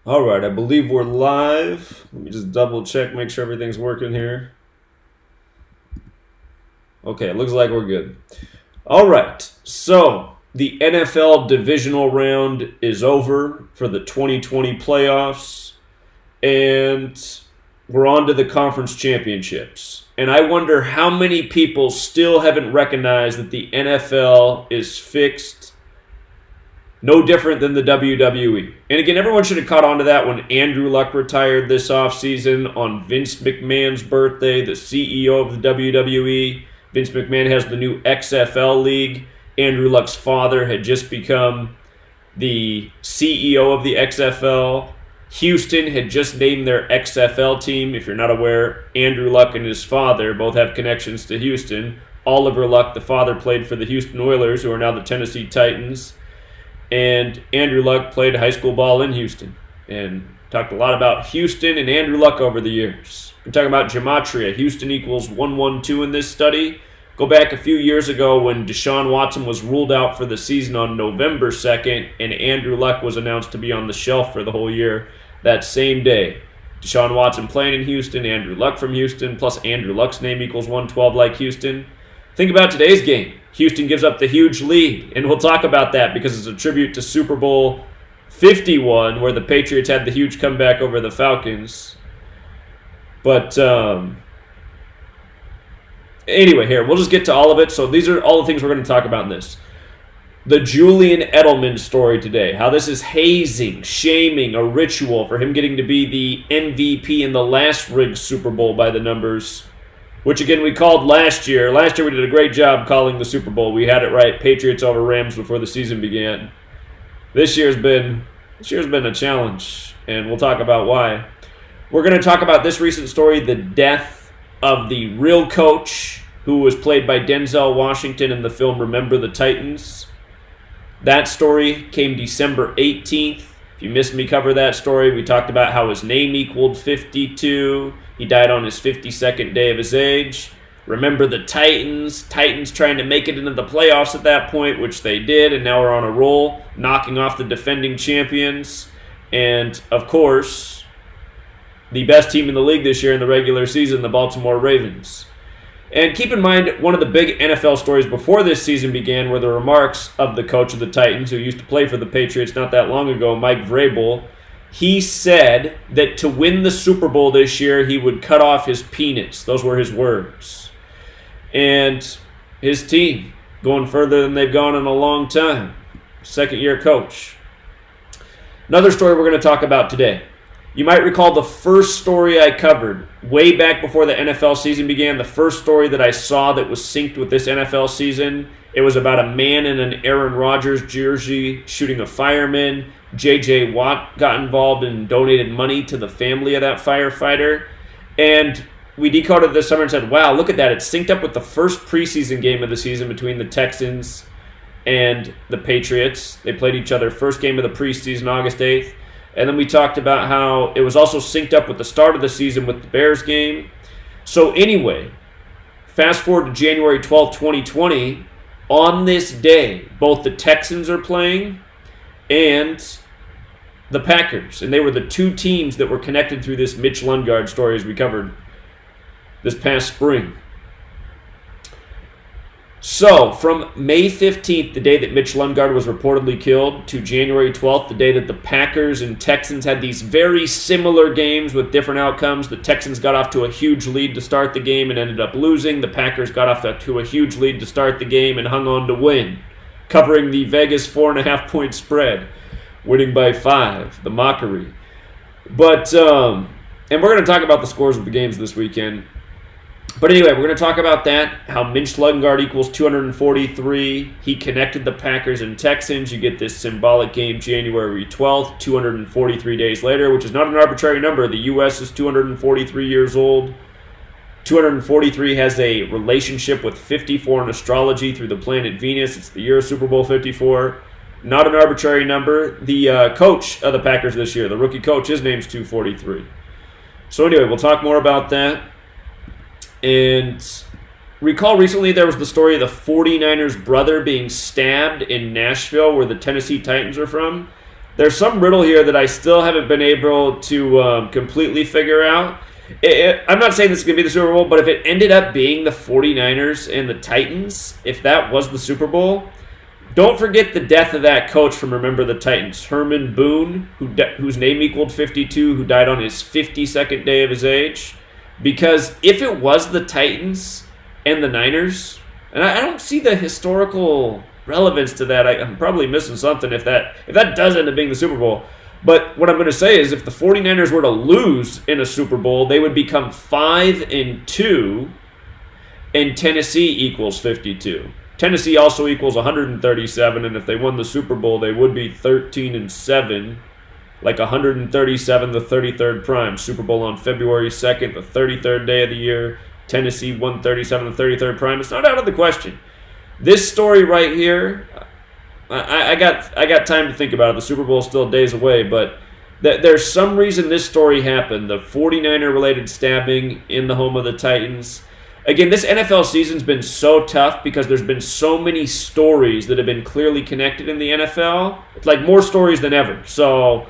All right, I believe we're live. Let me just double check, make sure everything's working here. Okay, it looks like we're good. All right, so the NFL Divisional Round is over for the 2020 playoffs, and we're on to the conference championships. And I wonder how many people still haven't recognized that the NFL is fixed. No different than the WWE. And again, everyone should have caught on to that when Andrew Luck retired this offseason on Vince McMahon's birthday, the CEO of the WWE. Vince McMahon has the new XFL league. Andrew Luck's father had just become the CEO of the XFL. Houston had just named their XFL team. If you're not aware, Andrew Luck and his father both have connections to Houston. Oliver Luck, the father, played for the Houston Oilers, who are now the Tennessee Titans. And Andrew Luck played high school ball in Houston and talked a lot about Houston and Andrew Luck over the years. We're talking about Gematria. Houston equals 112 in this study. Go back a few years ago when Deshaun Watson was ruled out for the season on November 2nd and Andrew Luck was announced to be on the shelf for the whole year that same day. Deshaun Watson playing in Houston, Andrew Luck from Houston, plus Andrew Luck's name equals 112 like Houston. Think about today's game. Houston gives up the huge lead, and we'll talk about that because it's a tribute to Super Bowl 51 where the Patriots had the huge comeback over the Falcons. But anyway, here, we'll just get to all of it. So these are all the things we're going to talk about in this. The Julian Edelman story today, how this is hazing, shaming, a ritual for him getting to be the MVP in the last rigged Super Bowl by the numbers, which again we called last year. Last year we did a great job calling the Super Bowl. We had it right, Patriots over Rams before the season began. This year's been a challenge, and we'll talk about why. We're going to talk about this recent story, the death of the real coach who was played by Denzel Washington in the film Remember the Titans. That story came December 18th. If you missed me cover that story, we talked about how his name equaled 52. He died on his 52nd day of his age. Remember the Titans. Titans trying to make it into the playoffs at that point, which they did, and now we're on a roll, knocking off the defending champions. And, of course, the best team in the league this year in the regular season, the Baltimore Ravens. And keep in mind, one of the big NFL stories before this season began were the remarks of the coach of the Titans, who used to play for the Patriots not that long ago, Mike Vrabel. He said that to win the Super Bowl this year, he would cut off his penis. Those were his words. And his team, going further than they've gone in a long time. Second-year coach. Another story we're going to talk about today. You might recall the first story I covered way back before the NFL season began. The first story that I saw that was synced with this NFL season. It was about a man in an Aaron Rodgers jersey shooting a fireman. J.J. Watt got involved and donated money to the family of that firefighter. And we decoded it this summer and said, wow, look at that. It's synced up with the first preseason game of the season between the Texans and the Patriots. They played each other first game of the preseason, August 8th. And then we talked about how it was also synced up with the start of the season with the Bears game. So anyway, fast forward to January 12th, 2020. On this day, both the Texans are playing and the Packers. And they were the two teams that were connected through this Mitch Lundgaard story as we covered this past spring. So, from May 15th, the day that Mitch Lundgaard was reportedly killed, to January 12th, the day that the Packers and Texans had these very similar games with different outcomes. The Texans got off to a huge lead to start the game and ended up losing. The Packers got off to a huge lead to start the game and hung on to win, covering the Vegas 4.5-point spread, winning by 5, the mockery. But, and we're going to talk about the scores of the games this weekend. But anyway, we're going to talk about that, how Mitch Lundgaard equals 243. He connected the Packers and Texans. You get this symbolic game January 12th, 243 days later, which is not an arbitrary number. The U.S. is 243 years old. 243 has a relationship with 54 in astrology through the planet Venus. It's the year of Super Bowl 54. Not an arbitrary number. The coach of the Packers this year, the rookie coach, his name's 243. So anyway, we'll talk more about that. And recall recently there was the story of the 49ers' brother being stabbed in Nashville, where the Tennessee Titans are from. There's some riddle here that I still haven't been able to completely figure out. I'm not saying this is going to be the Super Bowl, but if it ended up being the 49ers and the Titans, if that was the Super Bowl, don't forget the death of that coach from Remember the Titans, Herman Boone, whose name equaled 52, who died on his 52nd day of his age. Because if it was the Titans and the Niners, and I don't see the historical relevance to that. I'm probably missing something if that does end up being the Super Bowl. But what I'm going to say is if the 49ers were to lose in a Super Bowl, they would become 5-2, and Tennessee equals 52. Tennessee also equals 137, and if they won the Super Bowl, they would be 13-7, like 137, the 33rd prime. Super Bowl on February 2nd, the 33rd day of the year. Tennessee 137, the 33rd prime. It's not out of the question. This story right here, I got time to think about it. The Super Bowl is still days away, but there's some reason this story happened. The 49er-related stabbing in the home of the Titans. Again, this NFL season's been so tough because there's been so many stories that have been clearly connected in the NFL. It's like more stories than ever. So,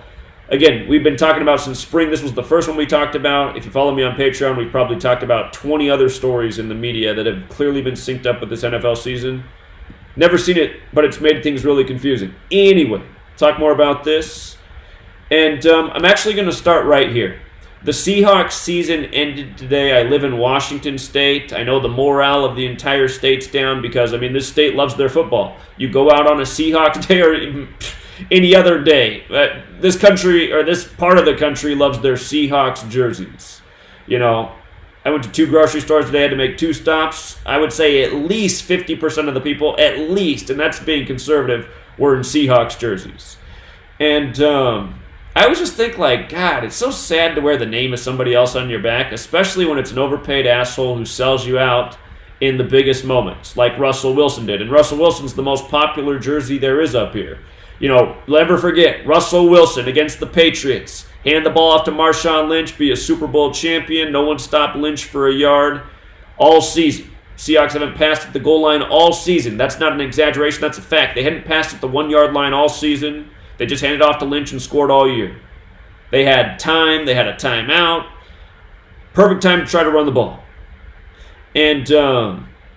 again, we've been talking about since spring. This was the first one we talked about. If you follow me on Patreon, we've probably talked about 20 other stories in the media that have clearly been synced up with this NFL season. Never seen it, but it's made things really confusing. Anyway, talk more about this. And I'm actually going to start right here. The Seahawks season ended today. I live in Washington State. I know the morale of the entire state's down because, this state loves their football. You go out on a Seahawks day or any other day. This country, or this part of the country, loves their Seahawks jerseys. I went to 2 grocery stores today. I had to make 2 stops. I would say at least 50% of the people, at least, and that's being conservative, were in Seahawks jerseys. And I always just think, God, it's so sad to wear the name of somebody else on your back, especially when it's an overpaid asshole who sells you out in the biggest moments, like Russell Wilson did. And Russell Wilson's the most popular jersey there is up here. Never forget, Russell Wilson against the Patriots. Hand the ball off to Marshawn Lynch, be a Super Bowl champion. No one stopped Lynch for a yard all season. Seahawks haven't passed at the goal line all season. That's not an exaggeration. That's a fact. They hadn't passed at the 1-yard line all season. They just handed off to Lynch and scored all year. They had time. They had a timeout. Perfect time to try to run the ball. And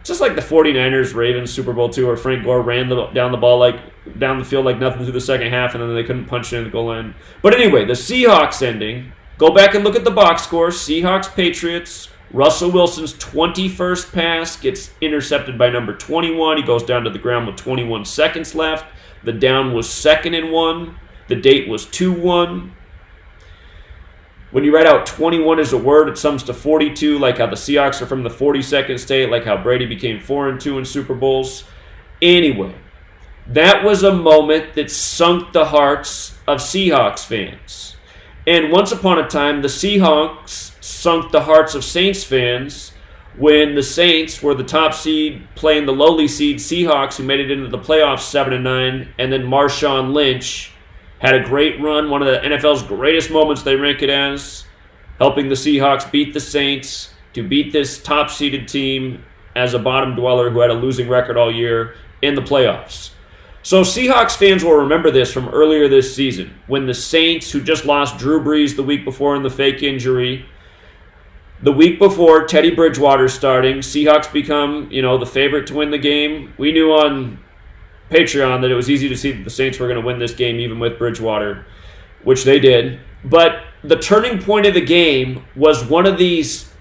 just like the 49ers, Ravens, Super Bowl II, where Frank Gore ran down the field like nothing through the second half, and then they couldn't punch it in the goal line. But anyway, the Seahawks ending. Go back and look at the box score. Seahawks, Patriots. Russell Wilson's 21st pass gets intercepted by number 21. He goes down to the ground with 21 seconds left. The down was 2nd and 1. The date was 2-1. When you write out 21 as a word, it sums to 42, like how the Seahawks are from the 42nd state, like how Brady became 4-2 in Super Bowls. Anyway, that was a moment that sunk the hearts of Seahawks fans. And once upon a time, the Seahawks sunk the hearts of Saints fans when the Saints were the top seed playing the lowly seed Seahawks, who made it into the playoffs 7-9, and then Marshawn Lynch had a great run, one of the NFL's greatest moments they rank it as, helping the Seahawks beat the Saints to beat this top-seeded team as a bottom dweller who had a losing record all year in the playoffs. So Seahawks fans will remember this from earlier this season when the Saints, who just lost Drew Brees the week before in the fake injury, the week before Teddy Bridgewater starting, Seahawks become, the favorite to win the game. We knew on Patreon that it was easy to see that the Saints were going to win this game even with Bridgewater, which they did. But the turning point of the game was one of these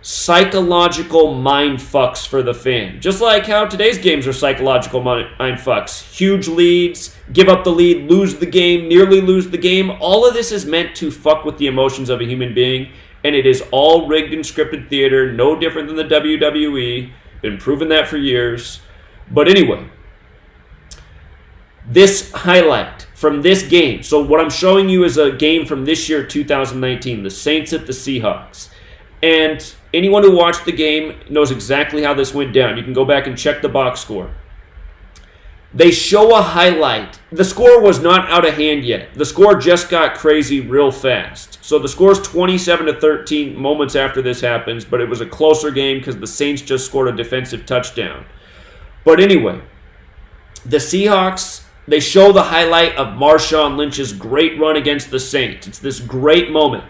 psychological mind fucks for the fan. Just like how today's games are psychological mind fucks. Huge leads, give up the lead, lose the game, nearly lose the game. All of this is meant to fuck with the emotions of a human being, and it is all rigged and scripted theater, no different than the WWE. Been proving that for years. But anyway, this highlight from this game. So what I'm showing you is a game from this year, 2019, the Saints at the Seahawks. And anyone who watched the game knows exactly how this went down. You can go back and check the box score. They show a highlight. The score was not out of hand yet. The score just got crazy real fast. So the score's 27-13 moments after this happens, but it was a closer game because the Saints just scored a defensive touchdown. But anyway, the Seahawks they show the highlight of Marshawn Lynch's great run against the Saints. It's this great moment.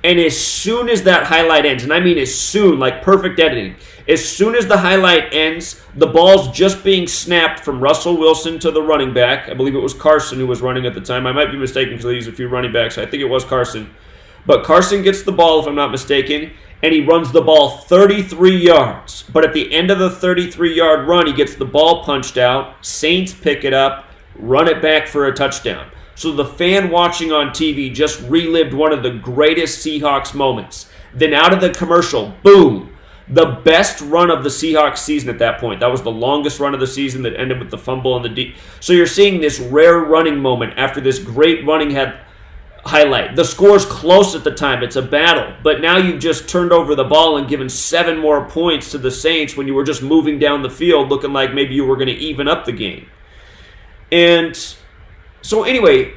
And as soon as that highlight ends, and I mean as soon, like perfect editing, as soon as the highlight ends, the ball's just being snapped from Russell Wilson to the running back. I believe it was Carson who was running at the time. I might be mistaken because they used a few running backs. I think it was Carson. But Carson gets the ball, if I'm not mistaken, and he runs the ball 33 yards. But at the end of the 33-yard run, he gets the ball punched out. Saints pick it up, run it back for a touchdown. So the fan watching on TV just relived one of the greatest Seahawks moments. Then out of the commercial, boom, the best run of the Seahawks season at that point. That was the longest run of the season that ended with the fumble and the deep. So you're seeing this rare running moment after this great running highlight. The score's close at the time. It's a battle. But now you've just turned over the ball and given 7 more points to the Saints when you were just moving down the field looking like maybe you were going to even up the game. And so anyway,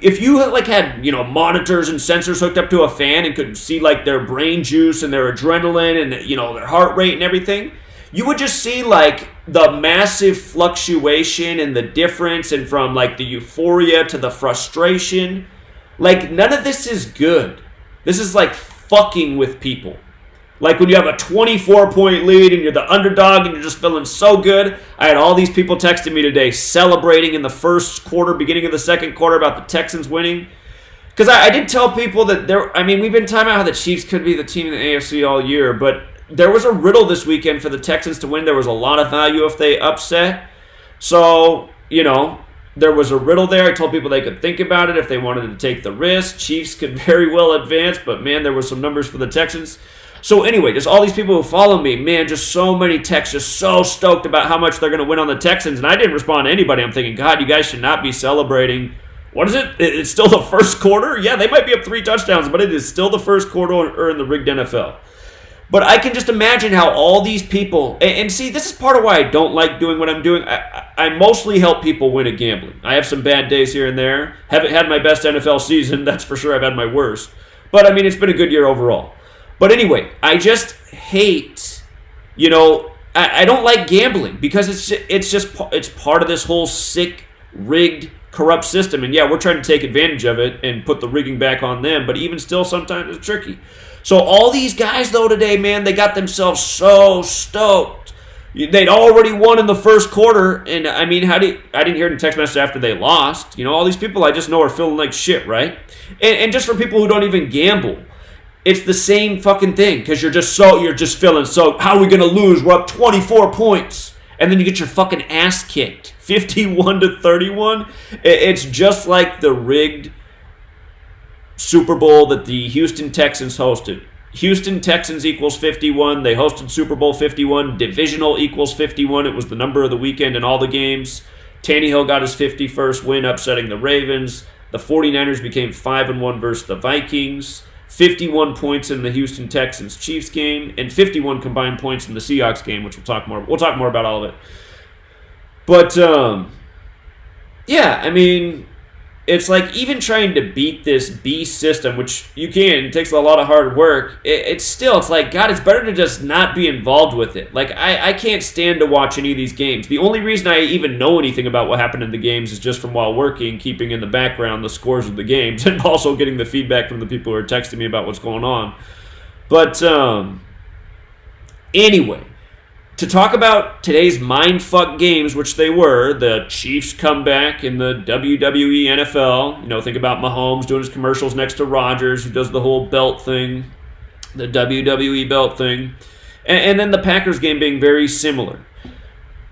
if you had monitors and sensors hooked up to a fan and could see their brain juice and their adrenaline and their heart rate and everything, you would just see the massive fluctuation and the difference, and from the euphoria to the frustration. None of this is good. This is fucking with people. When you have a 24-point lead and you're the underdog and you're just feeling so good. I had all these people texting me today celebrating in the first quarter, beginning of the second quarter, about the Texans winning. Because I did tell people that we've been talking about how the Chiefs could be the team in the AFC all year, but there was a riddle this weekend for the Texans to win. There was a lot of value if they upset. So, there was a riddle there. I told people they could think about it if they wanted to take the risk. Chiefs could very well advance, but man, there were some numbers for the Texans. So anyway, just all these people who follow me, man, just so many texts, just so stoked about how much they're going to win on the Texans. And I didn't respond to anybody. I'm thinking, God, you guys should not be celebrating. What is it? It's still the first quarter? Yeah, they might be up 3 touchdowns, but it is still the first quarter or in the rigged NFL. But I can just imagine how all these people, and see, this is part of why I don't like doing what I'm doing. I mostly help people win at gambling. I have some bad days here and there. Haven't had my best NFL season, that's for sure. I've had my worst. But it's been a good year overall. But anyway, I just hate, I don't like gambling because it's part of this whole sick, rigged, corrupt system. And yeah, we're trying to take advantage of it and put the rigging back on them. But even still, sometimes it's tricky. So all these guys, though, today, man, they got themselves so stoked. They'd already won in the first quarter. And I didn't hear it in text message after they lost. All these people I just know are feeling like shit, right? And just for people who don't even gamble, it's the same fucking thing, because you're just feeling so, how are we going to lose? We're up 24 points. And then you get your fucking ass kicked, 51-31. It's just like the rigged Super Bowl that the Houston Texans hosted. Houston Texans equals 51. They hosted Super Bowl 51. Divisional equals 51. It was the number of the weekend in all the games. Tannehill got his 51st win, upsetting the Ravens. The 49ers became 5-1 versus the Vikings. 51 points in the Houston Texans-Chiefs game, and 51 combined points in the Seahawks game, which we'll talk more about all of it. But, it's even trying to beat this beast system, which you can. It takes a lot of hard work. It's God, it's better to just not be involved with it. I can't stand to watch any of these games. The only reason I even know anything about what happened in the games is just from while working, keeping in the background the scores of the games, and also getting the feedback from the people who are texting me about what's going on. But anyway, to talk about today's mindfuck games, which they were, the Chiefs comeback in the WWE NFL. Think about Mahomes doing his commercials next to Rodgers, who does the whole belt thing, the WWE belt thing. And then the Packers game being very similar.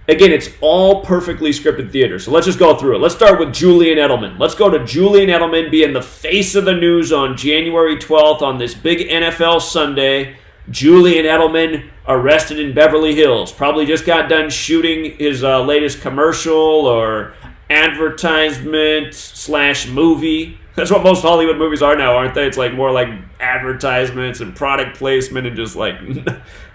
Again, it's all perfectly scripted theater, so let's just go through it. Let's start with Julian Edelman. Let's go to Julian Edelman being the face of the news on January 12th on this big NFL Sunday. Julian Edelman arrested in Beverly Hills. Probably just got done shooting his latest commercial or advertisement/movie. That's what most Hollywood movies are now, aren't they? It's more like advertisements and product placement and just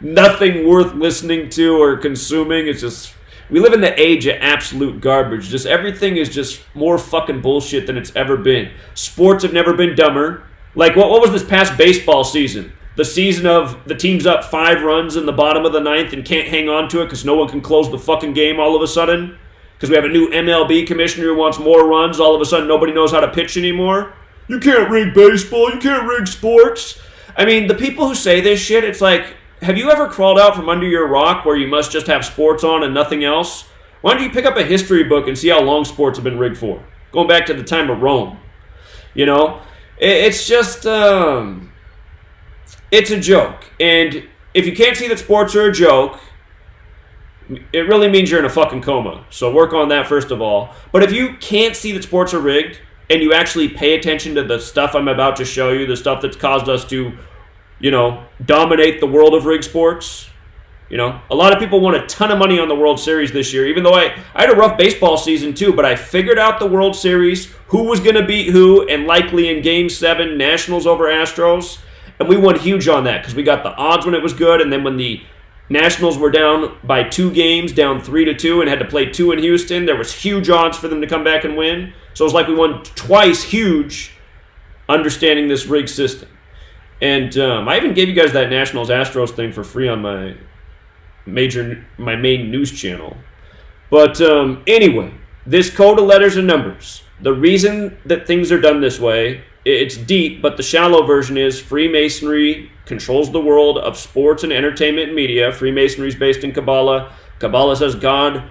nothing worth listening to or consuming. It's just, we live in the age of absolute garbage. Just everything is just more fucking bullshit than it's ever been. Sports have never been dumber. What was this past baseball season? The season of the team's up 5 runs in the bottom of the 9th and can't hang on to it because no one can close the fucking game all of a sudden. Because we have a new MLB commissioner who wants more runs. All of a sudden, nobody knows how to pitch anymore. You can't rig baseball. You can't rig sports. I mean, the people who say this shit, it's like, have you ever crawled out from under your rock where you must just have sports on and nothing else? Why don't you pick up a history book and see how long sports have been rigged for? Going back to the time of Rome. You know? It's just, it's a joke. And if you can't see that sports are a joke, it really means you're in a fucking coma. So work on that first of all. But if you can't see that sports are rigged, and you actually pay attention to the stuff I'm about to show you, the stuff that's caused us to, you know, dominate the world of rigged sports. You know, a lot of people won a ton of money on the World Series this year, even though I had a rough baseball season too, but I figured out the World Series, who was going to beat who, and likely in Game 7, Nationals over Astros. And we won huge on that because we got the odds when it was good, and then when the Nationals were down by 2 games, down 3-2, and had to play 2 in Houston, there was huge odds for them to come back and win. So it was like we won twice huge understanding this rigged system. And I even gave you guys that Nationals-Astros thing for free on my main news channel. But anyway, this code of letters and numbers. The reason that things are done this way, it's deep, but the shallow version is Freemasonry controls the world of sports and entertainment and media. Freemasonry is based in Kabbalah. Kabbalah says God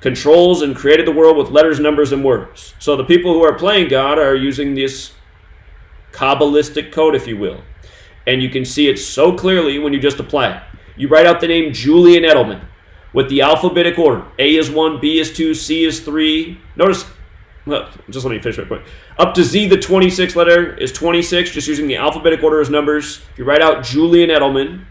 controls and created the world with letters, numbers, and words. So the people who are playing God are using this Kabbalistic code, if you will. And you can see it so clearly when you just apply it. You write out the name Julian Edelman with the alphabetic order. A is 1, B is 2, C is 3. Notice, well, just let me finish real quick. Up to Z, the 26th letter is 26, just using the alphabetic order as numbers. If you write out Julian Edelman,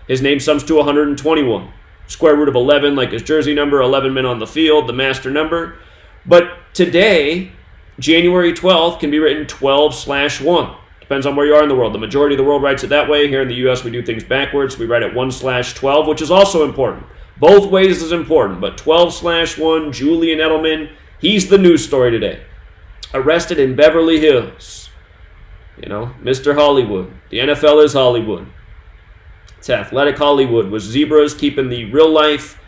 his name sums to 121. Square root of 11, like his jersey number, 11 men on the field, the master number. But today, January 12th can be written 12/1. Depends on where you are in the world. The majority of the world writes it that way. Here in the U.S., we do things backwards. We write it 1/12, which is also important. Both ways is important, but 12/1, Julian Edelman, he's the news story today. Arrested in Beverly Hills. You know, Mr. Hollywood. The NFL is Hollywood. It's athletic Hollywood with zebras keeping the real life,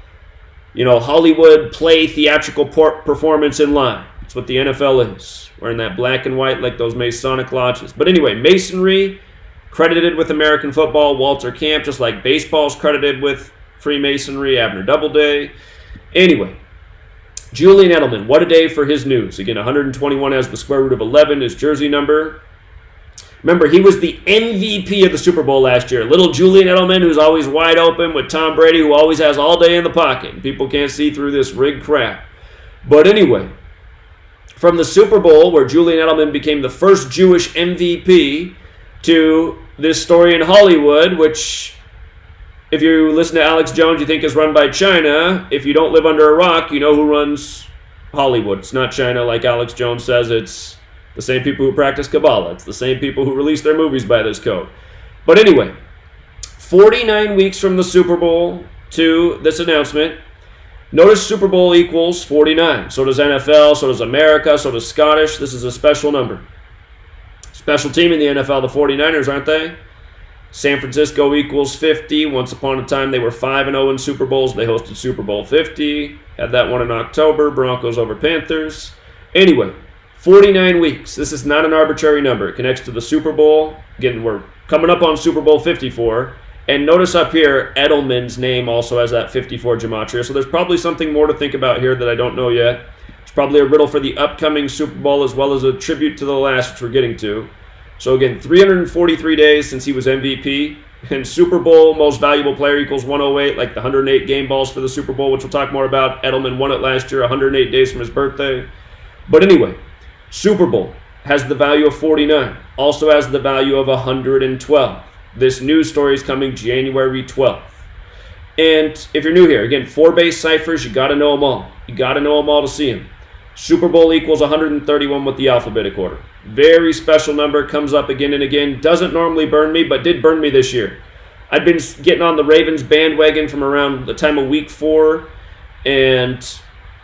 you know, Hollywood play theatrical performance in line. That's what the NFL is. Wearing that black and white like those Masonic lodges. But anyway, Masonry credited with American football, Walter Camp, just like baseball's credited with Freemasonry, Abner Doubleday. Anyway, Julian Edelman, what a day for his news. Again, 121 as the square root of 11, his jersey number. Remember, he was the MVP of the Super Bowl last year. Little Julian Edelman, who's always wide open with Tom Brady, who always has all day in the pocket. People can't see through this rigged crap. But anyway, from the Super Bowl, where Julian Edelman became the first Jewish MVP, to this story in Hollywood, which, if you listen to Alex Jones, you think is run by China. If you don't live under a rock, you know who runs Hollywood. It's not China, like Alex Jones says. It's the same people who practice Kabbalah. It's the same people who release their movies by this code. But anyway, 49 weeks from the Super Bowl to this announcement. Notice Super Bowl equals 49. So does NFL, so does America, so does Scottish. This is a special number. Special team in the NFL, the 49ers, aren't they? San Francisco equals 50. Once upon a time, they were 5-0 in Super Bowls. They hosted Super Bowl 50. Had that one in October. Broncos over Panthers. Anyway, 49 weeks. This is not an arbitrary number. It connects to the Super Bowl. Again, we're coming up on Super Bowl 54. And notice up here, Edelman's name also has that 54 gematria. So there's probably something more to think about here that I don't know yet. It's probably a riddle for the upcoming Super Bowl as well as a tribute to the last, which we're getting to. So again, 343 days since he was MVP. And Super Bowl most valuable player equals 108, like the 108 game balls for the Super Bowl, which we'll talk more about. Edelman won it last year, 108 days from his birthday. But anyway, Super Bowl has the value of 49, also has the value of 112. This news story is coming January 12th. And if you're new here, again, 4 base ciphers, you got to know them all. You got to know them all to see them. Super Bowl equals 131 with the alphabetic order. Very special number, comes up again and again. Doesn't normally burn me, but did burn me this year. I'd been getting on the Ravens bandwagon from around the time of week 4, and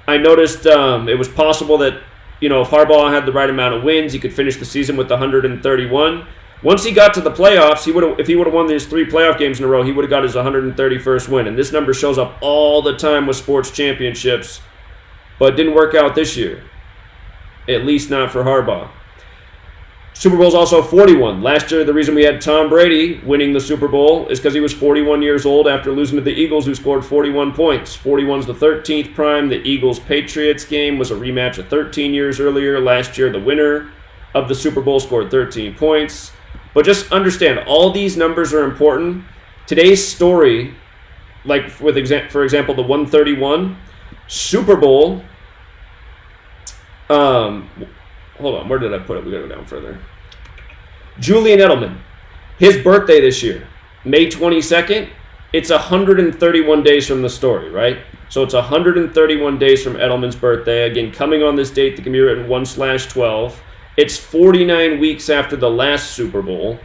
I noticed it was possible that, you know, if Harbaugh had the right amount of wins, he could finish the season with 131. Once he got to the playoffs, if he would have won these 3 playoff games in a row, he would have got his 131st win. And this number shows up all the time with sports championships. but it didn't work out this year. At least not for Harbaugh. Super Bowl is also 41. Last year, the reason we had Tom Brady winning the Super Bowl is because he was 41 years old after losing to the Eagles, who scored 41 points. 41's the 13th prime. The Eagles-Patriots game was a rematch of 13 years earlier. Last year, the winner of the Super Bowl scored 13 points. But just understand, all these numbers are important. Today's story, like for example, the 131, Super Bowl... hold on, where did I put it? We gotta go down further. Julian Edelman, his birthday this year, May 22nd. It's 131 days from the story, right? So it's 131 days from Edelman's birthday. Again, coming on this date that can be written 1/12. It's 49 weeks after the last Super Bowl.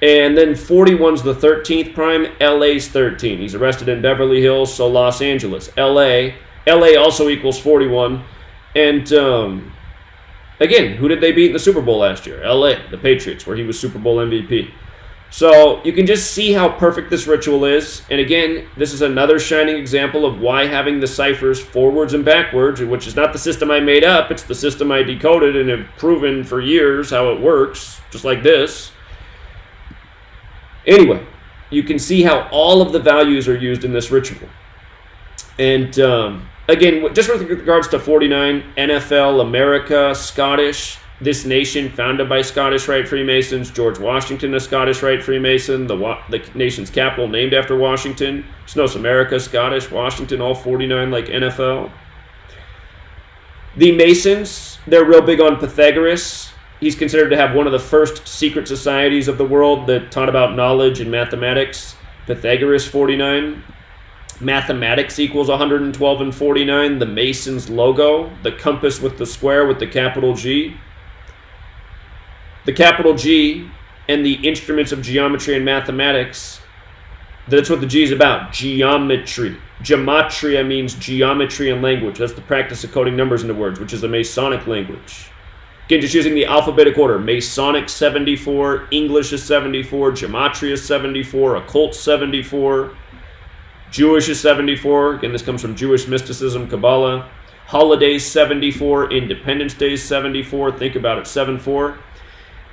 And then 41's the 13th prime. LA's 13. He's arrested in Beverly Hills, so Los Angeles. LA also equals 41. And again, who did they beat in the Super Bowl last year? LA, the Patriots, where he was Super Bowl MVP. So you can just see how perfect this ritual is. And again, this is another shining example of why having the ciphers forwards and backwards, which is not the system I made up, it's the system I decoded and have proven for years how it works, just like this. Anyway, you can see how all of the values are used in this ritual. And again, just with regards to 49, NFL, America, Scottish, this nation founded by Scottish Rite Freemasons, George Washington, a Scottish Rite Freemason, the nation's capital named after Washington. Just notice America, Scottish, Washington, all 49 like NFL. The Masons, they're real big on Pythagoras. He's considered to have one of the first secret societies of the world that taught about knowledge and mathematics. Pythagoras, 49. Mathematics equals 112 and 49. The Masons logo, the compass with the square with the capital G. The capital G and the instruments of geometry and mathematics, that's what the G is about, geometry. Gematria means geometry and language. That's the practice of coding numbers into words, which is a Masonic language. Again, just using the alphabetic order. Masonic 74, English is 74, Gematria is 74, Occult 74, Jewish is 74. Again, this comes from Jewish mysticism, Kabbalah. Holidays 74, Independence Day 74. Think about it, 7-4.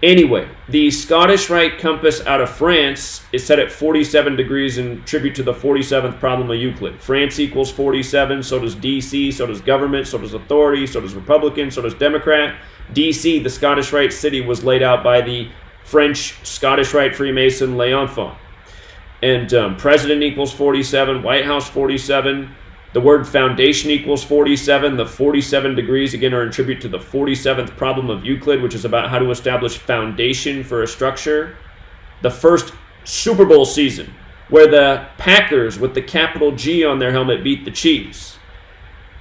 Anyway, the Scottish Rite compass out of France is set at 47 degrees in tribute to the 47th problem of Euclid. France equals 47, so does DC, so does government, so does authority, so does Republican, so does Democrat. DC, the Scottish Rite city, was laid out by the French Scottish Rite Freemason L'Enfant. And president equals 47, White House 47. The word foundation equals 47. The 47 degrees, again, are in tribute to the 47th problem of Euclid, which is about how to establish foundation for a structure. The first Super Bowl season, where the Packers with the capital G on their helmet beat the Chiefs.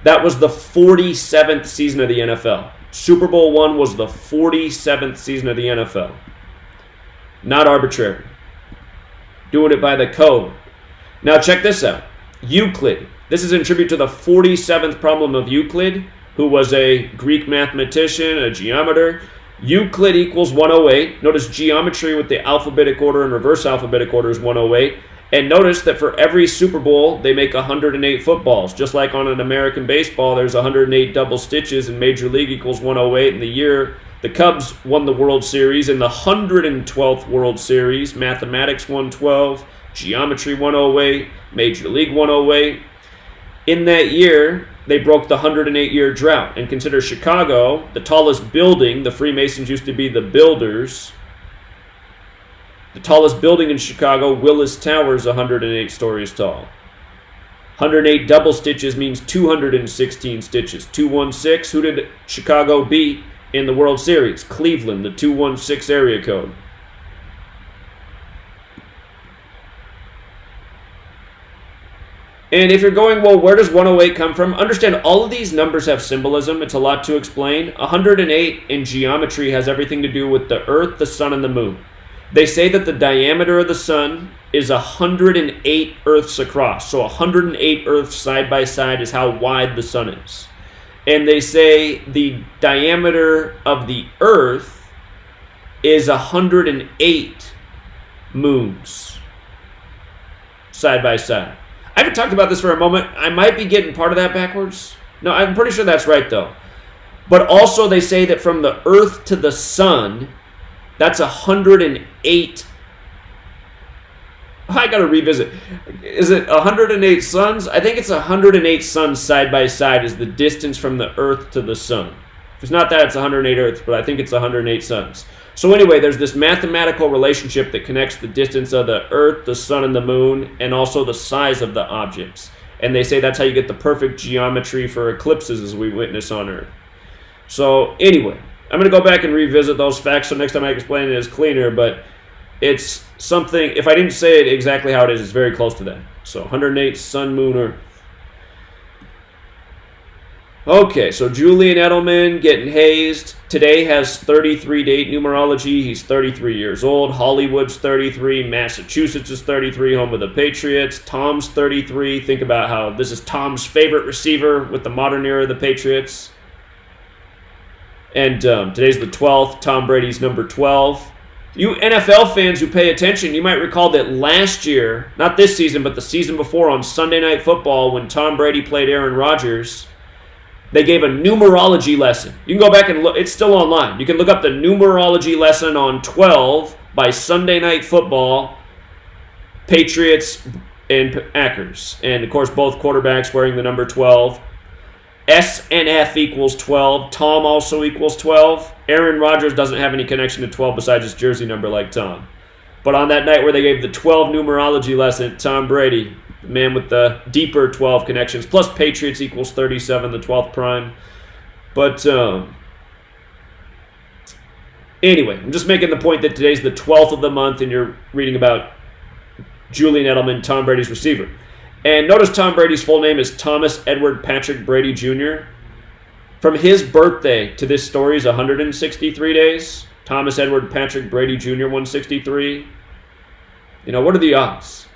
That was the 47th season of the NFL. Super Bowl I was the 47th season of the NFL. Not arbitrary. Doing it by the code. Now check this out. Euclid. This is in tribute to the 47th problem of Euclid, who was a Greek mathematician, a geometer. Euclid equals 108. Notice geometry with the alphabetic order and reverse alphabetic order is 108. And notice that for every Super Bowl, they make 108 footballs. Just like on an American baseball, there's 108 double stitches, and Major League equals 108. In the year the Cubs won the World Series, in the 112th World Series, mathematics 112, geometry 108, Major League 108. In that year, they broke the 108-year drought. And consider Chicago, the tallest building. The Freemasons used to be the builders. The tallest building in Chicago, Willis Tower, is 108 stories tall. 108 double stitches means 216 stitches. 216, who did Chicago beat in the World Series? Cleveland, the 216 area code. And if you're going, well, where does 108 come from? Understand all of these numbers have symbolism. It's a lot to explain. 108 in geometry has everything to do with the Earth, the Sun, and the Moon. They say that the diameter of the Sun is 108 Earths across. So 108 Earths side by side is how wide the Sun is. And they say the diameter of the Earth is 108 moons side by side. I haven't talked about this for a moment. I might be getting part of that backwards. No, I'm pretty sure that's right, though. But also they say that from the Earth to the Sun, that's 108. I got to revisit. Is it 108 suns? I think it's 108 suns side by side is the distance from the Earth to the Sun. If it's not that, it's 108 Earths, but I think it's 108 suns. So anyway, there's this mathematical relationship that connects the distance of the Earth, the Sun, and the Moon, and also the size of the objects. And they say that's how you get the perfect geometry for eclipses as we witness on Earth. So anyway, I'm going to go back and revisit those facts so next time I explain it is cleaner, but it's something, if I didn't say it exactly how it is, it's very close to that. So 108 Sun, Moon, Earth. Okay, so Julian Edelman getting hazed. Today has 33 date numerology. He's 33 years old. Hollywood's 33. Massachusetts is 33, home of the Patriots. Tom's 33. Think about how this is Tom's favorite receiver with the modern era of the Patriots. And today's the 12th. Tom Brady's number 12. You NFL fans who pay attention, you might recall that last year, not this season, but the season before on Sunday Night Football when Tom Brady played Aaron Rodgers, they gave a numerology lesson. You can go back and look. It's still online. You can look up the numerology lesson on 12 by Sunday Night Football, Patriots and Packers. And, of course, both quarterbacks wearing the number 12. S and F equals 12. Tom also equals 12. Aaron Rodgers doesn't have any connection to 12 besides his jersey number like Tom. But on that night where they gave the 12 numerology lesson, Tom Brady, the man with the deeper 12 connections, plus Patriots equals 37, the 12th prime. But anyway, I'm just making the point that today's the 12th of the month and you're reading about Julian Edelman, Tom Brady's receiver. And notice Tom Brady's full name is Thomas Edward Patrick Brady Jr. From his birthday to this story is 163 days. Thomas Edward Patrick Brady Jr., 163. You know, what are the odds?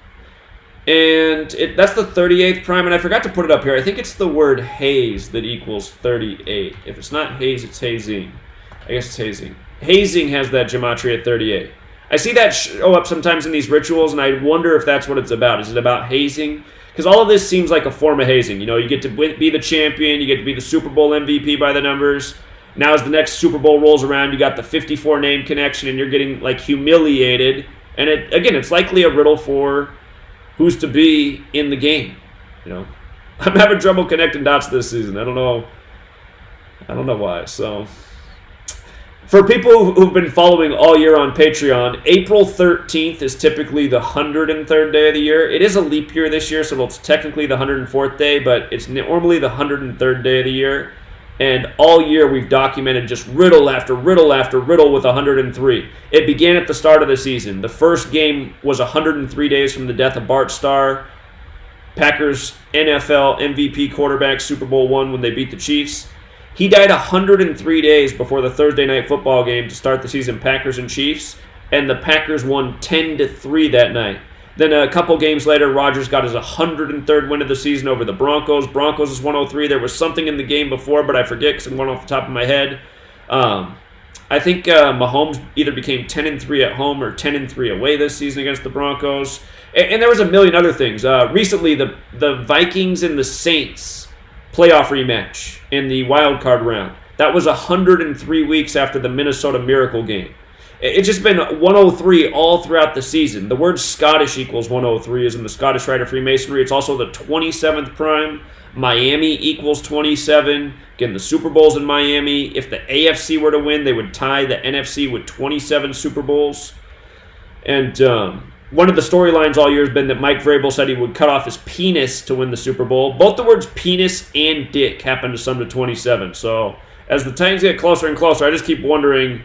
And that's the 38th prime, and I forgot to put it up here. I think it's the word haze that equals 38. If it's not haze, it's hazing. I guess it's hazing. Hazing has that gematria 38. I see that show up sometimes in these rituals, and I wonder if that's what it's about. Is it about hazing? Because all of this seems like a form of hazing. You know, you get to be the champion, you get to be the Super Bowl MVP by the numbers. Now as the next Super Bowl rolls around, you got the 54 name connection, and you're getting, like, humiliated. And, again, it's likely a riddle for who's to be in the game. You know, I'm having trouble connecting dots this season. I don't know why. So, for people who've been following all year on Patreon, April 13th is typically the 103rd day of the year. It is a leap year this year, so it's technically the 104th day, but it's normally the 103rd day of the year. And all year we've documented just riddle after riddle after riddle with 103. It began at the start of the season. The first game was 103 days from the death of Bart Starr. Packers NFL MVP quarterback, Super Bowl I when they beat the Chiefs. He died 103 days before the Thursday night football game to start the season, Packers and Chiefs, and the Packers won 10-3 that night. Then a couple games later, Rodgers got his 103rd win of the season over the Broncos. Broncos is 103. There was something in the game before, but I forget because I'm going off the top of my head. I think Mahomes either became 10-3 at home or 10-3 away this season against the Broncos. And there was a million other things. Recently, the Vikings and the Saints playoff rematch in the wild card round. That was 103 weeks after the Minnesota Miracle game. It's just been 103 all throughout the season. The word Scottish equals 103 is in the Scottish Rite of Freemasonry. It's also the 27th prime. Miami equals 27. Again, the Super Bowl's in Miami. If the AFC were to win, they would tie the NFC with 27 Super Bowls. And one of the storylines all year has been that Mike Vrabel said he would cut off his penis to win the Super Bowl. Both the words penis and dick happen to sum to 27. So as the Titans get closer and closer, I just keep wondering,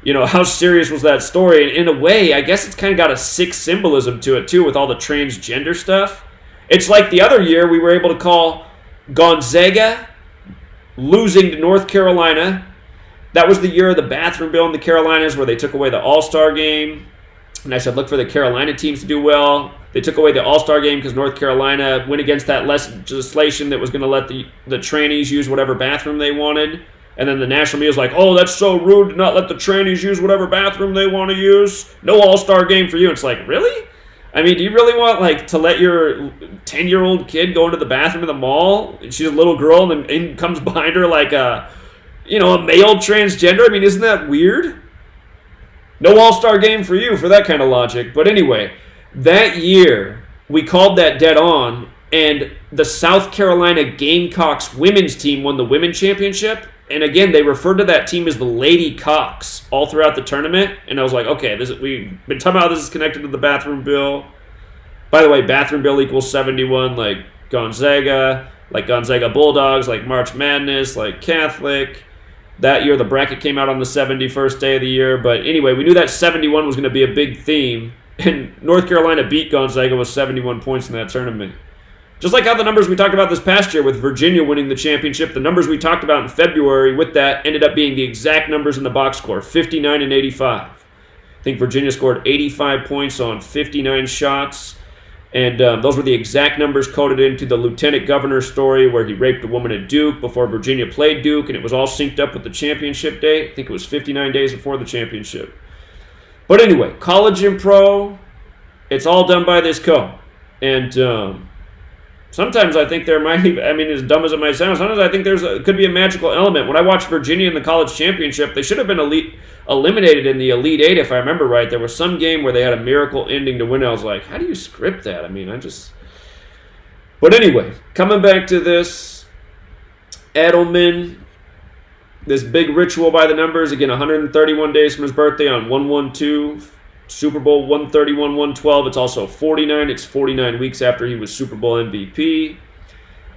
you know, how serious was that story? And in a way, I guess it's kind of got a sick symbolism to it, too, with all the transgender stuff. It's like the other year we were able to call Gonzaga losing to North Carolina. That was the year of the bathroom bill in the Carolinas where they took away the All-Star game. And I said, look for the Carolina teams to do well. They took away the All-Star game because North Carolina went against that legislation that was going to let the trannies use whatever bathroom they wanted. And then the national media is like, oh, that's so rude to not let the trannies use whatever bathroom they want to use. No All-Star game for you. It's like, really? I mean, do you really want like to let your 10-year-old kid go into the bathroom in the mall? And she's a little girl, and then in comes behind her like a male transgender. I mean, isn't that weird? No All-Star game for you for that kind of logic. But anyway, that year we called that dead on, and the South Carolina Gamecocks women's team won the women's championship. And again, they referred to that team as the Lady Cocks all throughout the tournament. And I was like, okay, we've been talking about how this is connected to the bathroom bill. By the way, bathroom bill equals 71, like Gonzaga Bulldogs, like March Madness, like Catholic. That year, the bracket came out on the 71st day of the year. But anyway, we knew that 71 was going to be a big theme. And North Carolina beat Gonzaga with 71 points in that tournament. Just like how the numbers we talked about this past year with Virginia winning the championship, the numbers we talked about in February with that ended up being the exact numbers in the box score, 59 and 85. I think Virginia scored 85 points on 59 shots, and those were the exact numbers coded into the lieutenant governor story where he raped a woman at Duke before Virginia played Duke, and it was all synced up with the championship date. I think it was 59 days before the championship. But anyway, college and pro, it's all done by this code. And sometimes I think there might be, I mean, as dumb as it might sound, sometimes I think could be a magical element. When I watched Virginia in the college championship, they should have been eliminated in the Elite Eight, if I remember right. There was some game where they had a miracle ending to win. I was like, how do you script that? I mean, But anyway, coming back to this, Edelman, this big ritual by the numbers, again, 131 days from his birthday on 1/12. Super Bowl 131, 112. It's also 49. It's 49 weeks after he was Super Bowl MVP.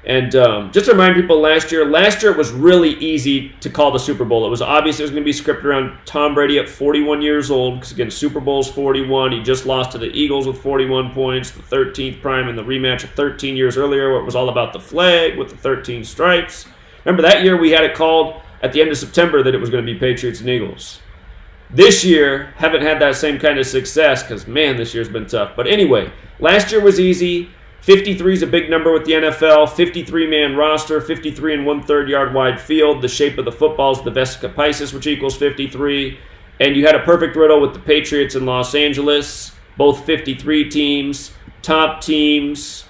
And just to remind people, last year it was really easy to call the Super Bowl. It was obvious it was going to be scripted around Tom Brady at 41 years old, because again, Super Bowl's 41. He just lost to the Eagles with 41 points, the 13th prime in the rematch of 13 years earlier, where it was all about the flag with the 13 stripes. Remember that year we had it called at the end of September that it was going to be Patriots and Eagles. This year, haven't had that same kind of success because, man, this year's been tough. But anyway, last year was easy. 53 is a big number with the NFL. 53-man roster, 53 and 1/3 yard wide field. The shape of the football is the Vesica Piscis, which equals 53. And you had a perfect riddle with the Patriots in Los Angeles. Both 53 teams, top teams.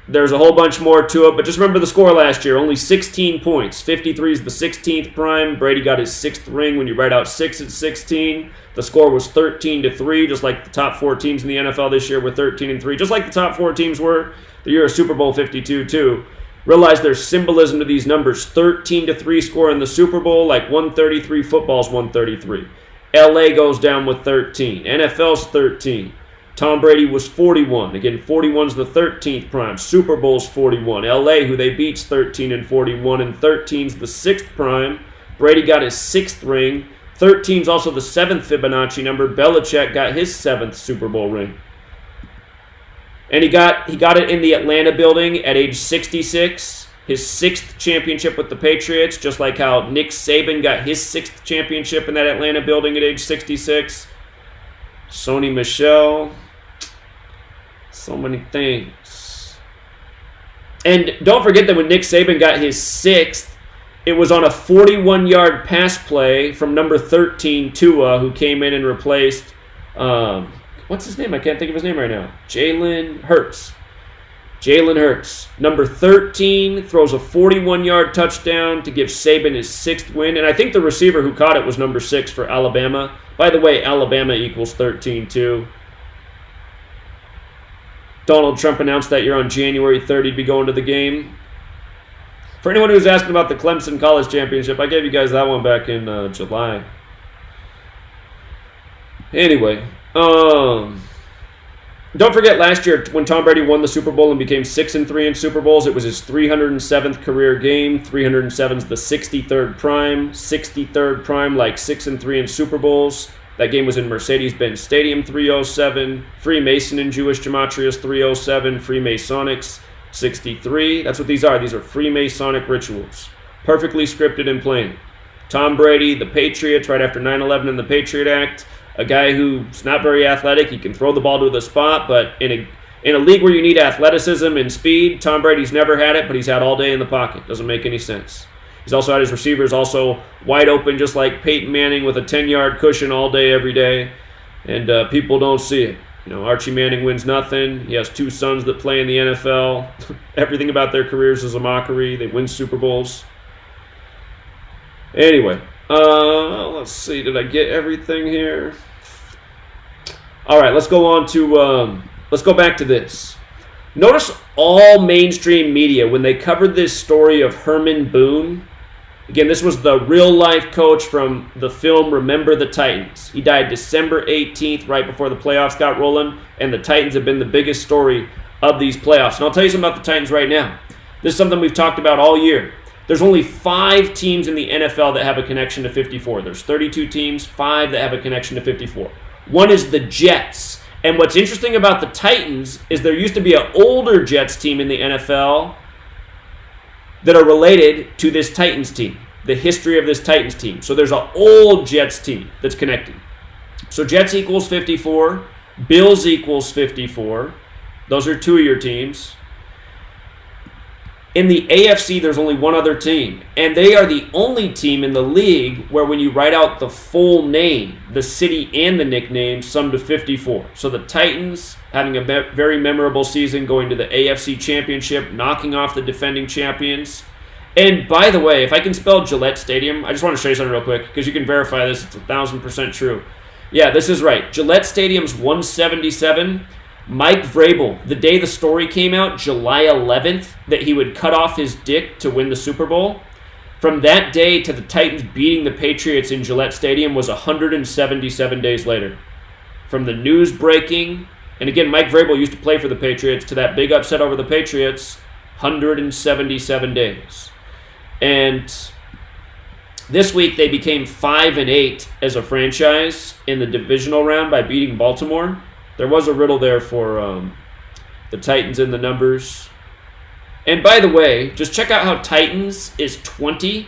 There's a whole bunch more to it, but just remember the score last year. Only 16 points. 53 is the 16th prime. Brady got his 6th ring when you write out 6 at 16. The score was 13-3, just like the top 4 teams in the NFL this year were 13-3. Just like the top 4 teams were the year of Super Bowl 52, too. Realize there's symbolism to these numbers. 13-3 score in the Super Bowl, like 133 football's 133. LA goes down with 13. NFL's 13. Tom Brady was 41. Again, 41's the 13th prime. Super Bowl's 41. LA, who they beat's 13 and 41, and 13's the 6th prime. Brady got his 6th ring. 13's also the 7th Fibonacci number. Belichick got his 7th Super Bowl ring. And he got it in the Atlanta building at age 66. His 6th championship with the Patriots, just like how Nick Saban got his 6th championship in that Atlanta building at age 66. Sony Michel. So many things. And don't forget that when Nick Saban got his 6th, it was on a 41-yard pass play from number 13, Tua, who came in and replaced, what's his name? I can't think of his name right now. Jalen Hurts. Number 13 throws a 41-yard touchdown to give Saban his 6th win. And I think the receiver who caught it was number 6 for Alabama. By the way, Alabama equals 13, too. Donald Trump announced that year on January 3rd he'd be going to the game. For anyone who's asking about the Clemson College Championship, I gave you guys that one back in July. Anyway, don't forget last year when Tom Brady won the Super Bowl and became 6-3 in Super Bowls, it was his 307th career game. 307's the 63rd prime. 63rd prime, like 6-3 in Super Bowls. That game was in Mercedes-Benz Stadium, 307. Freemason and Jewish Gematria's 307. Freemasonics, 63. That's what these are. These are Freemasonic rituals. Perfectly scripted and planned. Tom Brady, the Patriots, right after 9/11 and the Patriot Act. A guy who's not very athletic. He can throw the ball to the spot, but in a league where you need athleticism and speed, Tom Brady's never had it, but he's had all day in the pocket. Doesn't make any sense. He's also had his receivers also wide open, just like Peyton Manning with a 10-yard cushion all day, every day, and people don't see it. Archie Manning wins nothing. He has 2 sons that play in the NFL. Everything about their careers is a mockery. They win Super Bowls. Anyway, let's see. Did I get everything here? All right, let's go on to let's go back to this. Notice all mainstream media, when they covered this story of Herman Boone, again, this was the real-life coach from the film Remember the Titans. He died December 18th, right before the playoffs got rolling, and the Titans have been the biggest story of these playoffs. And I'll tell you something about the Titans right now. This is something we've talked about all year. There's only 5 teams in the NFL that have a connection to 54. There's 32 teams, 5 that have a connection to 54. One is the Jets. And what's interesting about the Titans is there used to be an older Jets team in the NFL that are related to this Titans team, the history of this Titans team. So there's an old Jets team that's connected. So Jets equals 54, Bills equals 54. Those are 2 of your teams. In the AFC, there's only one other team, and they are the only team in the league where when you write out the full name, the city and the nickname sum to 54. So the Titans having a very memorable season, going to the AFC Championship, knocking off the defending champions. And by the way, if I can spell Gillette Stadium, I just want to show you something real quick because you can verify this. It's 1,000% true. Yeah, this is right. Gillette Stadium's 177. Mike Vrabel, the day the story came out, July 11th, that he would cut off his dick to win the Super Bowl, from that day to the Titans beating the Patriots in Gillette Stadium was 177 days later. From the news breaking, and again, Mike Vrabel used to play for the Patriots, to that big upset over the Patriots, 177 days. And this week they became 5-8 as a franchise in the divisional round by beating Baltimore. There was a riddle there for the Titans in the numbers. And by the way, just check out how Titans is 20.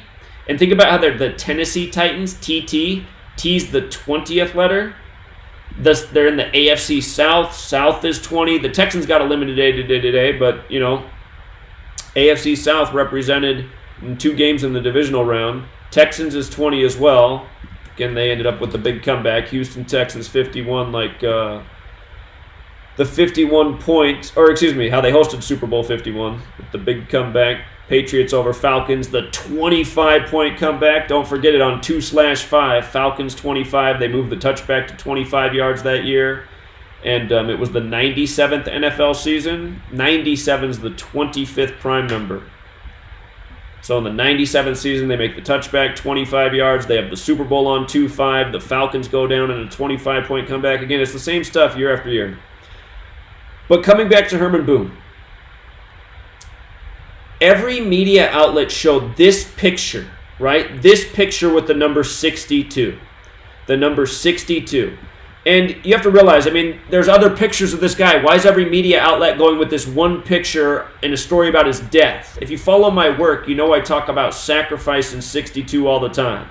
And think about how they're the Tennessee Titans, TT. T's the 20th letter. They're in the AFC South. South is 20. The Texans got eliminated today, but, AFC South represented in 2 games in the divisional round. Texans is 20 as well. Again, they ended up with the big comeback. Houston Texans 51, the 51 points, or excuse me, how they hosted Super Bowl 51 with the big comeback. Patriots over Falcons, the 25-point comeback. Don't forget it on 2/5. Falcons 25. They moved the touchback to 25 yards that year. And it was the 97th NFL season. 97 is the 25th prime number. So in the 97th season, they make the touchback, 25 yards. They have the Super Bowl on 2-5. The Falcons go down in a 25-point comeback. Again, it's the same stuff year after year. But coming back to Herman Boone, every media outlet showed this picture, right? This picture with the number 62. The number 62. And you have to realize, there's other pictures of this guy. Why is every media outlet going with this one picture and a story about his death? If you follow my work, you know I talk about sacrifice and 62 all the time.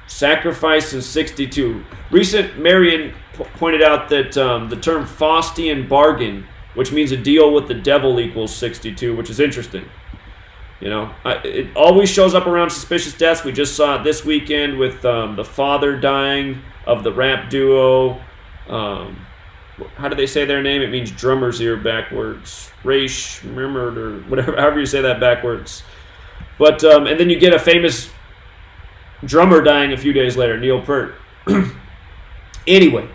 Sacrifice and 62. Recent Marion pointed out that the term Faustian bargain, which means a deal with the devil, equals 62, which is interesting. It always shows up around suspicious deaths. We just saw it this weekend with the father dying of the rap duo. How do they say their name? It means drummer's ear backwards. Raish, Murmured, or whatever, however you say that backwards. But and then you get a famous drummer dying a few days later, Neil Peart. Anyway,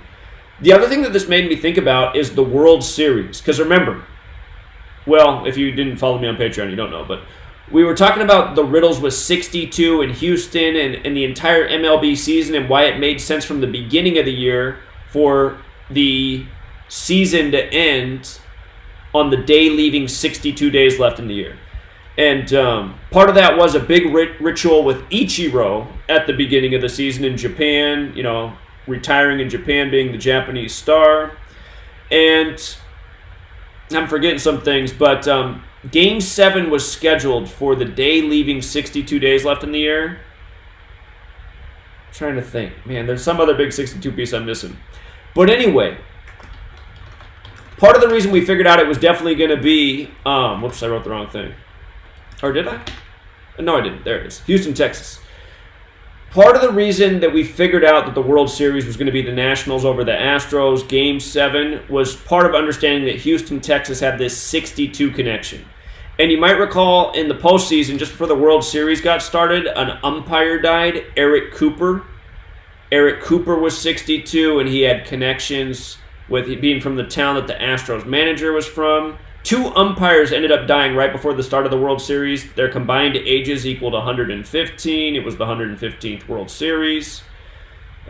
the other thing that this made me think about is the World Series. Because remember, well, if you didn't follow me on Patreon, you don't know, but we were talking about the riddles with 62 in Houston and the entire MLB season and why it made sense from the beginning of the year for the season to end on the day leaving 62 days left in the year. And part of that was a big ritual with Ichiro at the beginning of the season in Japan, retiring in Japan, being the Japanese star. And I'm forgetting some things, but Game 7 was scheduled for the day leaving 62 days left in the year. I'm trying to think. Man, there's some other big 62 piece I'm missing. But anyway, part of the reason we figured out it was definitely going to be... whoops, I wrote the wrong thing. Or did I? No, I didn't. There it is. Houston, Texas. Part of the reason that we figured out that the World Series was going to be the Nationals over the Astros, Game 7, was part of understanding that Houston, Texas had this 62 connection. And you might recall in the postseason, just before the World Series got started, an umpire died, Eric Cooper. Eric Cooper was 62, and he had connections with being from the town that the Astros manager was from. 2 umpires ended up dying right before the start of the World Series. Their combined ages equaled 115. It was the 115th World Series.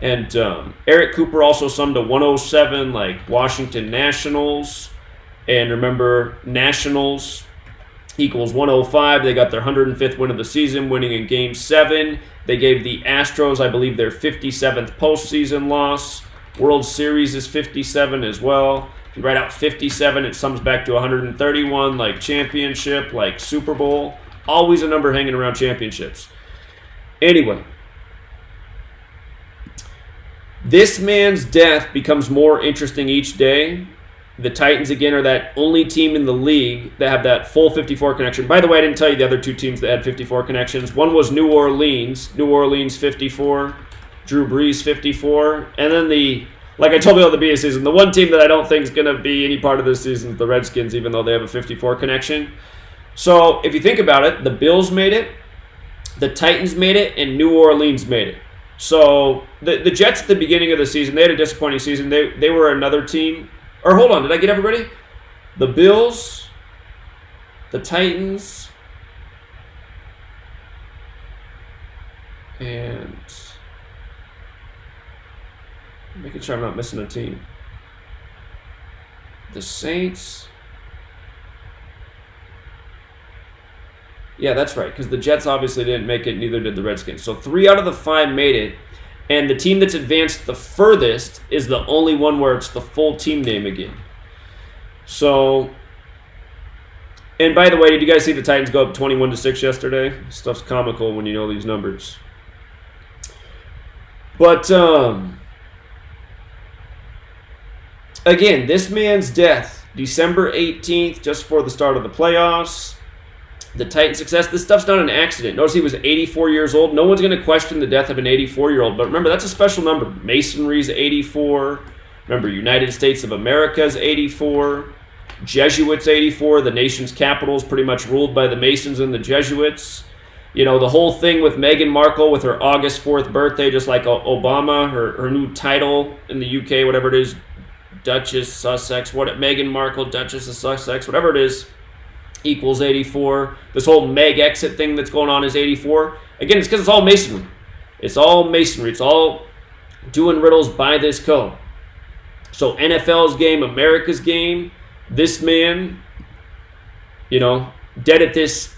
And Eric Cooper also summed to 107, like Washington Nationals. And remember, Nationals equals 105. They got their 105th win of the season, winning in Game 7. They gave the Astros, I believe, their 57th postseason loss. World Series is 57 as well. If you write out 57, it sums back to 131, like championship, like Super Bowl. Always a number hanging around championships. Anyway, this man's death becomes more interesting each day. The Titans, again, are that only team in the league that have that full 54 connection. By the way, I didn't tell you the other 2 teams that had 54 connections. One was New Orleans 54, Drew Brees 54, and then like I told you at the beginning of the season, the one team that I don't think is going to be any part of this season is the Redskins, even though they have a 54 connection. So if you think about it, the Bills made it, the Titans made it, and New Orleans made it. So the Jets at the beginning of the season, they had a disappointing season. They were another team. Or hold on, did I get everybody? The Bills, the Titans, and making sure I'm not missing a team. The Saints. Yeah, that's right, because the Jets obviously didn't make it, neither did the Redskins. So 3 out of the 5 made it, and the team that's advanced the furthest is the only one where it's the full team name again. So, and by the way, did you guys see the Titans go up 21-6 yesterday? Stuff's comical when you know these numbers. But, again, this man's death, December 18th, just before the start of the playoffs. The Titans' success, this stuff's not an accident. Notice he was 84 years old. No one's going to question the death of an 84-year-old. But remember, that's a special number. Masonry's 84. Remember, United States of America's 84. Jesuits 84. The nation's capital is pretty much ruled by the Masons and the Jesuits. You know, the whole thing with Meghan Markle with her August 4th birthday, just like Obama, her new title in the UK, whatever it is, Duchess Sussex, Meghan Markle, Duchess of Sussex, whatever it is, equals 84. This whole Meg exit thing that's going on is 84. Again, it's because it's all masonry. It's all masonry. It's all doing riddles by this code. So NFL's game, America's game, this man, you know, dead at this.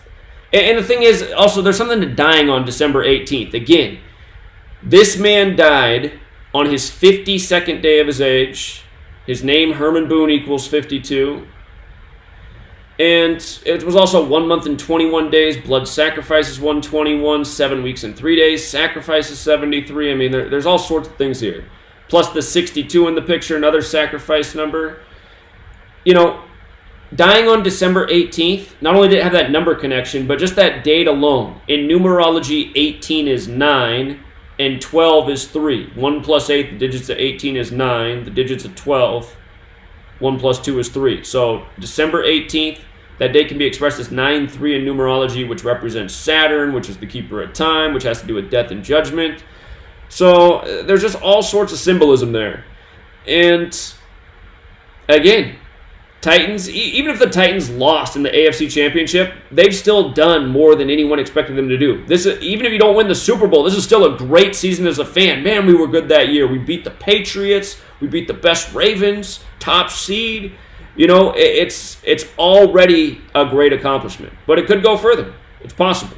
And the thing is, also, there's something to dying on December 18th. Again, this man died on his 52nd day of his age. His name, Herman Boone, equals 52. And it was also 1 month and 21 days. Blood sacrifices 121. 7 weeks and 3 days. Sacrifices 73. I mean, there's all sorts of things here. Plus the 62 in the picture, another sacrifice number. You know, dying on December 18th, not only did it have that number connection, but just that date alone. In numerology, 18 is 9, and 12 is 3. 1 plus 8, the digits of 18 is 9. The digits of 12, 1 plus 2 is 3. So December 18th, that date can be expressed as 9-3 in numerology, which represents Saturn, which is the keeper of time, which has to do with death and judgment. So there's just all sorts of symbolism there. And again, Titans, even if the Titans lost in the AFC Championship, they've still done more than anyone expected them to do. Even if you don't win the Super Bowl, this is still a great season as a fan. Man, we were good that year. We beat the Patriots. We beat the best Ravens, top seed. You know, it's already a great accomplishment. But it could go further. It's possible.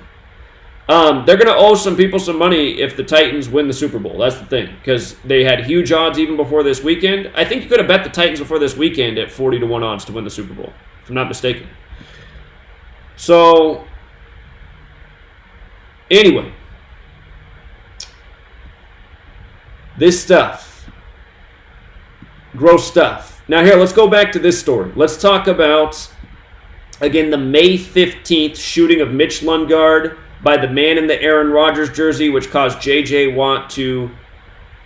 They're going to owe some people some money if the Titans win the Super Bowl. That's the thing, because they had huge odds even before this weekend. I think you could have bet the Titans before this weekend at 40-1 odds to win the Super Bowl, if I'm not mistaken. So, anyway, this stuff, gross stuff. Now here, let's go back to this story. Let's talk about, again, the May 15th shooting of Mitch Lundgaard by the man in the Aaron Rodgers jersey, which caused J.J. Watt to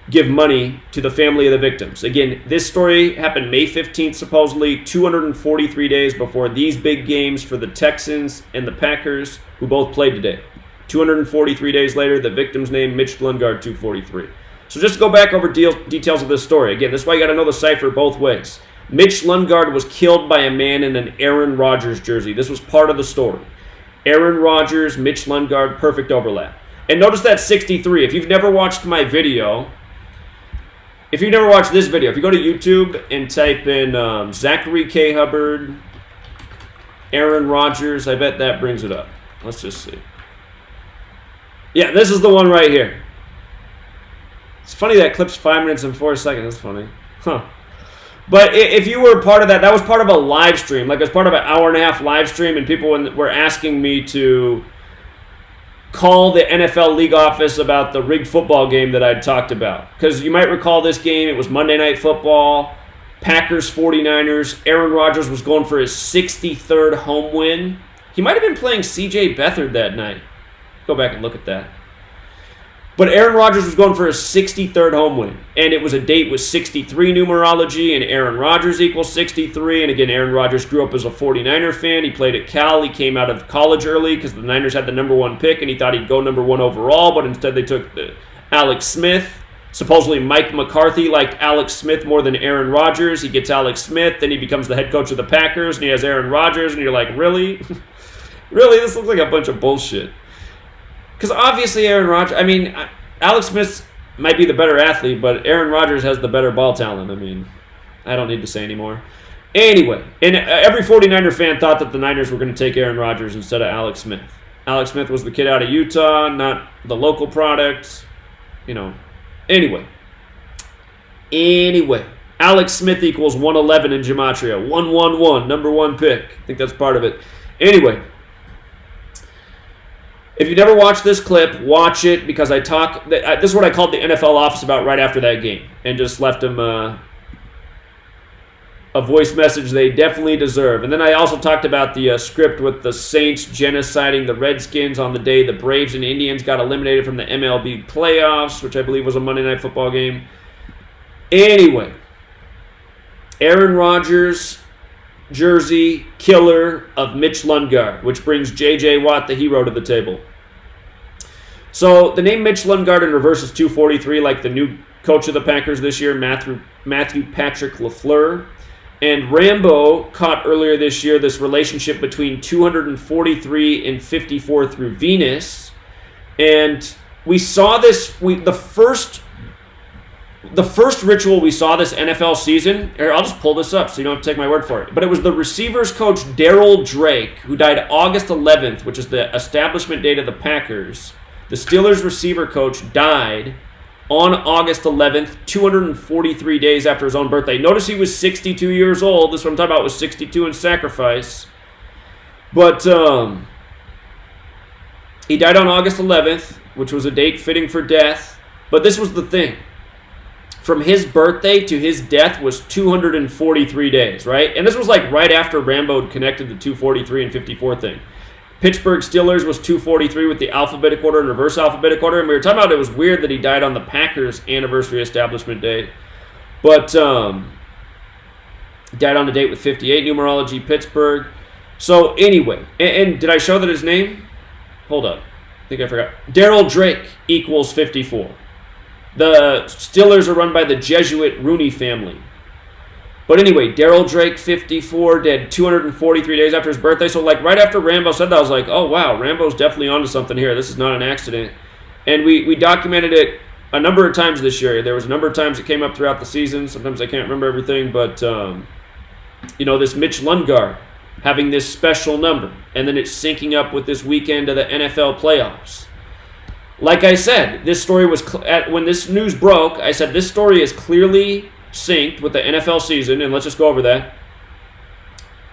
give money to the family of the victims. Again, this story happened May 15th, supposedly 243 days before these big games for the Texans and the Packers, who both played today. 243 days later, the victim's name, Mitch Lundgaard, 243. So just to go back over details of this story. Again, this is why you got to know the cipher both ways. Mitch Lundgaard was killed by a man in an Aaron Rodgers jersey. This was part of the story. Aaron Rodgers, Mitch Lundgaard, perfect overlap. And notice that 63. If you've never watched my video, if you've never watched this video, if you go to YouTube and type in Zachary K. Hubbard, Aaron Rodgers, I bet that brings it up. Let's just see. Yeah, this is the one right here. It's funny that clip's 5 minutes and 4 seconds. That's funny. Huh. But if you were part of that, that was part of a live stream. Like, it was part of an hour-and-a-half live stream, and people were asking me to call the NFL league office about the rigged football game that I'd talked about. Because you might recall this game. It was Monday Night Football, Packers 49ers. Aaron Rodgers was going for his 63rd home win. He might have been playing C.J. Beathard that night. Go back and look at that. But Aaron Rodgers was going for his 63rd home win. And it was a date with 63 numerology, and Aaron Rodgers equals 63. And again, Aaron Rodgers grew up as a 49er fan. He played at Cal. He came out of college early because the Niners had the number 1 pick, and he thought he'd go number 1 overall, but instead they took Alex Smith. Supposedly Mike McCarthy liked Alex Smith more than Aaron Rodgers. He gets Alex Smith, then he becomes the head coach of the Packers, and he has Aaron Rodgers, and you're like, really? Really? This looks like a bunch of bullshit. Because obviously Aaron Rodgers, I mean, Alex Smith might be the better athlete, but Aaron Rodgers has the better ball talent. I mean, I don't need to say anymore. Anyway, and every 49er fan thought that the Niners were going to take Aaron Rodgers instead of Alex Smith. Alex Smith was the kid out of Utah, not the local product. You know, anyway, Alex Smith equals 111 in Gematria. 111, number 1 pick. I think that's part of it. Anyway. If you never watched this clip, watch it because this is what I called the NFL office about right after that game and just left them a voice message they definitely deserve. And then I also talked about the script with the Saints genociding the Redskins on the day the Braves and Indians got eliminated from the MLB playoffs, which I believe was a Monday Night Football game. Anyway, Aaron Rodgers jersey killer of Mitch Lundgaard, which brings J.J. Watt, the hero, to the table. So the name Mitch Lundgaard in reverse is 243, like the new coach of the Packers this year, Matthew Patrick LaFleur. And Rambo caught earlier this year this relationship between 243 and 54 through Venus. And we saw this, the first ritual we saw this NFL season, here, I'll just pull this up so you don't have to take my word for it, but it was the receivers coach Daryl Drake, who died August 11th, which is the establishment date of the Packers. The Steelers receiver coach died on August 11th, 243 days after his own birthday. Notice he was 62 years old. This is what I'm talking about, was 62 in sacrifice. But he died on August 11th, which was a date fitting for death. But this was the thing. From his birthday to his death was 243 days, right? And this was like right after Rambo had connected the 243 and 54 thing. Pittsburgh Steelers was 243 with the alphabetic order and reverse alphabetic order. And we were talking about it was weird that he died on the Packers' anniversary establishment day. But died on the date with 58 numerology, Pittsburgh. So anyway, and did I show that his name? Hold up. I think I forgot. Daryl Drake equals 54. The Steelers are run by the Jesuit Rooney family. But anyway, Daryl Drake, 54, dead 243 days after his birthday. So like right after Rambo said that, I was like, oh wow, Rambo's definitely onto something here. This is not an accident. And we documented it a number of times this year. There was a number of times it came up throughout the season. Sometimes I can't remember everything, but you know, this Mitch Lundgaard having this special number, and then it's syncing up with this weekend of the NFL playoffs. Like I said, this story was, when this news broke, I said this story is clearly synced with the NFL season, and let's just go over that.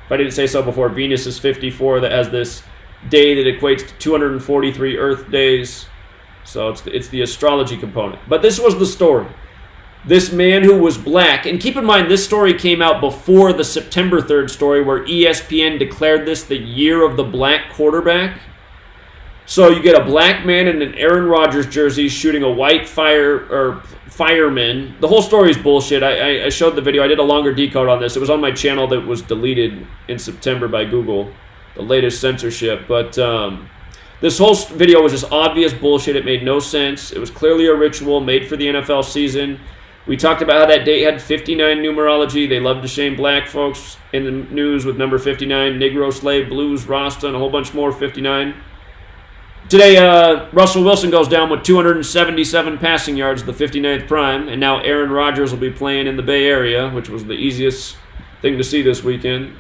If I didn't say so before, Venus is 54, that has this day that equates to 243 Earth days. So it's the astrology component. But this was the story. This man who was black, and keep in mind this story came out before the September 3rd story where ESPN declared this the year of the black quarterback. So you get a black man in an Aaron Rodgers jersey shooting a white fireman. The whole story is bullshit. I showed the video. I did a longer decode on this. It was on my channel that was deleted in September by Google, the latest censorship. But this whole video was just obvious bullshit. It made no sense. It was clearly a ritual made for the NFL season. We talked about how that date had 59 numerology. They love to shame black folks in the news with number 59, Negro, Slave, Blues, Rasta, and a whole bunch more, 59. Today, Russell Wilson goes down with 277 passing yards, the 59th prime, and now Aaron Rodgers will be playing in the Bay Area, which was the easiest thing to see this weekend.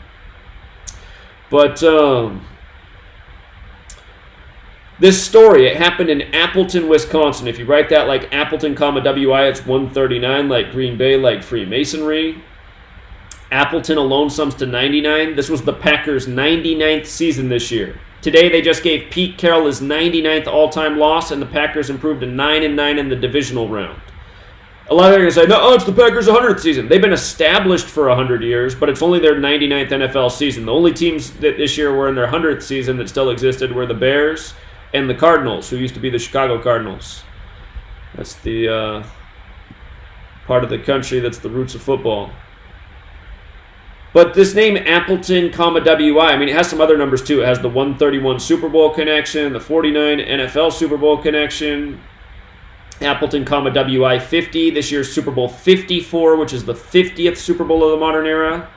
But this story, it happened in Appleton, Wisconsin. If you write that like Appleton, WI, it's 139, like Green Bay, like Freemasonry. Appleton alone sums to 99. This was the Packers' 99th season this year. Today, they just gave Pete Carroll his 99th all-time loss, and the Packers improved to 9-9 in the divisional round. A lot of people say, no, it's the Packers' 100th season. They've been established for 100 years, but it's only their 99th NFL season. The only teams that this year were in their 100th season that still existed were the Bears and the Cardinals, who used to be the Chicago Cardinals. That's the part of the country that's the roots of football. But this name Appleton, WI, I mean, it has some other numbers too. It has the 131 Super Bowl connection, the 49 NFL Super Bowl connection. Appleton, WI 50, this year's Super Bowl 54, which is the 50th Super Bowl of the modern era.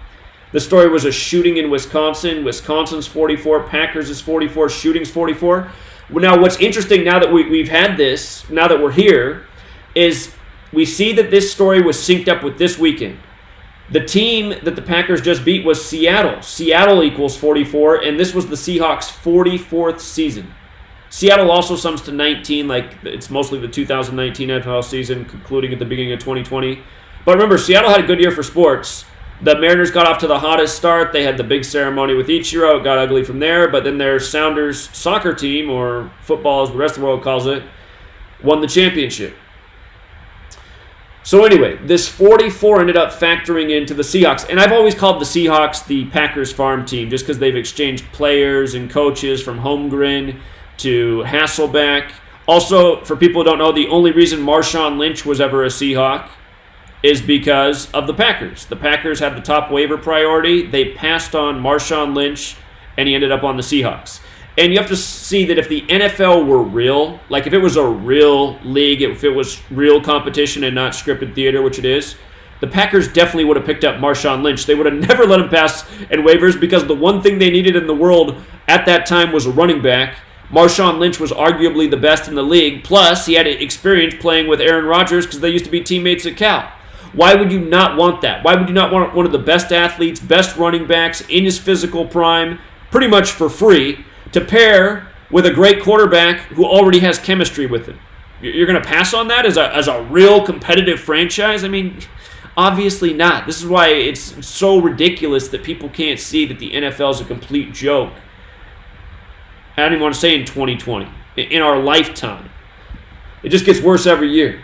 The story was a shooting in Wisconsin. Wisconsin's 44, Packers is 44, shooting's 44. Now, what's interesting now that we've had this, now that we're here, is we see that this story was synced up with this weekend. The team that the Packers just beat was Seattle. Seattle equals 44, and this was the Seahawks' 44th season. Seattle also sums to 19, like it's mostly the 2019 NFL season, concluding at the beginning of 2020. But remember, Seattle had a good year for sports. The Mariners got off to the hottest start. They had the big ceremony with Ichiro. It got ugly from there. But then their Sounders soccer team, or football as the rest of the world calls it, won the championship. So anyway, this 44 ended up factoring into the Seahawks. And I've always called the Seahawks the Packers farm team just because they've exchanged players and coaches from Holmgren to Hasselbeck. Also, for people who don't know, the only reason Marshawn Lynch was ever a Seahawk is because of the Packers. The Packers had the top waiver priority. They passed on Marshawn Lynch, and he ended up on the Seahawks. And you have to see that if the NFL were real, like if it was a real league, if it was real competition and not scripted theater, which it is, the Packers definitely would have picked up Marshawn Lynch. They would have never let him pass in waivers because the one thing they needed in the world at that time was a running back. Marshawn Lynch was arguably the best in the league. Plus, he had experience playing with Aaron Rodgers because they used to be teammates at Cal. Why would you not want that? Why would you not want one of the best athletes, best running backs in his physical prime, pretty much for free, to pair with a great quarterback who already has chemistry with him? You're going to pass on that as a real competitive franchise? I mean, obviously not. This is why it's so ridiculous that people can't see that the NFL is a complete joke. I don't even want to say in 2020, in our lifetime. It just gets worse every year.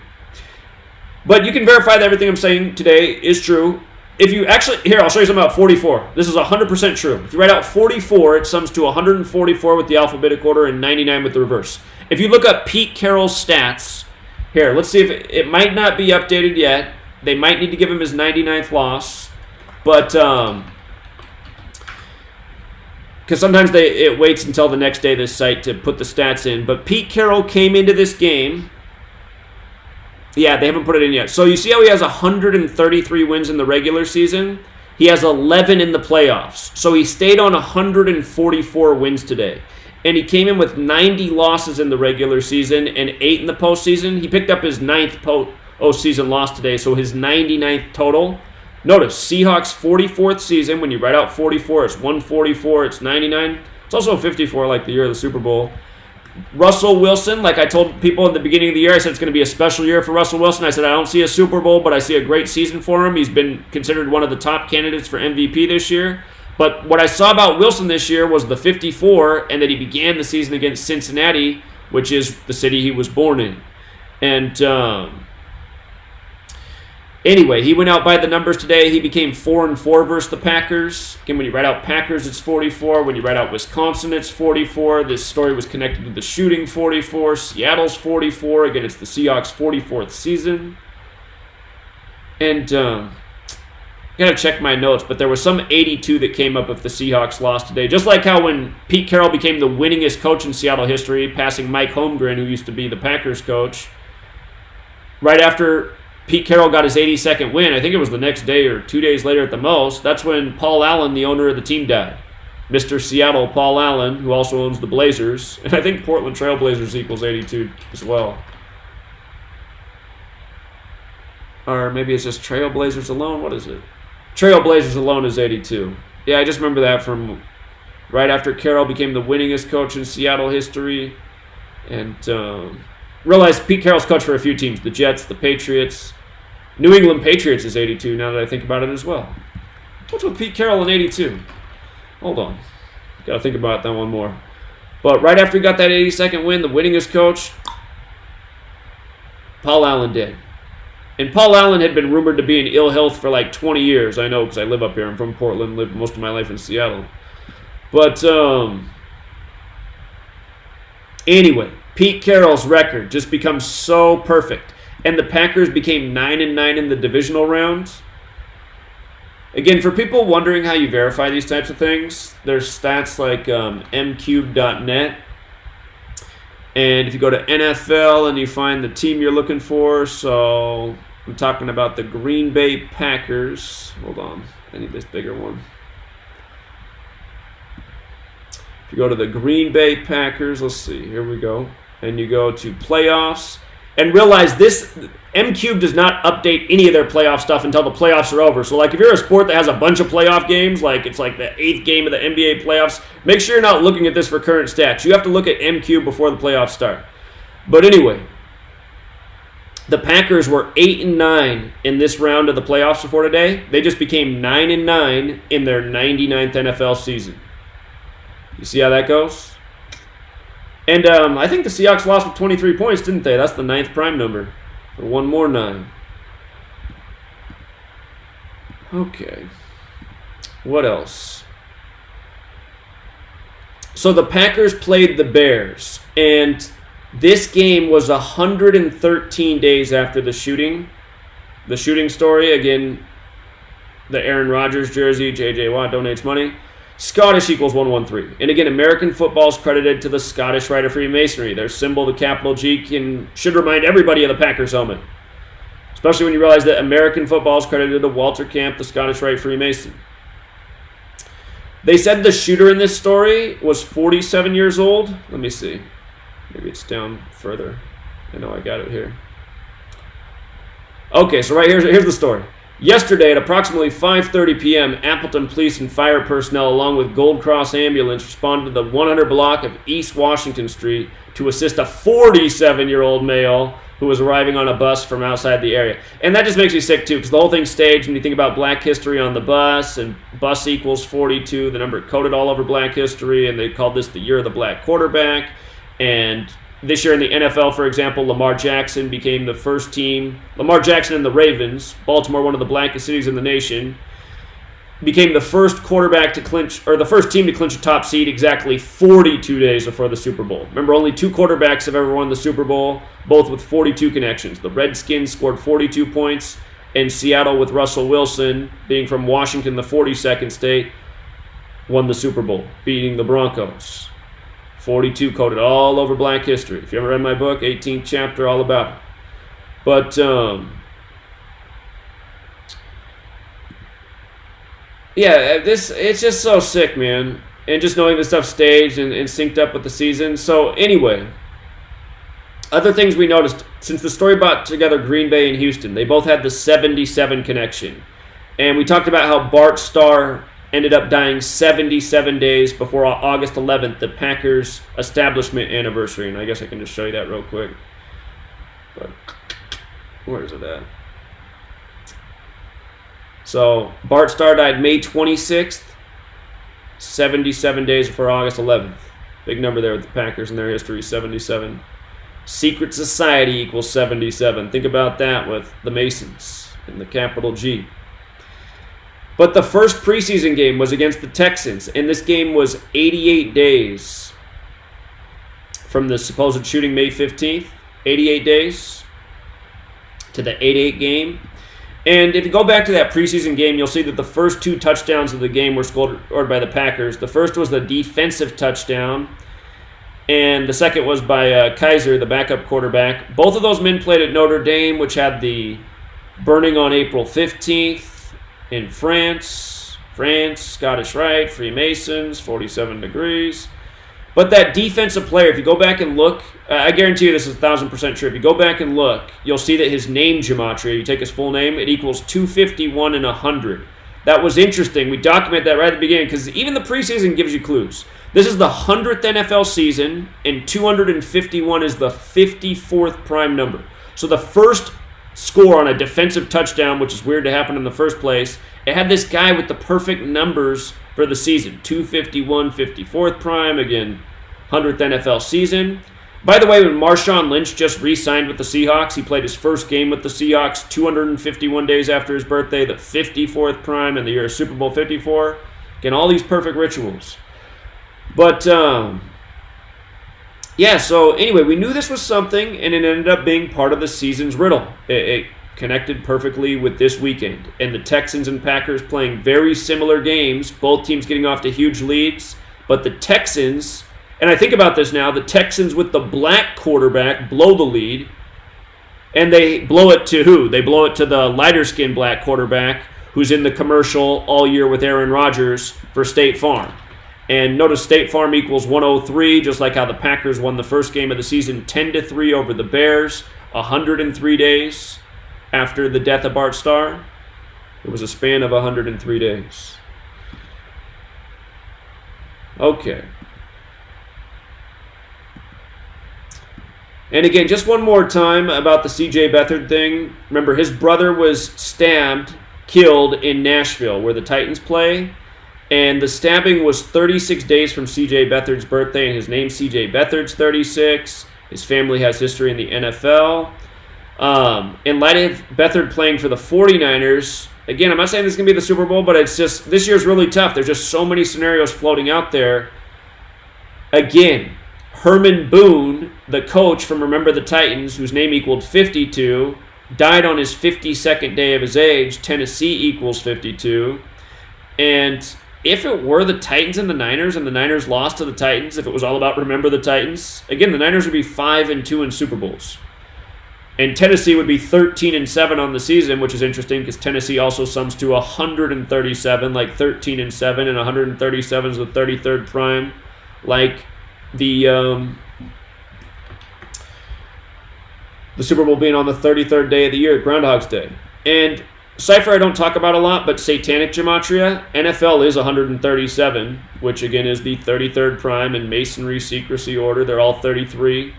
But you can verify that everything I'm saying today is true. If you actually, here, I'll show you something about 44. This is 100% true. If you write out 44, it sums to 144 with the alphabetic order and 99 with the reverse. If you look up Pete Carroll's stats, here, let's see if it might not be updated yet. They might need to give him his 99th loss. But, because sometimes it waits until the next day, this site, to put the stats in. But Pete Carroll came into this game. Yeah, they haven't put it in yet. So you see how he has 133 wins in the regular season? He has 11 in the playoffs. So he stayed on 144 wins today. And he came in with 90 losses in the regular season and 8 in the postseason. He picked up his 9th postseason loss today, so his 99th total. Notice, Seahawks 44th season. When you write out 44, it's 144, it's 99. It's also 54 like the year of the Super Bowl. Russell Wilson, like I told people in the beginning of the year, I said it's going to be a special year for Russell Wilson. I said I don't see a Super Bowl, but I see a great season for him. He's been considered one of the top candidates for MVP this year. But what I saw about Wilson this year was the 54, and that he began the season against Cincinnati, which is the city he was born in. And Anyway, he went out by the numbers today. He became 4-4 versus the Packers. Again, when you write out Packers, it's 44. When you write out Wisconsin, it's 44. This story was connected to the shooting, 44. Seattle's 44. Again, it's the Seahawks' 44th season. And I got to check my notes, but there was some 82 that came up if the Seahawks lost today. Just like how when Pete Carroll became the winningest coach in Seattle history, passing Mike Holmgren, who used to be the Packers coach, right after Pete Carroll got his 82nd win, I think it was the next day or 2 days later at the most, that's when Paul Allen, the owner of the team, died. Mr. Seattle, Paul Allen, who also owns the Blazers. And I think Portland Trail Blazers equals 82 as well. Or maybe it's just Trail Blazers alone. What is it? Trail Blazers alone is 82. Yeah, I just remember that from right after Carroll became the winningest coach in Seattle history. And realized Pete Carroll's coached for a few teams. The Jets, the Patriots. New England Patriots is 82 now that I think about it as well. What's with Pete Carroll in 82? Hold on. Got to think about that one more. But right after he got that 82nd win, the winningest coach, Paul Allen did. And Paul Allen had been rumored to be in ill health for like 20 years. I know because I live up here. I'm from Portland, lived most of my life in Seattle. But anyway, Pete Carroll's record just becomes so perfect. And the Packers became 9-9 in the divisional round. Again, for people wondering how you verify these types of things, there's stats like mcube.net. And if you go to NFL and you find the team you're looking for, so I'm talking about the Green Bay Packers. Hold on, I need this bigger one. If you go to the Green Bay Packers, let's see, here we go. And you go to playoffs. And realize this, MCube does not update any of their playoff stuff until the playoffs are over. So like if you're a sport that has a bunch of playoff games, like it's like the 8th game of the NBA playoffs, make sure you're not looking at this for current stats. You have to look at MCube before the playoffs start. But anyway, the Packers were 8-9 in this round of the playoffs before today. They just became 9-9 in their 99th NFL season. You see how that goes? And I think the Seahawks lost with 23 points, didn't they? That's the 9th prime number. For one more 9. Okay. What else? So the Packers played the Bears. And this game was 113 days after the shooting. The shooting story, again, the Aaron Rodgers jersey, J.J. Watt donates money. Scottish equals 113. And again, American football is credited to the Scottish Rite of Freemasonry. Their symbol, the capital G, should remind everybody of the Packers helmet. Especially when you realize that American football is credited to Walter Camp, the Scottish Rite Freemason. They said the shooter in this story was 47 years old. Let me see. Maybe it's down further. I know I got it here. Okay, so right here's the story. Yesterday at approximately 5:30 p.m., Appleton Police and fire personnel along with Gold Cross Ambulance responded to the 100 block of East Washington Street to assist a 47-year-old male who was arriving on a bus from outside the area. And that just makes me sick too, because the whole thing's staged, and you think about black history on the bus, and bus equals 42, the number coded all over black history, and they called this the year of the black quarterback. And this year in the NFL, for example, Lamar Jackson became the first team. Lamar Jackson and the Ravens, Baltimore, one of the blackest cities in the nation, became the first quarterback to clinch, or the first team to clinch a top seed exactly 42 days before the Super Bowl. Remember, only 2 quarterbacks have ever won the Super Bowl, both with 42 connections. The Redskins scored 42 points, and Seattle, with Russell Wilson, being from Washington, the 42nd state, won the Super Bowl, beating the Broncos. 42 coded all over black history. If you ever read my book, 18th chapter, all about it. But, yeah, it's just so sick, man. And just knowing this stuff staged and synced up with the season. So, anyway, other things we noticed, since the story brought together Green Bay and Houston, they both had the 77 connection. And we talked about how Bart Starr ended up dying 77 days before August 11th, the Packers' establishment anniversary. And I guess I can just show you that real quick. But where is it at? So Bart Starr died May 26th, 77 days before August 11th. Big number there with the Packers in their history, 77. Secret Society equals 77. Think about that with the Masons. in the capital G. But the first preseason game was against the Texans, and this game was 88 days from the supposed shooting May 15th. 88 days to the 8-8 game. And if you go back to that preseason game, you'll see that the first 2 touchdowns of the game were scored by the Packers. The first was the defensive touchdown, and the second was by Kaiser, the backup quarterback. Both of those men played at Notre Dame, which had the burning on April 15th in France, Scottish Rite, Freemasons, 47 degrees. But that defensive player, if you go back and look, I guarantee you this is 1,000% true. If you go back and look, you'll see that his name, Gematria, you take his full name, it equals 251 and 100. That was interesting. We document that right at the beginning because even the preseason gives you clues. This is the 100th NFL season, and 251 is the 54th prime number. So the first score on a defensive touchdown, which is weird to happen in the first place, it had this guy with the perfect numbers for the season. 251, 54th prime, again, 100th NFL season. By the way, when Marshawn Lynch just re-signed with the Seahawks, he played his first game with the Seahawks 251 days after his birthday, the 54th prime in the year of Super Bowl 54. Again, all these perfect rituals. But, yeah, so anyway, we knew this was something, and it ended up being part of the season's riddle. It connected perfectly with this weekend. And the Texans and Packers playing very similar games, both teams getting off to huge leads. But the Texans, and I think about this now, the Texans with the black quarterback blow the lead. And they blow it to who? They blow it to the lighter-skinned black quarterback who's in the commercial all year with Aaron Rodgers for State Farm. And notice State Farm equals 103, just like how the Packers won the first game of the season 10-3 over the Bears, 103 days after the death of Bart Starr. It was a span of 103 days. Okay. And again, just one more time about the C.J. Beathard thing. Remember, his brother was stabbed, killed in Nashville, where the Titans play. And the stabbing was 36 days from C.J. Beathard's birthday, and his name's C.J. Beathard's 36. His family has history in the NFL. In light of Beathard playing for the 49ers, again, I'm not saying this is going to be the Super Bowl, but it's just, this year's really tough. There's just so many scenarios floating out there. Again, Herman Boone, the coach from Remember the Titans, whose name equaled 52, died on his 52nd day of his age. Tennessee equals 52. And if it were the Titans and the Niners lost to the Titans, if it was all about Remember the Titans, again, the Niners would be 5-2 in Super Bowls. And Tennessee would be 13-7 on the season, which is interesting because Tennessee also sums to 137, like 13-7, and 137 is the 33rd prime, like the Super Bowl being on the 33rd day of the year, Groundhog's Day. And Cypher I don't talk about a lot, but Satanic Gematria, NFL is 137, which again is the 33rd prime in Masonry secrecy order. They're all 33.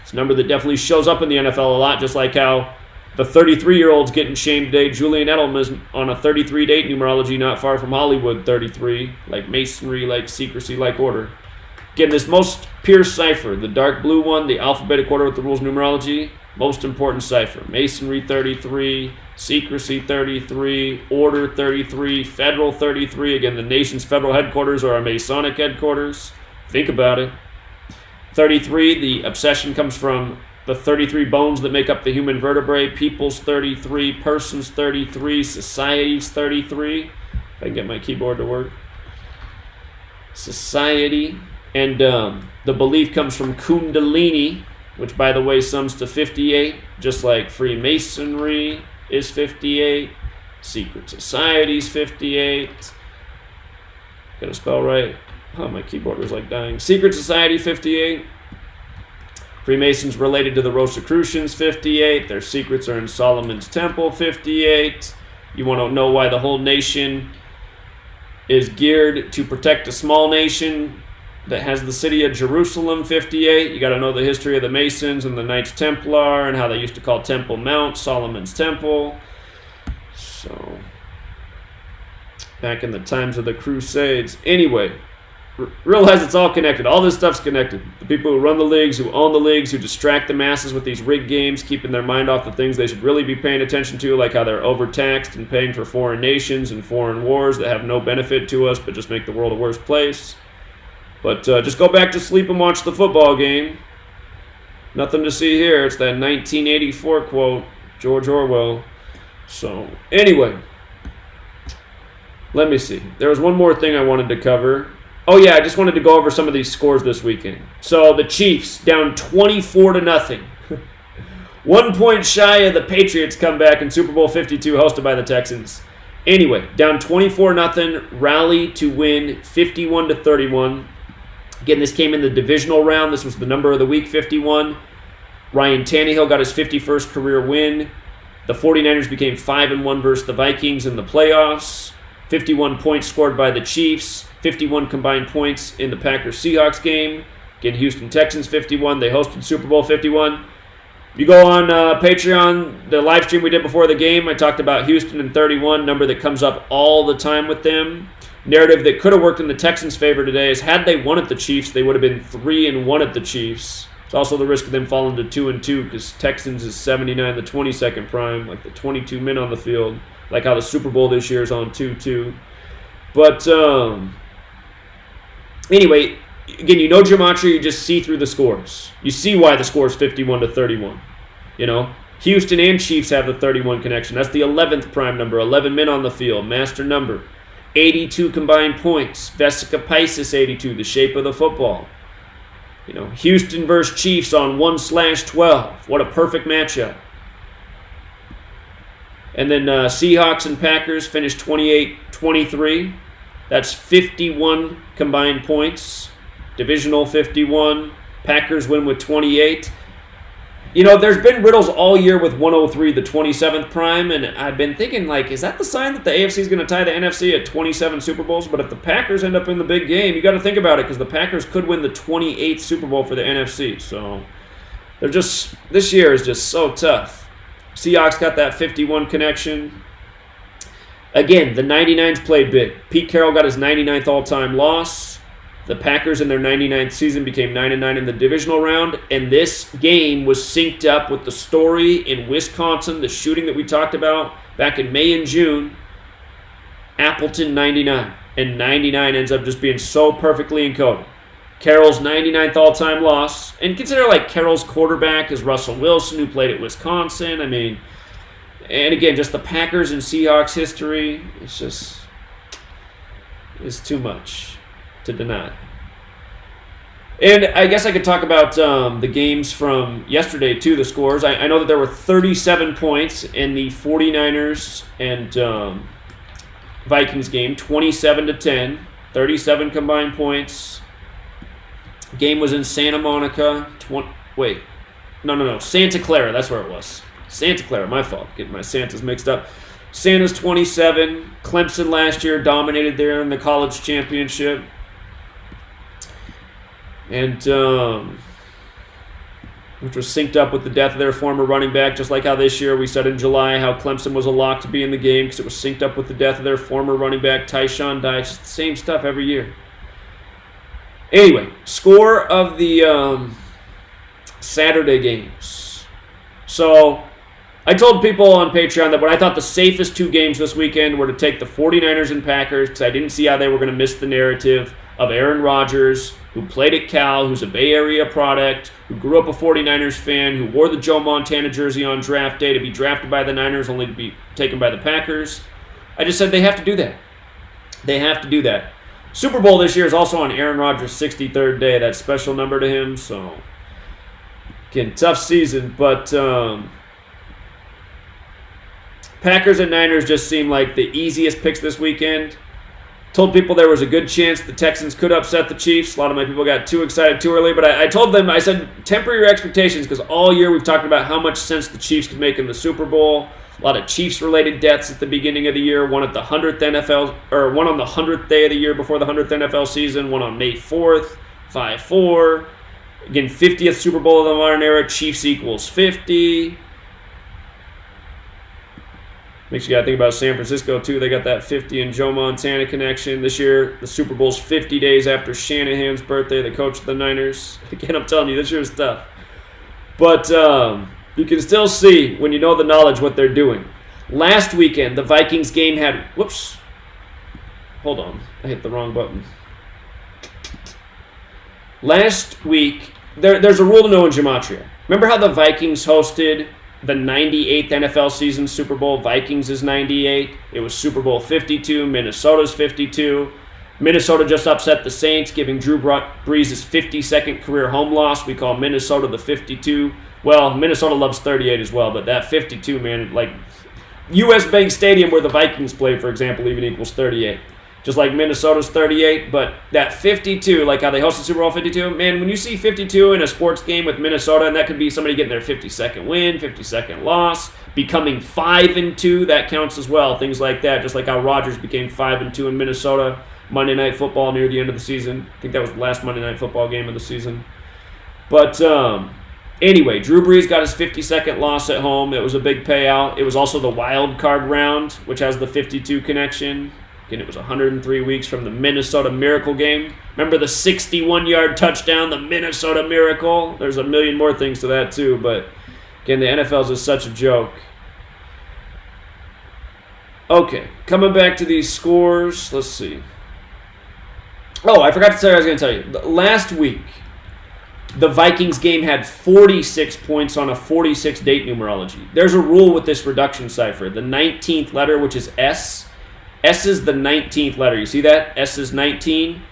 It's a number that definitely shows up in the NFL a lot, just like how the 33-year-old's getting shamed today. Julian Edelman on a 33 date numerology not far from Hollywood, 33, like Masonry, like secrecy, like order. Again, this most pure cipher, the dark blue one, the alphabetic order with the rules numerology, most important cipher. Masonry 33, secrecy 33, order 33, federal 33. Again, the nation's federal headquarters are our Masonic headquarters. Think about it. 33, the obsession comes from the 33 bones that make up the human vertebrae. People's 33, persons 33, society's 33. If I can get my keyboard to work. Society. And the belief comes from Kundalini, which, by the way, sums to 58, just like Freemasonry is 58, secret society's 58. Got to spell right. Oh, my keyboard was like dying. Secret society, 58. Freemasons related to the Rosicrucians, 58. Their secrets are in Solomon's temple, 58. You want to know why the whole nation is geared to protect a small nation that has the city of Jerusalem, 58. You got to know the history of the Masons and the Knights Templar and how they used to call Temple Mount Solomon's Temple. So, back in the times of the Crusades. Anyway, realize it's all connected. All this stuff's connected. The people who run the leagues, who own the leagues, who distract the masses with these rigged games, keeping their mind off the things they should really be paying attention to, like how they're overtaxed and paying for foreign nations and foreign wars that have no benefit to us but just make the world a worse place. But just go back to sleep and watch the football game. Nothing to see here. It's that 1984 quote, George Orwell. So, anyway, let me see. There was one more thing I wanted to cover. Oh, yeah, I just wanted to go over some of these scores this weekend. So, the Chiefs down 24-0. 1 point shy of the Patriots comeback in Super Bowl 52 hosted by the Texans. Anyway, down 24-0, rally to win 51-31. Again, this came in the divisional round. This was the number of the week, 51. Ryan Tannehill got his 51st career win. The 49ers became 5-1 versus the Vikings in the playoffs. 51 points scored by the Chiefs. 51 combined points in the Packers-Seahawks game. Again, Houston Texans 51. They hosted Super Bowl 51. You go on Patreon, the live stream we did before the game, I talked about Houston in 31, number that comes up all the time with them. Narrative that could have worked in the Texans' favor today is had they won at the Chiefs, they would have been 3-1 at the Chiefs. It's also the risk of them falling to 2-2 because Texans is 79, the 22nd prime, like the 22 men on the field, like how the Super Bowl this year is on 2-2. But anyway, again, you know Gematria, you just see through the scores. You see why the score is 51-31. You know, Houston and Chiefs have the 31 connection. That's the 11th prime number, 11 men on the field, master number. 82 combined points. Vesica Pisces 82, the shape of the football. You know, Houston versus Chiefs on 1/12. What a perfect matchup. And then Seahawks and Packers finished 28-23. That's 51 combined points. Divisional 51. Packers win with 28. You know, there's been riddles all year with 103, the 27th prime, and I've been thinking, like, is that the sign that the AFC is going to tie the NFC at 27 Super Bowls? But if the Packers end up in the big game, you got to think about it, because the Packers could win the 28th Super Bowl for the NFC. So they're just, this year is just so tough. Seahawks got that 51 connection. Again, the 99s played big. Pete Carroll got his 99th all-time loss. The Packers in their 99th season became 9-9 in the divisional round, and this game was synced up with the story in Wisconsin, the shooting that we talked about back in May and June. Appleton 99, and 99 ends up just being so perfectly encoded. Carroll's 99th all-time loss, and consider like Carroll's quarterback is Russell Wilson, who played at Wisconsin. I mean, and again, just the Packers and Seahawks history, it's too much to deny. And I guess I could talk about the games from yesterday, too, the scores. I know that there were 37 points in the 49ers and Vikings game, 27-10, 37 combined points. Game was in Santa Monica. Santa Clara, that's where it was. Santa Clara, my fault, getting my Santas mixed up. Santa's 27. Clemson last year dominated there in the college championship. And which was synced up with the death of their former running back, just like how this year we said in July how Clemson was a lock to be in the game because it was synced up with the death of their former running back, Tyshawn Dice. It's the same stuff every year. Anyway, score of the Saturday games. So I told people on Patreon that what I thought the safest two games this weekend were to take the 49ers and Packers because I didn't see how they were going to miss the narrative of Aaron Rodgers, who played at Cal, who's a Bay Area product, who grew up a 49ers fan, who wore the Joe Montana jersey on draft day to be drafted by the Niners only to be taken by the Packers. I just said they have to do that. They have to do that. Super Bowl this year is also on Aaron Rodgers' 63rd day. That's a special number to him, so again, tough season, but Packers and Niners just seem like the easiest picks this weekend. Told people there was a good chance the Texans could upset the Chiefs. A lot of my people got too excited too early, but I told them, I said, temper your expectations because all year we've talked about how much sense the Chiefs could make in the Super Bowl. A lot of Chiefs-related deaths at the beginning of the year. One at the 100th NFL, or one on the 100th day of the year before the 100th NFL season. One on May 4th, 5-4. Again, 50th Super Bowl of the modern era. Chiefs equals 50. Makes you got to think about San Francisco, too. They got that 50 and Joe Montana connection. This year, the Super Bowl's 50 days after Shanahan's birthday, the coach of the Niners. Again, I'm telling you, this year is tough. But you can still see, when you know the knowledge, what they're doing. Last weekend, the Vikings game had... Whoops. Hold on. I hit the wrong button. Last week, there's a rule to know in Gematria. Remember how the Vikings hosted the 98th NFL season Super Bowl? Vikings is 98. It was Super Bowl 52. Minnesota's 52. Minnesota just upset the Saints, giving Drew Brees his 52nd career home loss. We call Minnesota the 52. Well, Minnesota loves 38 as well, but that 52, man, like U.S. Bank Stadium where the Vikings play, for example, even equals 38. Just like Minnesota's 38, but that 52, like how they hosted Super Bowl 52, man, when you see 52 in a sports game with Minnesota, and that could be somebody getting their 52nd win, 52nd loss, becoming 5-2, that counts as well. Things like that, just like how Rodgers became 5-2 in Minnesota, Monday Night Football near the end of the season. I think that was the last Monday Night Football game of the season. But anyway, Drew Brees got his 52nd loss at home. It was a big payout. It was also the wild card round, which has the 52 connection. Again, it was 103 weeks from the Minnesota Miracle game. Remember the 61-yard touchdown, the Minnesota Miracle? There's a million more things to that too, but again, the NFL is just such a joke. Okay, coming back to these scores, let's see. Oh, I forgot to tell you, I was going to tell you. Last week, the Vikings game had 46 points on a 46 date numerology. There's a rule with this reduction cipher. The 19th letter, which is S. S is the 19th letter. You see that? S is 19.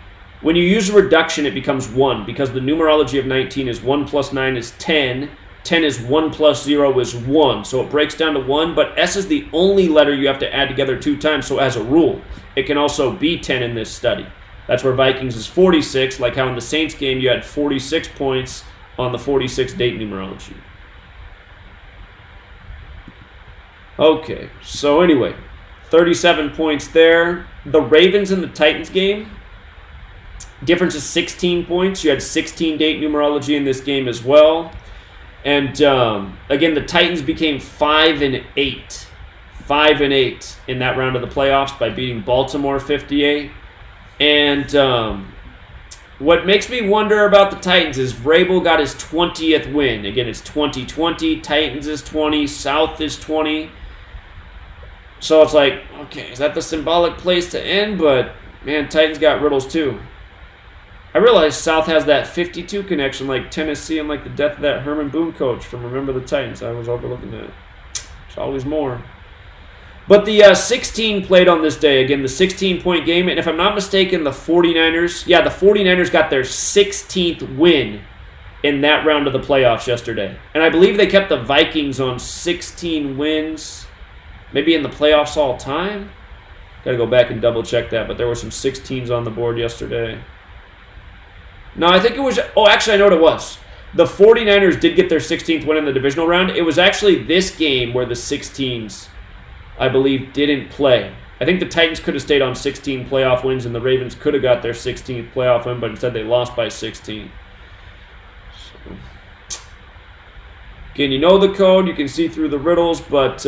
When you use reduction, it becomes 1 because the numerology of 19 is 1 plus 9 is 10. 10 is 1 plus 0 is 1. So it breaks down to 1, but S is the only letter you have to add together 2 times. So as a rule, it can also be 10 in this study. That's where Vikings is 46, like how in the Saints game you had 46 points on the 46 date numerology. Okay, so anyway, 37 points there. The Ravens and the Titans game, difference is 16 points. You had 16 date numerology in this game as well. And again, the Titans became 5-8. 5-8 in that round of the playoffs by beating Baltimore 58. And what makes me wonder about the Titans is Vrabel got his 20th win. Again, it's 2020. Titans is 20. South is 20. So it's like, okay, is that the symbolic place to end? But, man, Titans got riddles too. I realize South has that 52 connection like Tennessee and like the death of that Herman Boone coach from Remember the Titans. I was overlooking that. There's always more. But the 16 played on this day. Again, the 16-point game. And if I'm not mistaken, the 49ers got their 16th win in that round of the playoffs yesterday. And I believe they kept the Vikings on 16 wins, maybe in the playoffs all time. Got to go back and double-check that, but there were some 16s on the board yesterday. No, I think it was... Oh, actually, I know what it was. The 49ers did get their 16th win in the divisional round. It was actually this game where the 16s, I believe, didn't play. I think the Titans could have stayed on 16 playoff wins, and the Ravens could have got their 16th playoff win, but instead they lost by 16. So, again, you know the code. You can see through the riddles, but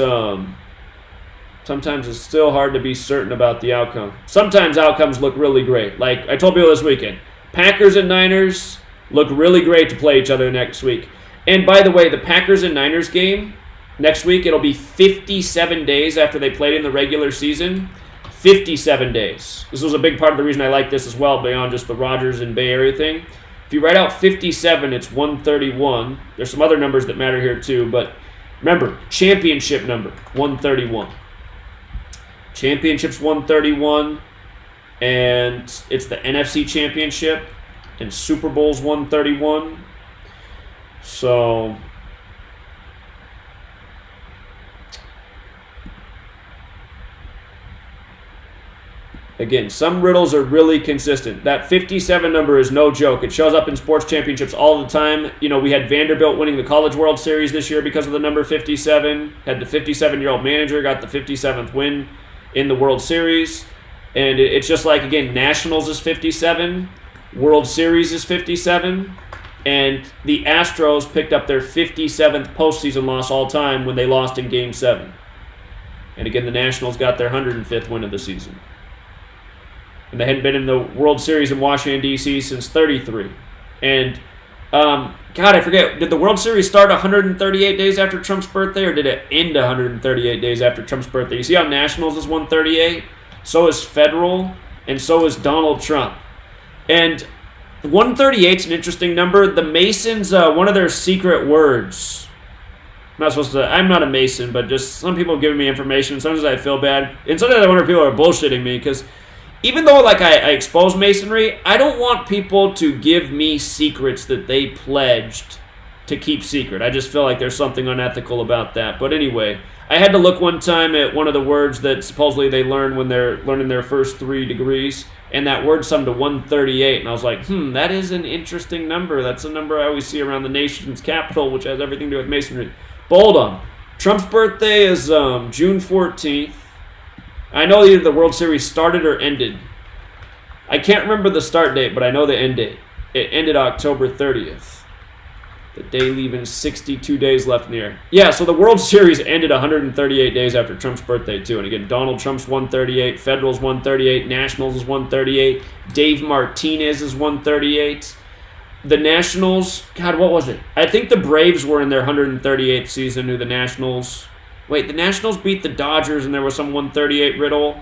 sometimes it's still hard to be certain about the outcome. Sometimes outcomes look really great. Like I told people this weekend, Packers and Niners look really great to play each other next week. And by the way, the Packers and Niners game next week, it'll be 57 days after they played in the regular season. 57 days. This was a big part of the reason I like this as well, beyond just the Rodgers and Bay Area thing. If you write out 57, it's 131. There's some other numbers that matter here too, but remember, championship number, 131. Championship's 131, and it's the NFC Championship, and Super Bowl's 131. So again, some riddles are really consistent. That 57 number is no joke. It shows up in sports championships all the time. You know, we had Vanderbilt winning the College World Series this year because of the number 57. Had the 57-year-old manager, got the 57th win in the World Series. And it's just like, again, Nationals is 57, World Series is 57, and the Astros picked up their 57th postseason loss all time when they lost in Game 7. And again, the Nationals got their 105th win of the season. And they hadn't been in the World Series in Washington, D.C. since 33. And, God, I forget, did the World Series start 138 days after Trump's birthday, or did it end 138 days after Trump's birthday? You see how Nationals is 138? So is Federal, and so is Donald Trump. And 138 is an interesting number. The Masons, one of their secret words. I'm not a Mason, but just some people have given me information. Sometimes I feel bad. And sometimes I wonder if people are bullshitting me, because even though I expose Masonry, I don't want people to give me secrets that they pledged to keep secret. I just feel like there's something unethical about that. But anyway, I had to look one time at one of the words that supposedly they learn when they're learning their first 3 degrees, and that word summed to 138, and I was like, that is an interesting number. That's a number I always see around the nation's capital, which has everything to do with Masonry. But hold on. Trump's birthday is June 14th. I know either the World Series started or ended. I can't remember the start date, but I know the end date. It ended October 30th. The day leaving 62 days left in the year. Yeah, so the World Series ended 138 days after Trump's birthday, too. And again, Donald Trump's 138, Federal's 138, Nationals is 138, Dave Martinez is 138. The Nationals, God, what was it? I think the Braves were in their 138th season, who the Nationals... Wait, the Nationals beat the Dodgers and there was some 138 riddle.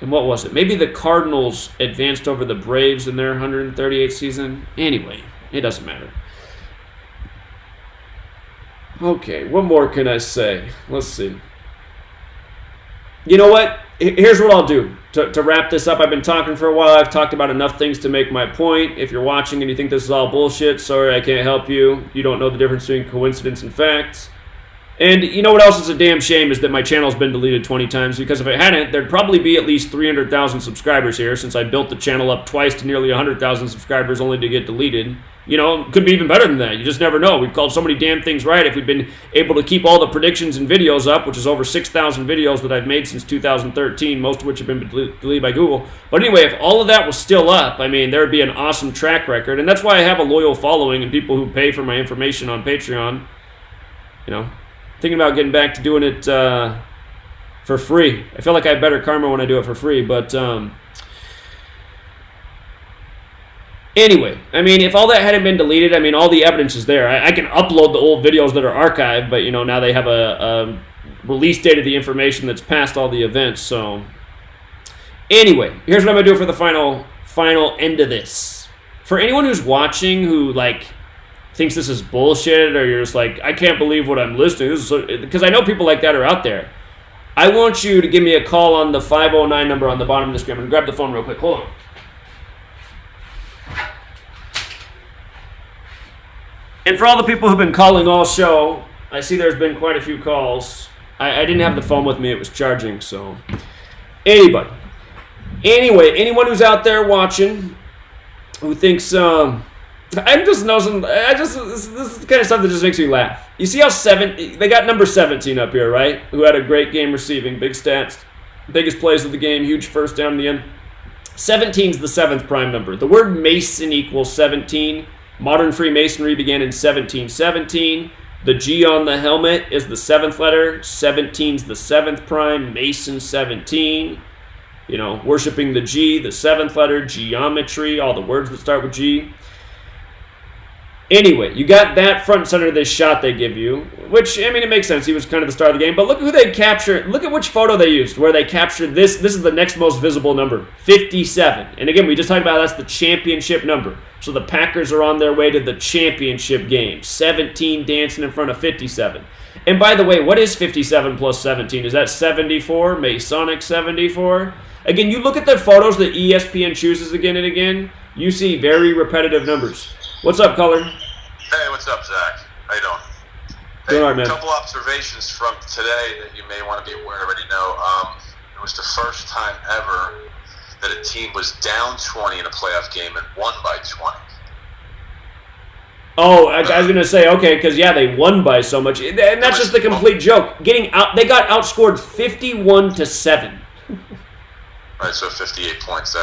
And what was it? Maybe the Cardinals advanced over the Braves in their 138th season. Anyway, it doesn't matter. Okay, what more can I say? Let's see. You know what? Here's what I'll do. To wrap this up, I've been talking for a while. I've talked about enough things to make my point. If you're watching and you think this is all bullshit, sorry, I can't help you. You don't know the difference between coincidence and facts. And you know what else is a damn shame is that my channel's been deleted 20 times, because if it hadn't, there'd probably be at least 300,000 subscribers here, since I built the channel up twice to nearly 100,000 subscribers only to get deleted. You know, could be even better than that. You just never know. We've called so many damn things right. If we'd been able to keep all the predictions and videos up, which is over 6,000 videos that I've made since 2013, most of which have been deleted by Google. But anyway, if all of that was still up, I mean, there would be an awesome track record. And that's why I have a loyal following and people who pay for my information on Patreon. You know, thinking about getting back to doing it for free. I feel like I have better karma when I do it for free, but anyway, I mean, if all that hadn't been deleted, I mean, all the evidence is there. I can upload the old videos that are archived, but, you know, now they have a release date of the information that's past all the events, so anyway, here's what I'm going to do for the final end of this. For anyone who's watching who, like, thinks this is bullshit, or you're just like, I can't believe what I'm listening to, because I know people like that are out there. I want you to give me a call on the 509 number on the bottom of the screen. I'm going to grab the phone real quick. Hold on. And for all the people who've been calling all show, I see there's been quite a few calls. I didn't have the phone with me. It was charging, so. Anybody. Anyway, anyone who's out there watching who thinks, I'm just noticing, this is the kind of stuff that just makes me laugh. You see how they got number 17 up here, right? Who had a great game receiving, big stats, biggest plays of the game, huge first down in the end. 17 is the 7th prime number. The word Mason equals 17. Modern Freemasonry began in 1717. The G on the helmet is the 7th letter. 17's the 7th prime. Mason 17. You know, worshiping the G, the 7th letter, geometry, all the words that start with G. Anyway, you got that front and center of this shot they give you, which, I mean, it makes sense. He was kind of the star of the game. But look who they captured. Look at which photo they used where they captured this. This is the next most visible number, 57. And again, we just talked about that's the championship number. So the Packers are on their way to the championship game. 17 dancing in front of 57. And by the way, what is 57 plus 17? Is that 74? Masonic 74? Again, you look at the photos that ESPN chooses again and again, you see very repetitive numbers. What's up, Color? Hey, what's up, Zach? How you doing? Doing all right, man. A couple observations from today that you may want to be aware of already know. It was the first time ever that a team was down 20 in a playoff game and won by 20. Oh, I was going to say, okay, because, yeah, they won by so much. And that's just the complete joke. They got outscored 51-7. Right, so 58 points there.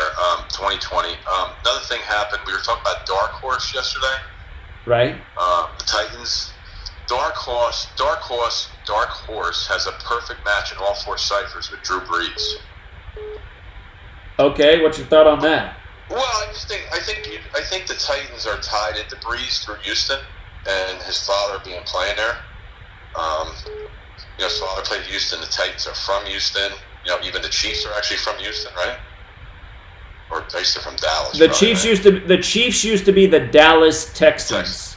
2020. Another thing happened. We were talking about Dark Horse yesterday. Right. The Titans. Dark Horse has a perfect match in all 4 ciphers with Drew Brees. Okay, what's your thought on that? Well, I think the Titans are tied into Brees through Houston and his father being playing there. His father played Houston. The Titans are from Houston. Even the Chiefs are actually from Houston, right? Or at least they're from Dallas. The Chiefs used to be the Dallas Texans.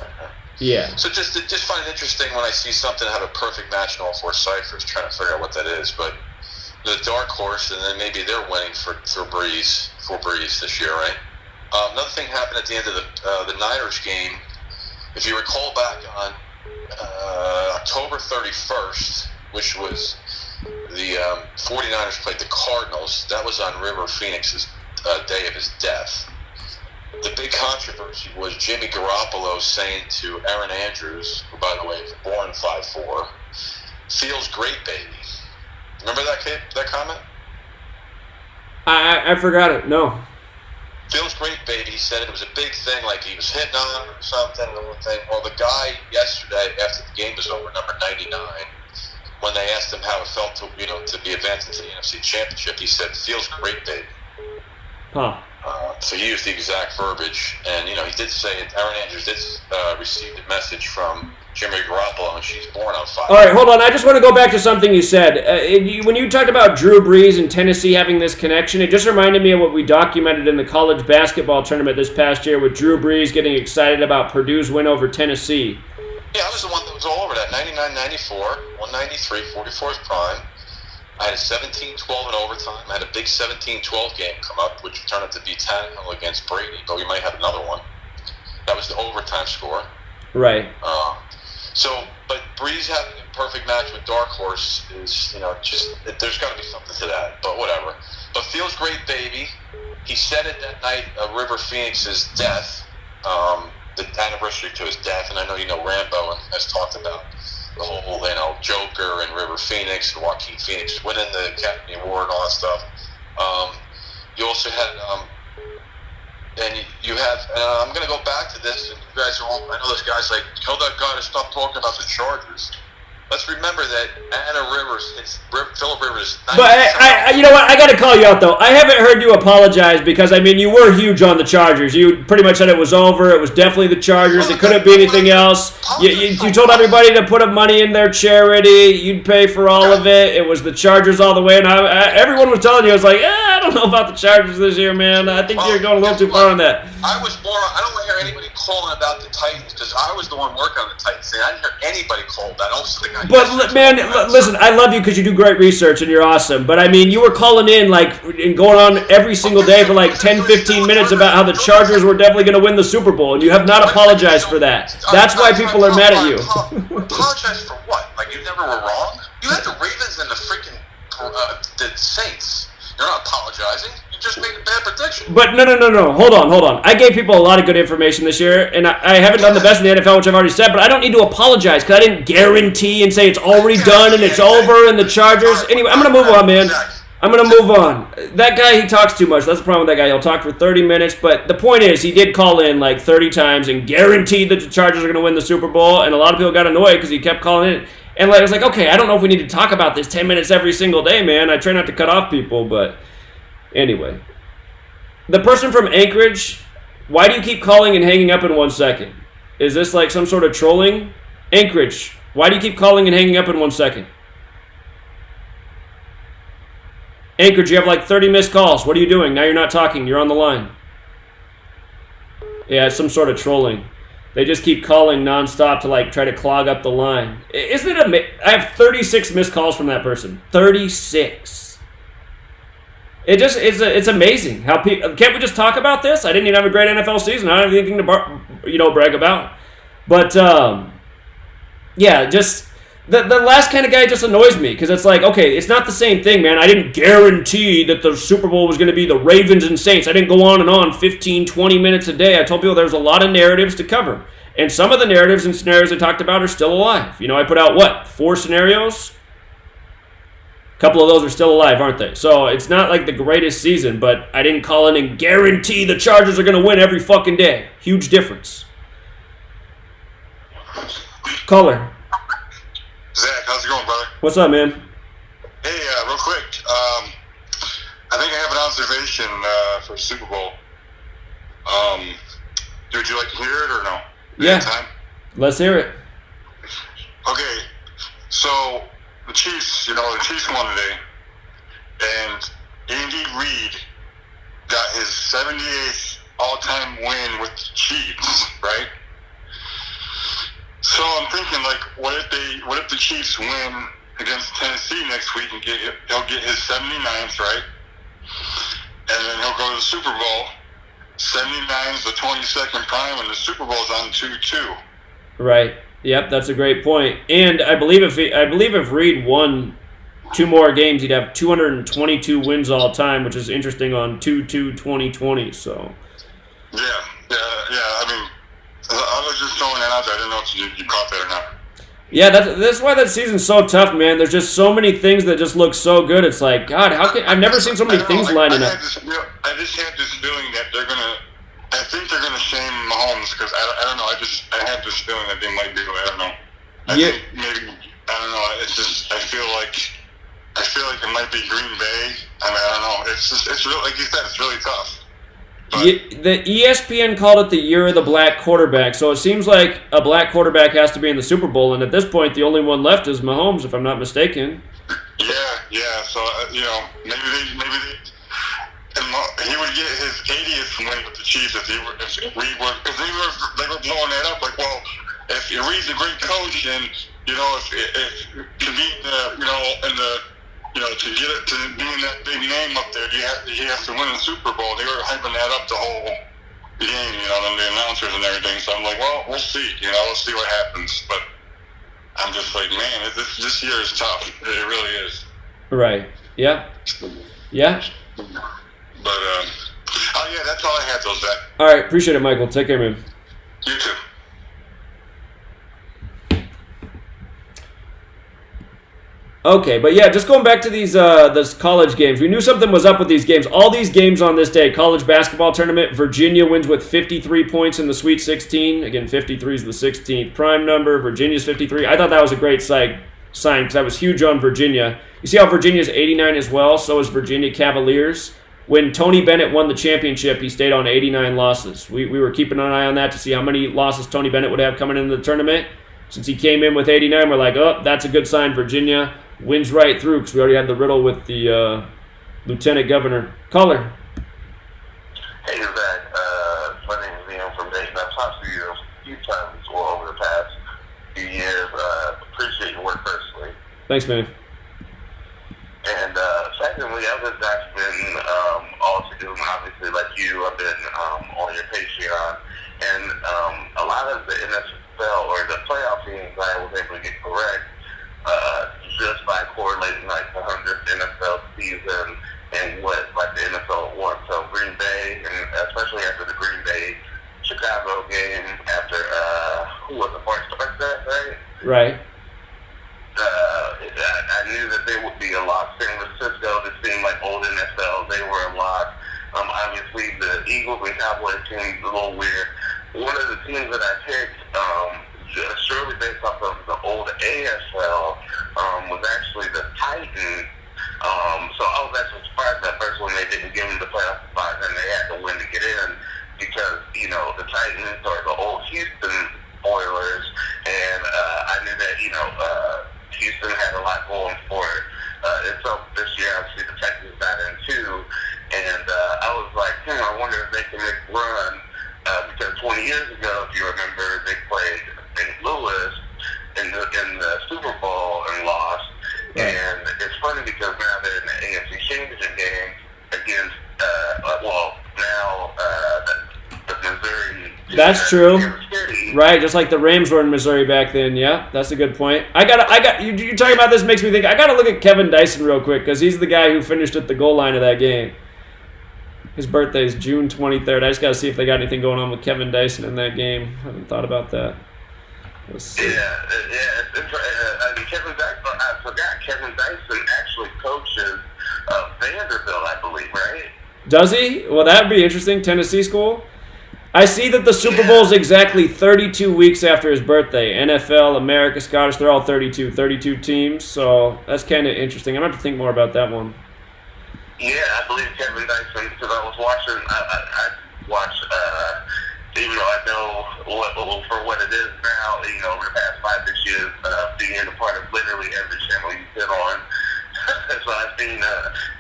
Yeah. So just find it interesting when I see something have a perfect match in all 4 ciphers, trying to figure out what that is. But the Dark Horse, and then maybe they're winning for Brees this year, right? Another thing happened at the end of the Niners game. If you recall back on October 31st, which was the 49ers played the Cardinals, that was on River Phoenix's day of his death. The big controversy was Jimmy Garoppolo saying to Aaron Andrews, who, by the way, was born 5'4", "Feels great, baby." Remember that comment? I forgot it. No. "Feels great, baby." He said it was a big thing, like he was hitting on or something. Well, the guy yesterday, after the game was over, number 99, when they asked him how it felt to be advanced into the NFC Championship, he said, "Feels great, baby." Huh. So he used the exact verbiage, and he did say it. Aaron Andrews did receive the message from Jimmy Garoppolo, and she's born on 5. All right, hold on. I just want to go back to something you said. When you talked about Drew Brees and Tennessee having this connection, it just reminded me of what we documented in the college basketball tournament this past year with Drew Brees getting excited about Purdue's win over Tennessee. Yeah, I was the one that was all over that. 99-94, 193, 44th prime. I had a 17-12 in overtime. I had a big 17-12 game come up, which turned out to be Tannehill against Brady, but we might have another one. That was the overtime score. Right. But Brees having a perfect match with Dark Horse is, there's got to be something to that, but whatever. But "Feels great, baby." He said it that night of River Phoenix's death, the anniversary to his death, and I know Rambo has talked about the whole, Joker and River Phoenix and Joaquin Phoenix winning the Academy Award and all that stuff. You also had, I'm going to go back to this, and you guys are all, I know this guy's like, tell that guy to stop talking about the Chargers. Let's remember that Anna Rivers hits Phillip Rivers. But you know what? I got to call you out though. I haven't heard you apologize because you were huge on the Chargers. You pretty much said it was over. It was definitely the Chargers. It couldn't be anything else. You told everybody to put up money in their charity. You'd pay for all of it. It was the Chargers all the way, and everyone was telling you, I was like, I don't know about the Chargers this year, man. I think you're going a little too far on that. I don't want to hear anybody calling about the Titans because I was the one working on the Titans, and I didn't hear anybody call that. Also, the guy. But man, listen, I love you because you do great research and you're awesome. But you were calling in and going on every single day for 10, 15 minutes about how the Chargers were definitely going to win the Super Bowl, and you have not apologized for that. That's why people are mad at you. Apologize for what? Like you never were wrong? You had the Ravens and the freaking the Saints. You're not apologizing. You just made a bad prediction. But no. Hold on. I gave people a lot of good information this year, and I haven't done the best in the NFL, which I've already said, but I don't need to apologize because I didn't guarantee and say it's already done and it's over and the Chargers. Anyway, I'm going to move on, man. I'm going to move on. That guy, he talks too much. That's the problem with that guy. He'll talk for 30 minutes, but the point is he did call in 30 times and guaranteed that the Chargers are going to win the Super Bowl, and a lot of people got annoyed because he kept calling in. And I was like, okay, I don't know if we need to talk about this 10 minutes every single day, man. I try not to cut off people, but anyway. The person from Anchorage, why do you keep calling and hanging up in 1 second? Is this some sort of trolling? Anchorage, why do you keep calling and hanging up in 1 second? Anchorage, you have 30 missed calls. What are you doing? Now you're not talking. You're on the line. Yeah, it's some sort of trolling. They just keep calling nonstop to try to clog up the line. Isn't it amazing? I have 36 missed calls from that person. 36. It's amazing how people. Can't we just talk about this? I didn't even have a great NFL season. I don't have anything to brag about. But yeah, just the last kind of guy just annoys me because it's okay, it's not the same thing, man. I didn't guarantee that the Super Bowl was going to be the Ravens and Saints. I didn't go on and on 15, 20 minutes a day. I told people there's a lot of narratives to cover. And some of the narratives and scenarios I talked about are still alive. I put out, 4 scenarios? A couple of those are still alive, aren't they? So it's not the greatest season, but I didn't call in and guarantee the Chargers are going to win every fucking day. Huge difference. Caller. How's it going, brother? What's up, man? Hey, real quick. I think I have an observation for Super Bowl. Would you like to hear it or no? Yeah. Time? Let's hear it. Okay. So the Chiefs, the Chiefs won today, and Andy Reid got his 78th all-time win with the Chiefs, right? So I'm thinking, like, what if the Chiefs win against Tennessee next week and he'll get his 79th, right? And then he'll go to the Super Bowl. 79 is the 22nd prime, and the Super Bowl's on 2-2. Right. Yep, that's a great point. And I believe if Reed won 2 more games, he'd have 222 wins all time, which is interesting on 2/2/2020. So. Yeah. I mean, I was just throwing that out there. I didn't know if you caught that or not. Yeah, that's why that season's so tough, man. There's just so many things that just look so good. It's like, God, I've never seen so many things lining up. I just have this feeling that I think they're gonna shame Mahomes because I don't know. I have this feeling that they might do it. I don't know. I think maybe I don't know. It's just I feel like it might be Green Bay. I mean, I don't know. It's really, like you said, it's really tough. The ESPN called it the year of the black quarterback, so it seems like a black quarterback has to be in the Super Bowl, and at this point, the only one left is Mahomes, if I'm not mistaken. Yeah. So maybe he would get his 80th win with the Chiefs if Reed were, because they were blowing that up like, well, if Reed's a great coach and if to be to get it to being that big name up there, he has to win the Super Bowl. They were hyping that up the whole game, and the announcers and everything. So I'm like, well, we'll see. We'll see what happens. But I'm just like, man, this year is tough. It really is. Right. Yeah. But yeah, that's all I had. Those that. All right, appreciate it, Michael. Take care, man. You too. Okay, but yeah, just going back to these college games. We knew something was up with these games. All these games on this day, college basketball tournament, Virginia wins with 53 points in the Sweet 16. Again, 53 is the 16th prime number. Virginia's 53. I thought that was a great sign because I was huge on Virginia. You see how Virginia's 89 as well? So is Virginia Cavaliers. When Tony Bennett won the championship, he stayed on 89 losses. We were keeping an eye on that to see how many losses Tony Bennett would have coming into the tournament. Since he came in with 89, we're like, oh, that's a good sign. Virginia wins right through because we already had the riddle with the lieutenant governor. Caller. Hey, Zach. My name is Ian from Dayton. I've talked to you a few times over the past few years. Appreciate your work personally. Thanks, man. And secondly, I've been documenting all to do, obviously, like you. I've been on your Patreon. And a lot of the NFL or the playoff teams I was able to get correct just by correlating like the 100th NFL season and what like the NFL won. So Green Bay, and especially after the Green Bay Chicago game, after who was the first start that, right? Right. I knew that they would be a lock. San Francisco, this seemed like old NFL, they were a lock. Obviously the Eagles and Cowboys team a little weird. One of the teams that I picked, surely based off of the old ASL, was actually the Titans. So I was actually surprised that first when they didn't give them the playoff spot and they had to win to get in because, the Titans are the old Houston Oilers, and I knew that, Houston had a lot going for it. And so this year, obviously, the Texans got in too, and I was like, I wonder if they can make a run, because 20 years ago, if you remember, they played St. Louis in the Super Bowl and lost. Right. And it's funny because now they're in the AFC Championship game against, the Missouri. That's true. Right, just like the Rams were in Missouri back then. Yeah, that's a good point. You talking about this makes me think, I got to look at Kevin Dyson real quick because he's the guy who finished at the goal line of that game. His birthday is June 23rd. I just got to see if they got anything going on with Kevin Dyson in that game. I haven't thought about that. Let's see. Kevin Dyson, I forgot, Kevin Dyson actually coaches Vanderbilt, I believe, right? Does he? Well, that would be interesting. Tennessee school? I see that the Super Bowl is exactly 32 weeks after his birthday. NFL, America, Scottish, they're all 32 teams, so that's kind of interesting. I'm going to have to think more about that one. Yeah, I believe Kevin Dyson, because I was watching, I watched, even though I know for what it is now, over the past 5-6 years, being a part of literally every channel you sit on. So I've seen the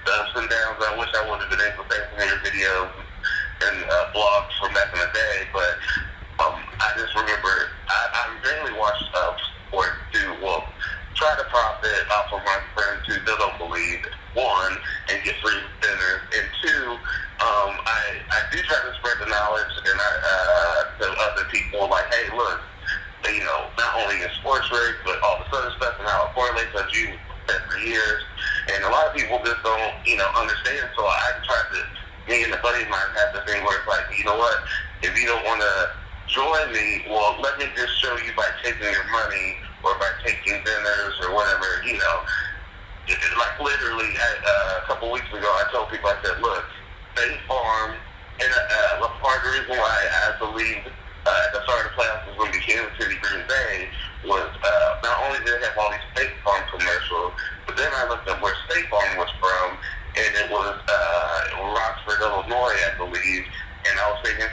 ups and downs. I wish I would have been able to say some of your videos and blogs from back in the day, but I just remember I rarely watch sports too. Well, try to profit off of my friends who still don't believe, one, and get free dinners, and two, I do try to spread the knowledge and to other people, like, hey, look, not only in sports rigs, but all this other stuff and how it correlates, as you said for years, and a lot of people just don't, understand. So I try to. Me and a buddy of mine have the thing where it's like, you know what, if you don't want to join me, well, let me just show you by taking your money or by taking dinners or whatever, Like literally a couple weeks ago, I told people, I said, look, State Farm, and part of the reason why I believed at the start of the playoffs was going to be Kansas City, Green Bay, was not only did they have all these State Farm commercials, but then I looked up where State Farm was from, and it was Rockford, Illinois, I believe. And I was thinking,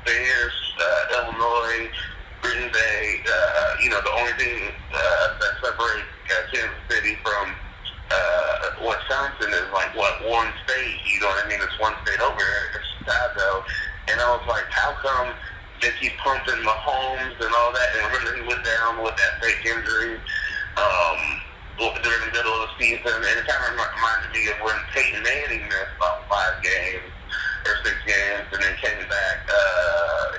there's Illinois, Green Bay. The only thing that separates Kansas City from Wisconsin is like one state. You know what I mean? It's one state over here, it's Chicago. And I was like, how come they keep pumping Mahomes and all that? And remember, he went down with that fake injury. During the middle of the season, and it kind of reminded me of when Peyton Manning missed about 5 games or 6 games, and then came back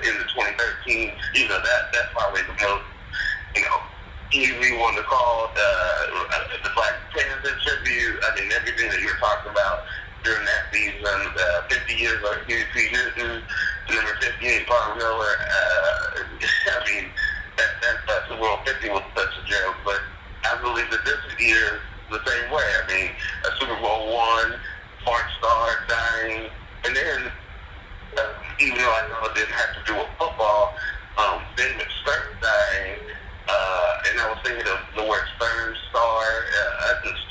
in the 2013. That's probably the most easy one to call the Black Panther tribute. I mean, everything that you're talking about during that season, 50 years of Huey Newton, number 58, Paul Miller. I mean, that Super Bowl 50 was such a joke, but I believe that this year is the same way. I mean, a Super Bowl one, Mark Starr dying, and then, even though I know it didn't have to do with football, David Stern dying, and I was thinking of the word Stern Star.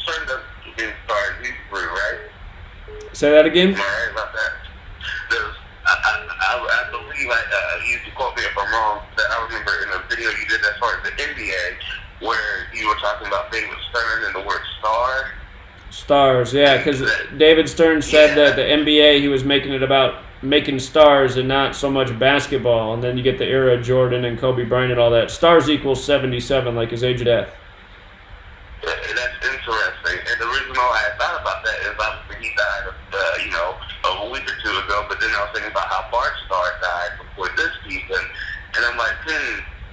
Stern doesn't mean star in Hebrew, right? Say that again? Am I right about that? I believe, you can quote me if I'm wrong, that I remember in a video you did as far as the NBA, where you were talking about David Stern and the word star. Stars, yeah, because David Stern said that the NBA, he was making it about making stars and not so much basketball. And then you get the era of Jordan and Kobe Bryant and all that. Stars equals 77, like his age of death. That's interesting. And the reason why I thought about that is obviously he died, a week or two ago. But then I was thinking about how Bart Starr died before this season. And I'm like,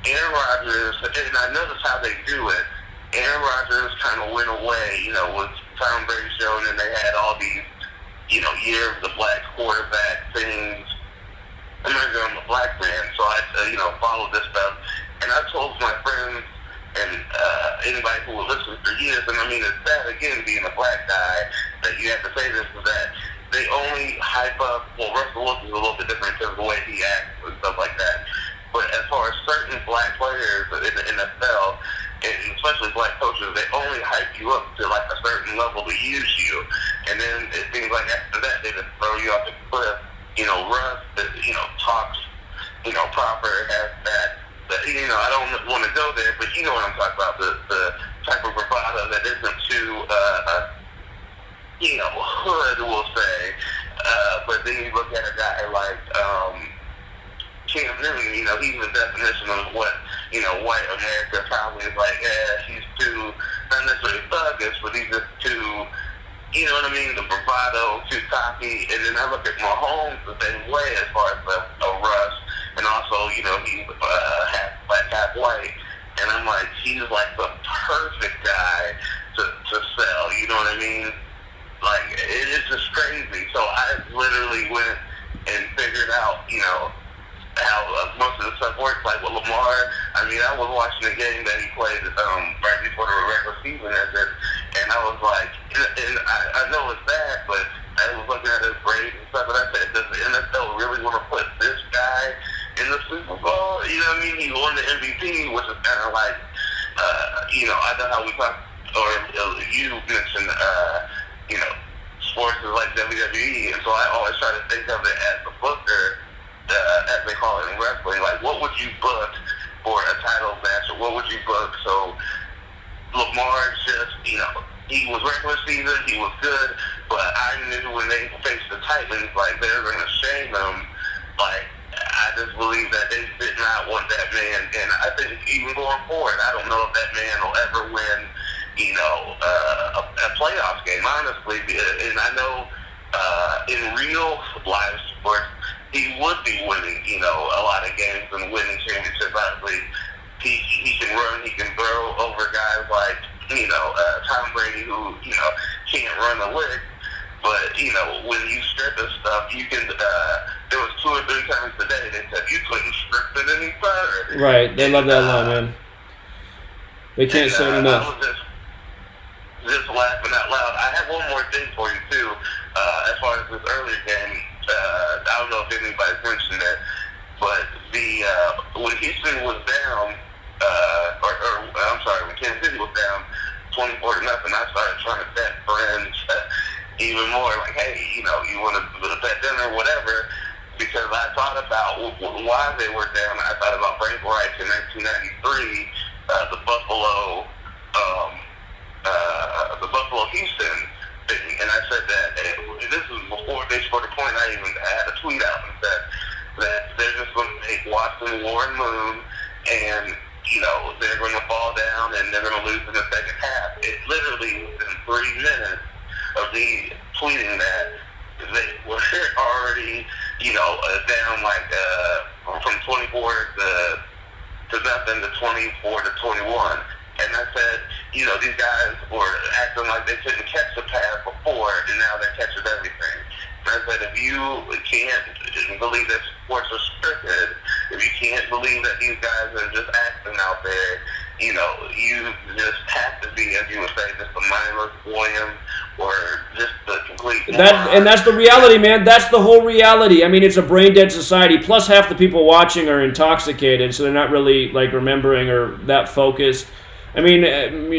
Aaron Rodgers, and I noticed how they do it. Aaron Rodgers kind of went away, with Tom Brady show, and then they had all these, year of the black quarterback things. I'm a black man, so I, followed this stuff. And I told my friends and anybody who would listen for years, and I mean, it's sad, again, being a black guy, that you have to say this, is that they only hype up, well, Russell Wilson's a little bit different because of the way he acts and stuff like that. But as far as certain black players in the NFL, and especially black coaches, they only hype you up to like a certain level to use you. And then it seems like after that, they just throw you off the cliff. Russ, talks, proper, has that. I don't want to go there, but you know what I'm talking about, the type of bravado that isn't too, hood, we'll say. But then you look at a guy like, Cam Newton, he's the definition of what, white America probably is like, he's too, not necessarily thuggish, but he's just too, you know what I mean, the bravado, too cocky. And then I look at Mahomes the same way as far as a rush, and also, he's half black, half white. And I'm like, he's like the perfect guy to sell, you know what I mean? Like, it is just crazy. So I literally went and figured out, how most of the stuff works. Like with Lamar, I mean, I was watching the game that he played right before the regular season ended, and I was like, and I know it's bad, but I was looking at his grades and stuff, and I said, does the NFL really want to put this guy you know what I mean? He won the MVP, which is kind of like, I know how we talk, or you mentioned, sports is like WWE, and so I always try to think of it as a booker, as they call it in wrestling. Like, what would you book for a title match, or what would you book? So Lamar just, he was regular season, he was good, but I knew when they faced the Titans, like, they were going to shame him. Like, I just believe that they did not want that man, and I think even going forward, I don't know if that man will ever win, a playoff game, honestly. And I know in real life sports, he would be winning, a lot of games and winning championships. Obviously, he can run, he can throw over guys like, Tom Brady, who, can't run a lick. But, when you strip this stuff, you can, there was 2 or 3 times today they said you couldn't strip it any better. Right, they love that line, man. They can't say it enough. I was just laughing out loud. I have one more thing for you, too, as far as this earlier game. I don't know if anybody's mentioned it, but when Houston was down, when Kansas City was down 24-0, I started trying to bet friends even more, like, hey, you want to bet dinner or whatever, because I thought about why they were down. I thought about Frank Reich in 1993, the Buffalo Houston thing, and I said that this was before they scored a point. I even had a tweet out and said that they're just going to take Watson, Warren Moon, and they're going to fall down and they're going to lose in the second half. It literally within 3 minutes of me tweeting that, they were already down like from 24 to nothing to 24 to 21. And I said, these guys were acting like they couldn't catch the pass before, and now they're catching everything. And I said, if you can't believe that sports are scripted, if you can't believe that these guys are just acting out there, you just have to be, as you would say, just a mindless William or just a complete moron. And that's the reality, man. That's the whole reality. I mean, it's a brain-dead society. Plus, half the people watching are intoxicated, so they're not really, remembering or that focused. I mean,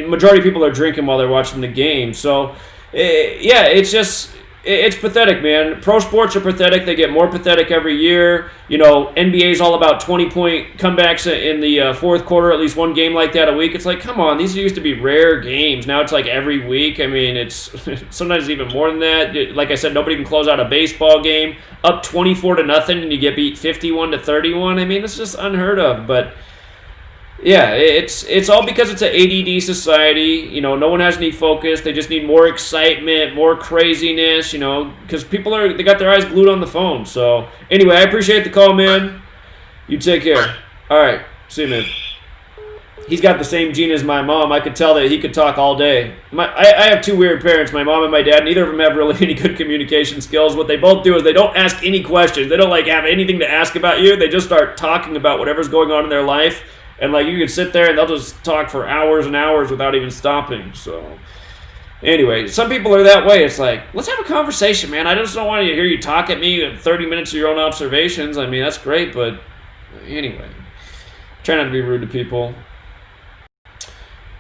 majority of people are drinking while they're watching the game. So, it's pathetic, man. Pro sports are pathetic. They get more pathetic every year. NBA is all about 20-point comebacks in the fourth quarter, at least one game like that a week. It's like, come on, these used to be rare games. Now it's like every week. I mean, it's sometimes even more than that. Like I said, nobody can close out a baseball game up 24-0 and you get beat 51-31. I mean, that's just unheard of. But yeah, it's all because it's an ADD society. No one has any focus. They just need more excitement, more craziness, because people they got their eyes glued on the phone. So anyway, I appreciate the call, man. You take care. All right, see you, man. He's got the same gene as my mom. I could tell that he could talk all day. I have 2 weird parents, my mom and my dad. Neither of them have really any good communication skills. What they both do is they don't ask any questions. They don't have anything to ask about you. They just start talking about whatever's going on in their life. And you can sit there and they'll just talk for hours and hours without even stopping. So anyway, some people are that way. It's like, let's have a conversation, man. I just don't want to hear you talk at me at 30 minutes of your own observations. I mean, that's great, but anyway, try not to be rude to people.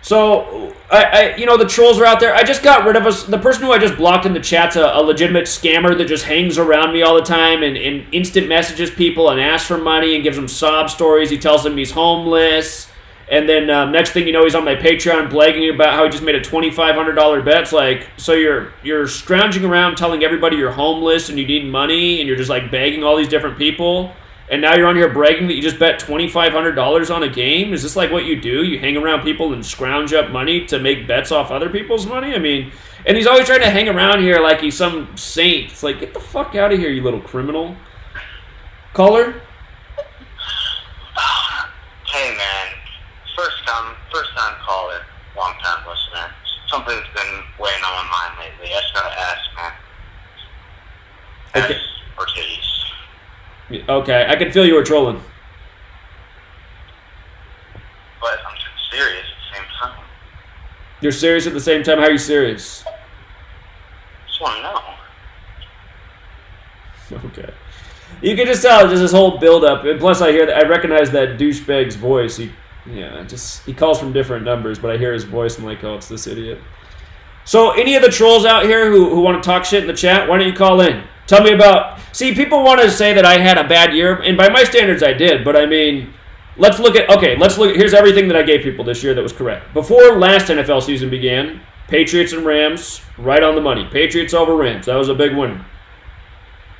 So, the trolls are out there. I just got rid of the person who I just blocked in the chat's a legitimate scammer that just hangs around me all the time and instant messages people and asks for money and gives them sob stories. He tells them he's homeless. And then next thing you know, he's on my Patreon bragging about how he just made a $2,500 bet. It's like, so you're scrounging around telling everybody you're homeless and you need money and you're just begging all these different people. And now you're on here bragging that you just bet $2,500 on a game? Is this what you do? You hang around people and scrounge up money to make bets off other people's money? I mean, and he's always trying to hang around here like he's some saint. It's like, get the fuck out of here, you little criminal. Caller? Hey, man. First time caller, long time listener. Something's been weighing on my mind lately. I just gotta ask, man. Okay. Or titties. Okay, I can feel you were trolling. But I'm serious at the same time. You're serious at the same time? How are you serious? Just want to know. Okay. You can just tell just this whole build-up. And plus, I recognize that douchebag's voice. He calls from different numbers, but I hear his voice. I'm like, oh, it's this idiot. So, any of the trolls out here who want to talk shit in the chat, why don't you call in? Tell me about. See, people want to say that I had a bad year, and by my standards, I did. But I mean, let's look at. Here's everything that I gave people this year that was correct. Before last NFL season began, Patriots and Rams, right on the money. Patriots over Rams. That was a big winner.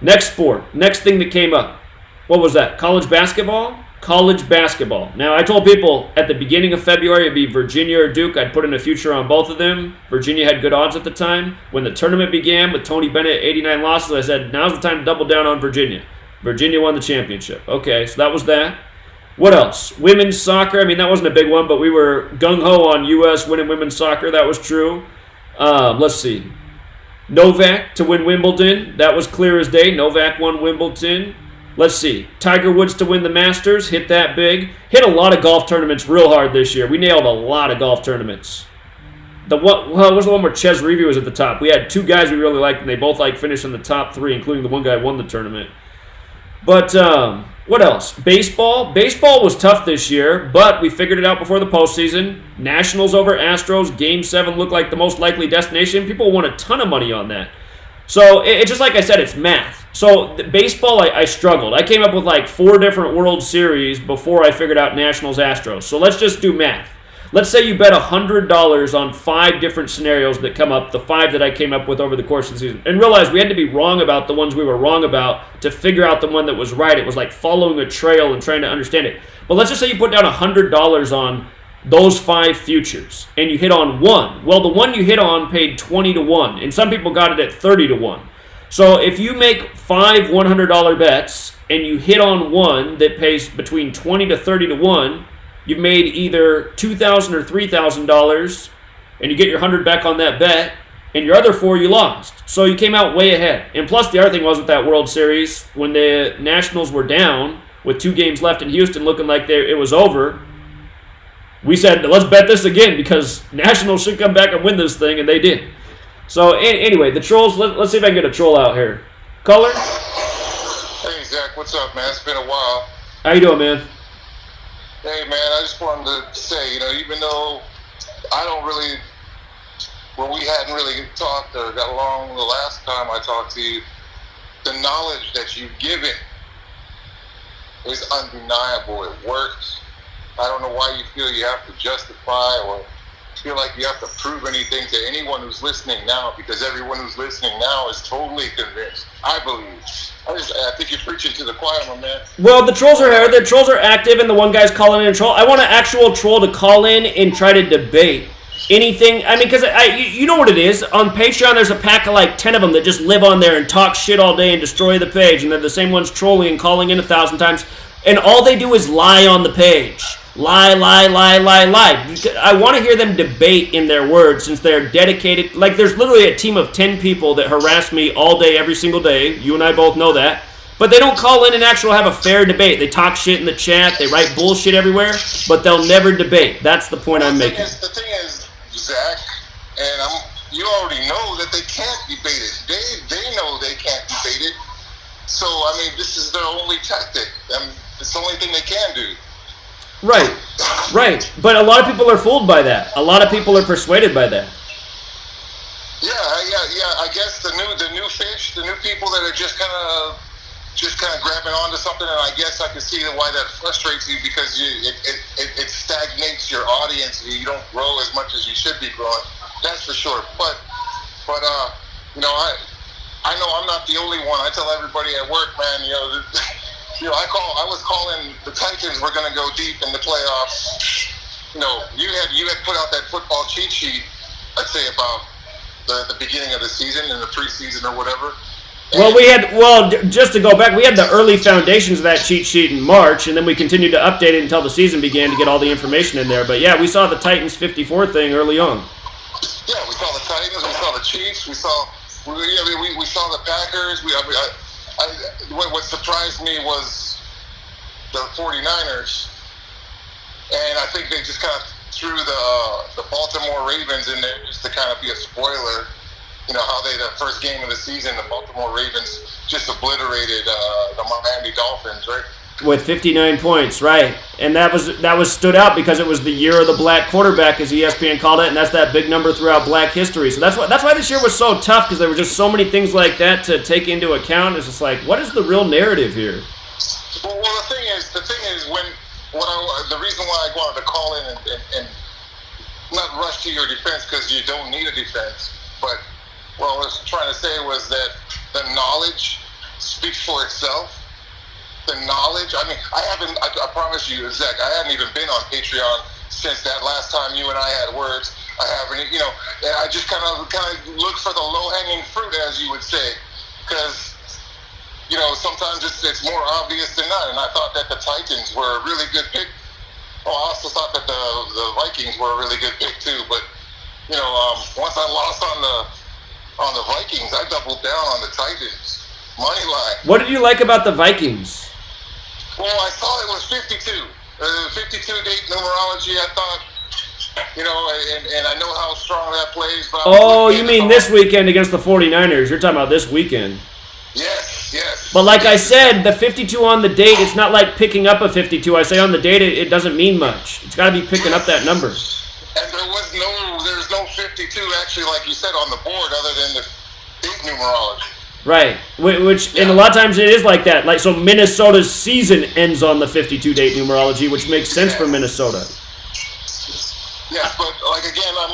Next sport. Next thing that came up. What was that? College basketball? College basketball. Now, I told people at the beginning of February it'd be Virginia or Duke. I'd put in a future on both of them. Virginia had good odds at the time. When the tournament began with Tony Bennett, 89 losses, I said, now's the time to double down on Virginia. Virginia won the championship. Okay, so that was that. What else? Women's soccer. I mean, that wasn't a big one, but we were gung-ho on U.S. winning women's soccer. That was true. Let's see. Novak to win Wimbledon. That was clear as day. Novak won Wimbledon. Let's see. Tiger Woods to win the Masters. Hit that big. Hit a lot of golf tournaments real hard this year. We nailed a lot of golf tournaments. What was the one where Ches Reavie was at the top? We had two guys we really liked, and they both finished in the top three, including the one guy who won the tournament. But what else? Baseball. Baseball was tough this year, but we figured it out before the postseason. Nationals over Astros. Game 7 looked like the most likely destination. People won a ton of money on that. So it's just like I said, it's math. So baseball, I struggled. I came up with like 4 different World Series before I figured out Nationals Astros. So let's just do math. Let's say you bet $100 on 5 different scenarios that come up, the 5 that I came up with over the course of the season. And realize we had to be wrong about the ones we were wrong about to figure out the one that was right. It was like following a trail and trying to understand it. But let's just say you put down $100 on those 5 futures, and you hit on one. Well, the one you hit on paid 20 to 1, and some people got it at 30 to 1. So if you make 5 $100 bets, and you hit on one that pays between 20 to 30 to 1, you've made either $2,000 or $3,000, and you get your 100 back on that bet, and your other 4 you lost. So you came out way ahead. And plus, the other thing was with that World Series, when the Nationals were down with 2 games left in Houston looking like it was over, we said, let's bet this again because Nationals should come back and win this thing, and they did. So anyway, the trolls, let's see if I can get a troll out here. Caller? Hey, Zach, what's up, man? It's been a while. How you doing, man? Hey, man, I just wanted to say, even though we hadn't really talked or got along the last time I talked to you, the knowledge that you've given is undeniable. It works. I don't know why you feel you have to justify or feel like you have to prove anything to anyone who's listening now, because everyone who's listening now is totally convinced. I believe. I think you're preaching to the choir, my man. Well, the trolls are here. The trolls are active, and the one guy's calling in a troll. I want an actual troll to call in and try to debate anything. I mean, because you know what it is. On Patreon, there's a pack of like 10 of them that just live on there and talk shit all day and destroy the page, and they're the same ones trolling and calling in 1,000 times, and all they do is lie on the page. Lie, lie, lie, lie, lie. I want to hear them debate in their words since they're dedicated. Like, there's literally a team of 10 people that harass me all day, every single day. You and I both know that. But they don't call in and actually have a fair debate. They talk shit in the chat. They write bullshit everywhere. But they'll never debate. That's the point I'm making. The thing is, Zach, and you already know that they can't debate it. They know they can't debate it. So, I mean, this is their only tactic. It's the only thing they can do. Right. But a lot of people are fooled by that. A lot of people are persuaded by that. Yeah. I guess the new fish, the new people that are just kind of grabbing onto something, and I guess I can see why that frustrates you, because it stagnates your audience. You don't grow as much as you should be growing. That's for sure. But I know I'm not the only one. I tell everybody at work, man, I was calling the Titans were going to go deep in the playoffs. You had put out that football cheat sheet, I'd say, about the beginning of the season and the preseason or whatever. Well, just to go back, we had the early foundations of that cheat sheet in March, and then we continued to update it until the season began to get all the information in there. But yeah, we saw the Titans 54 thing early on. Yeah, we saw the Titans, we saw the Chiefs, we saw the Packers. What surprised me was the 49ers, and I think they just kind of threw the Baltimore Ravens in there just to kind of be a spoiler. how the first game of the season, the Baltimore Ravens just obliterated the Miami Dolphins, right? With 59 points, right? And that was stood out because it was the year of the black quarterback, as ESPN called it, and that's that big number throughout Black history. So that's why this year was so tough, because there were just so many things like that to take into account. It's just like, what is the real narrative here? Well, the thing is, the reason why I wanted to call in and not rush to your defense, because you don't need a defense, but what I was trying to say was that the knowledge speaks for itself. The knowledge, I promise you, Zach, I hadn't even been on Patreon since that last time you and I had words. I haven't, and I just kind of look for the low-hanging fruit, as you would say, because, sometimes it's more obvious than not, and I thought that the Titans were a really good pick. Oh, I also thought that the Vikings were a really good pick, too, but, once I lost on the Vikings, I doubled down on the Titans. Money line. What did you like about the Vikings? Well, I saw it was 52. 52-date numerology, I thought, and I know how strong that plays. But oh, you mean this weekend against the 49ers. You're talking about this weekend. Yes. But like I said, the 52 on the date, it's not like picking up a 52. I say on the date, it doesn't mean much. It's got to be picking up that number. And there's no 52 actually, like you said, on the board other than the date numerology. Right, and a lot of times it is like that. Like, so Minnesota's season ends on the 52-date numerology, which makes sense for Minnesota. Yes, but again, I'm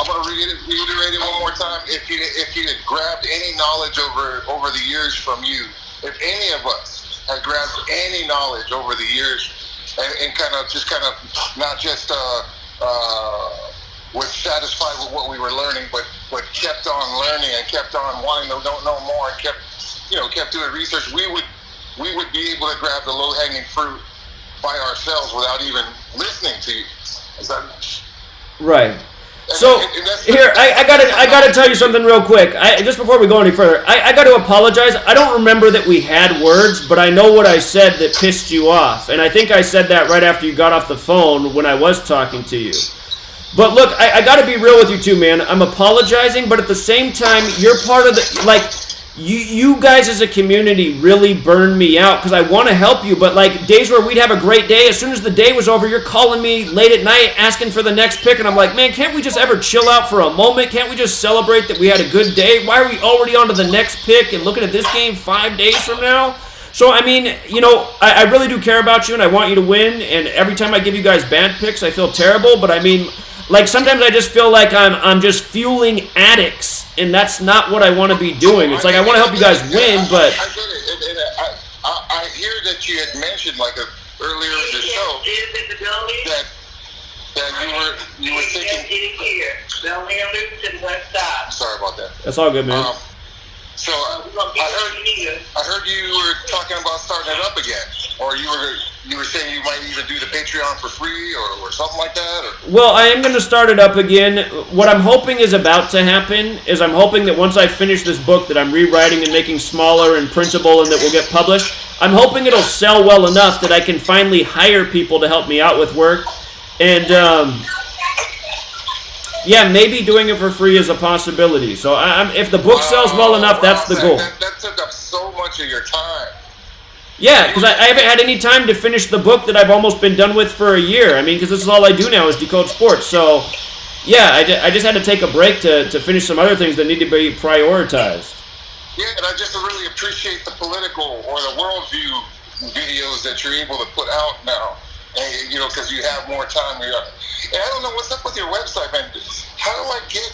gonna reiterate it one more time. If you had grabbed any knowledge over the years from you, if any of us had grabbed any knowledge over the years, and kind of not just was satisfied with what we were learning, but kept on learning and kept on wanting to know more, and kept doing research, we would be able to grab the low-hanging fruit by ourselves without even listening to you. Right. So here, I gotta tell you something real quick. Just before we go any further, I got to apologize. I don't remember that we had words, but I know what I said that pissed you off, and I think I said that right after you got off the phone when I was talking to you. But look, I got to be real with you too, man. I'm apologizing, but at the same time, you're part of the, like, you guys as a community really burned me out, because I want to help you, but like days where we'd have a great day, as soon as the day was over, you're calling me late at night asking for the next pick, and I'm like, man, can't we just ever chill out for a moment? Can't we just celebrate that we had a good day? Why are we already on to the next pick and looking at this game 5 days from now? So, I mean, I really do care about you, and I want you to win, and every time I give you guys bad picks, I feel terrible, but I mean, like, sometimes I just feel like I'm just fueling addicts, and that's not what I want to be doing. It's like I want to help you guys win, but I get it. And I hear that you had mentioned earlier in the show that you were thinking. Sorry about that. That's all good, man. So I heard you were talking about starting it up again, or you were saying you might even do the Patreon for free or something like that. Or? Well, I am going to start it up again. What I'm hoping is about to happen is I'm hoping that once I finish this book that I'm rewriting and making smaller and printable and that will get published, I'm hoping it'll sell well enough that I can finally hire people to help me out with work. And yeah, maybe doing it for free is a possibility. So if the book sells well enough, that's the goal. That took up so much of your time. Yeah, because I haven't had any time to finish the book that I've almost been done with for a year. I mean, because this is all I do now is decode sports. So, yeah, I just had to take a break to finish some other things that need to be prioritized. Yeah, and I just really appreciate the political or the worldview videos that you're able to put out now. And, because you have more time. And I don't know what's up with your website, man. How do I get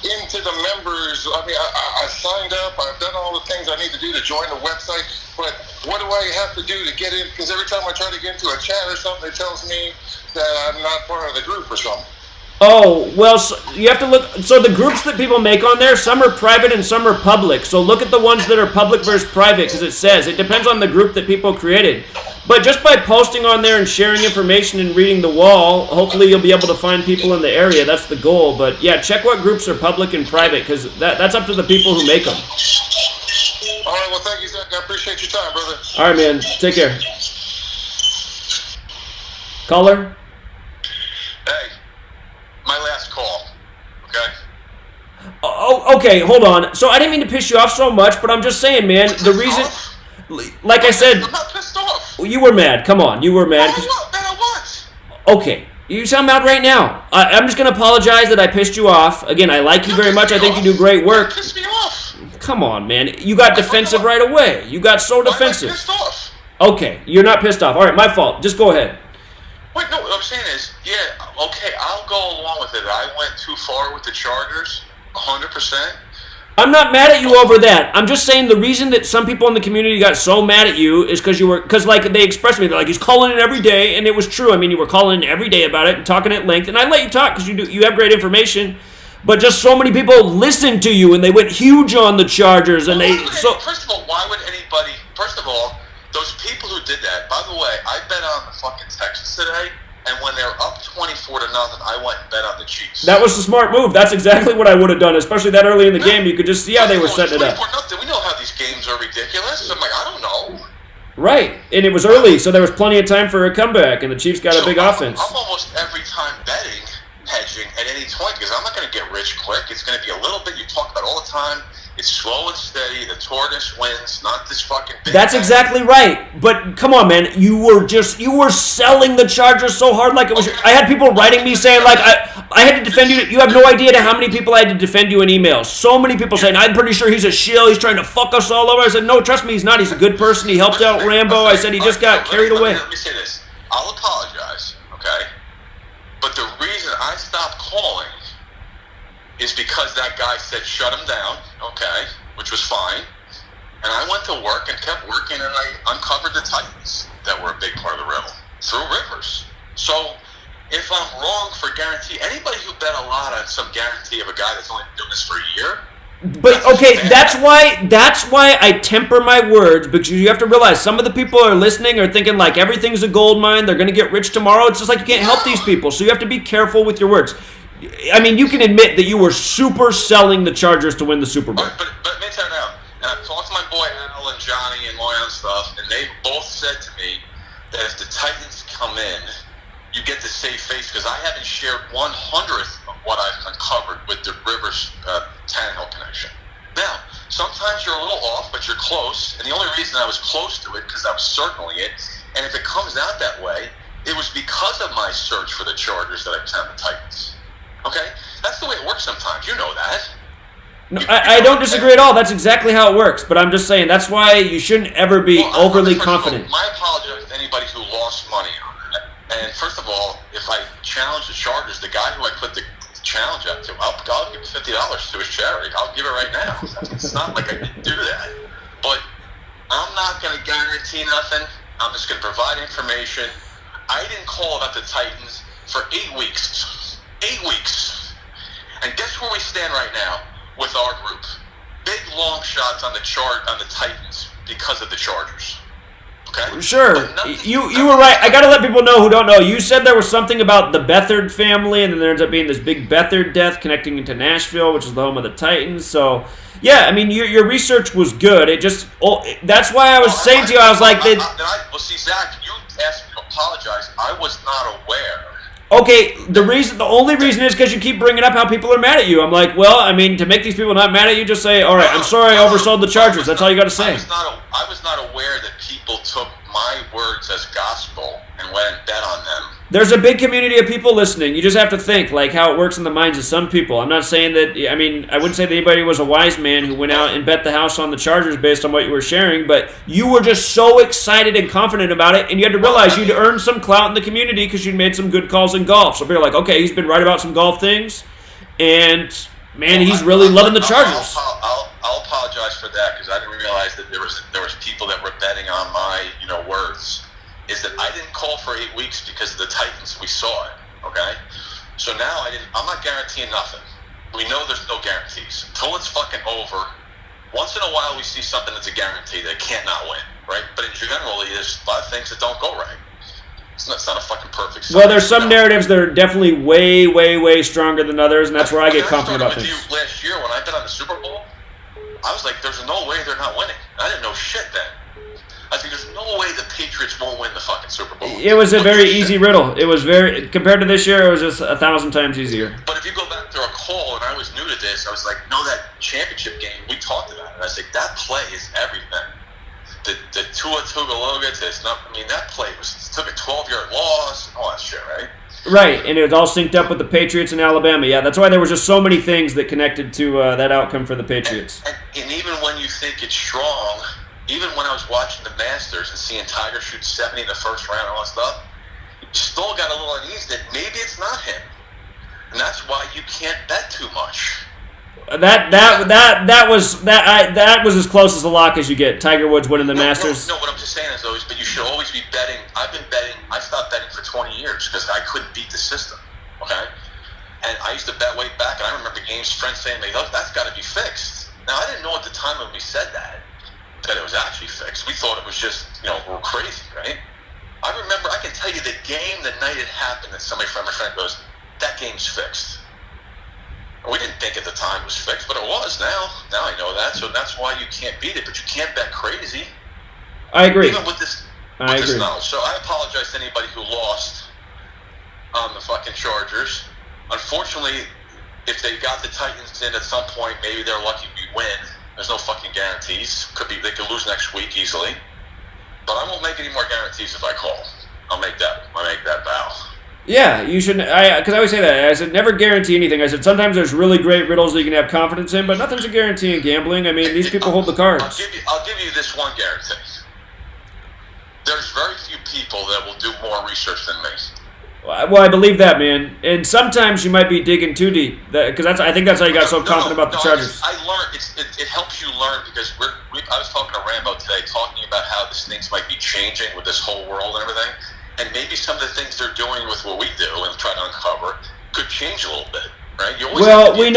into the members? I mean, I signed up. I've done all the things I need to do to join the website. But what do I have to do to get in? Because every time I try to get into a chat or something, it tells me that I'm not part of the group or something. Oh, well, so you have to look. So the groups that people make on there, some are private and some are public. So look at the ones that are public versus private, because it depends on the group that people created. But just by posting on there and sharing information and reading the wall, hopefully you'll be able to find people in the area. That's the goal. But yeah, check what groups are public and private, because that's up to the people who make them. All right, well, thank you, Zach. I appreciate your time, brother. All right, man. Take care. Caller? Hey, my last call, okay? Oh, okay, hold on. So I didn't mean to piss you off so much, but I'm just saying, man, the reason... Like I said... I'm not pissed off. You were mad. Come on, you were mad. No, I was. Okay, you sound mad right now. I'm just going to apologize that I pissed you off. Again, I like you very much. I think you do great work. You pissed me off. Come on, man. You got defensive right away. You got so defensive. Why am I pissed off? Okay, you're not pissed off. All right, my fault. Just go ahead. Wait, no, what I'm saying is, yeah, okay, I'll go along with it. I went too far with the Chargers, 100%. I'm not mad at you over that. I'm just saying the reason that some people in the community got so mad at you is because like they expressed to me, they're like, he's calling in every day, and it was true. I mean, you were calling in every day about it and talking at length, and I let you talk because you have great information. But just so many people listened to you, and they went huge on the Chargers, and First of all, why would anybody? First of all, those people who did that. By the way, I bet on the fucking Texans today. And when they're up 24-0, I went and bet on the Chiefs. That was a smart move. That's exactly what I would have done, especially that early in the game. You could just see how they were setting it up. 24-0. We know how these games are ridiculous. I'm like, I don't know. Right, and it was early, so there was plenty of time for a comeback, and the Chiefs got a big offense. I'm almost every time betting, hedging at any point, because I'm not going to get rich quick. It's going to be a little bit, you talk about all the time. It's slow and steady. The tortoise wins, not this fucking big That's exactly right. But come on, man. You were selling the Chargers so hard like it was. I had people writing me saying like I had to defend you. You have no idea to how many people I had to defend you in emails. So many people saying I'm pretty sure he's a shill. He's trying to fuck us all over. I said no, trust me, he's not. He's a good person. He helped out Rambo. I said he just got carried away. Let me say this. I'll apologize, okay? But the reason I stopped calling is because that guy said shut him down, okay, which was fine. And I went to work and kept working, and I uncovered the Titans that were a big part of the riddle through Rivers. So if I'm wrong for guarantee, anybody who bet a lot on some guarantee of a guy that's only doing this for a year. But okay, that's why I temper my words, because you have to realize some of the people are listening are thinking like everything's a gold mine, they're going to get rich tomorrow. It's just like you can't help these people, so you have to be careful with your words. I mean, you can admit that you were super selling the Chargers to win the Super Bowl. But let me tell you now, and I've talked to my boy Al and Johnny and Moy and stuff, and they both said to me that if the Titans come in, you get to save face, because I haven't shared 1/100th of what I've uncovered with the Rivers Tannehill connection. Now, sometimes you're a little off, but you're close, and the only reason I was close to it because I was circling it, and if it comes out that way, it was because of my search for the Chargers that I found the Titans. Okay? That's the way it works sometimes. You know that. No, I don't disagree at all. That's exactly how it works. But I'm just saying that's why you shouldn't ever be overly confident. My apologies to anybody who lost money on that. And first of all, if I challenge the Chargers, the guy who I put the challenge up to, I'll give $50 to his charity. I'll give it right now. It's not like I didn't do that. But I'm not going to guarantee nothing. I'm just going to provide information. I didn't call about the Titans for 8 weeks. 8 weeks. And guess where we stand right now with our group? Big long shots on the Titans because of the Chargers. Okay? Sure. You were right. I got to let people know who don't know. You said there was something about the Behrendt family, and then there ends up being this big Behrendt death connecting into Nashville, which is the home of the Titans. So, yeah, I mean, your research was good. It just that's why I was saying to you, I was like... Well, see, Zach, you asked me to apologize. I was not aware. Okay, the only reason is because you keep bringing up how people are mad at you. I'm like, well, I mean, to make these people not mad at you, just say, all right, I'm sorry I oversold the Chargers. That's all you got to say. I was not aware that people took my words as gospel and went and bet on them. There's a big community of people listening. You just have to think, like, how it works in the minds of some people. I'm not saying that, I mean, I wouldn't say that anybody was a wise man who went out and bet the house on the Chargers based on what you were sharing, but you were just so excited and confident about it, and you had to realize you'd earned some clout in the community because you'd made some good calls in golf. So people are like, okay, he's been right about some golf things, and, man, he's really loving the Chargers. I'll apologize for that because I didn't realize that there was people that were betting on my, words. Is that I didn't call for 8 weeks because of the Titans. We saw it, okay? So now I'm not guaranteeing nothing. We know there's no guarantees. Until it's fucking over, once in a while we see something that's a guarantee that can't not win, right? But in general, there's a lot of things that don't go right. It's not a fucking perfect science. Well, there's some narratives that are definitely way, way, way stronger than others, and that's where I get confident about things. You last year when I bet on the Super Bowl, I was like, there's no way they're not winning. I didn't know shit then. I think there's no way the Patriots won't win the fucking Super Bowl. It was a very easy riddle. It was compared to this year, it was just 1,000 times easier. But if you go back to our call, and I was was new to this, I was like, no, that championship game, we talked about it. And I was like, that play is everything. The Tua Tagovailoa, that play took a 12-yard loss and all that shit, right? Right, and it was all synced up with the Patriots in Alabama. Yeah, that's why there was just so many things that connected to that outcome for the Patriots. And even when you think it's strong, even when I was watching the Masters and seeing Tiger shoot 70 in the first round and all that stuff, you still got a little uneasy that maybe it's not him. And that's why you can't bet too much. That was as close as a lock as you get. Tiger Woods winning the Masters. No, what I'm just saying is always, but you should always be betting. I've been betting. I stopped betting for 20 years because I couldn't beat the system. Okay, and I used to bet way back, and I remember games friends saying, "Look, that's got to be fixed." Now I didn't know at the time when we said that it was actually fixed. We thought it was just we're crazy, right? I remember. I can tell you the game the night it happened, and somebody from my friend goes, "That game's fixed." We didn't think at the time it was fixed, but it was now. Now I know that, so that's why you can't beat it, but you can't bet crazy. I agree. Even with this knowledge. So I apologize to anybody who lost on the fucking Chargers. Unfortunately, if they got the Titans in at some point, maybe they're lucky we win. There's no fucking guarantees. They could lose next week easily. But I won't make any more guarantees if I call. I'll make that vow. Yeah, you shouldn't. Because I always say that. I said never guarantee anything. I said sometimes there's really great riddles that you can have confidence in, but nothing's a guarantee in gambling. I mean, these people hold the cards. I'll give you this one guarantee. There's very few people that will do more research than me. Well, I believe that, man. And sometimes you might be digging too deep. Because I think that's how you got so confident about the Chargers. I learned. It helps you learn because I was talking to Rambo today, talking about how these things might be changing with this whole world and everything. And maybe some of the things they're doing with what we do and try to uncover could change a little bit, right? We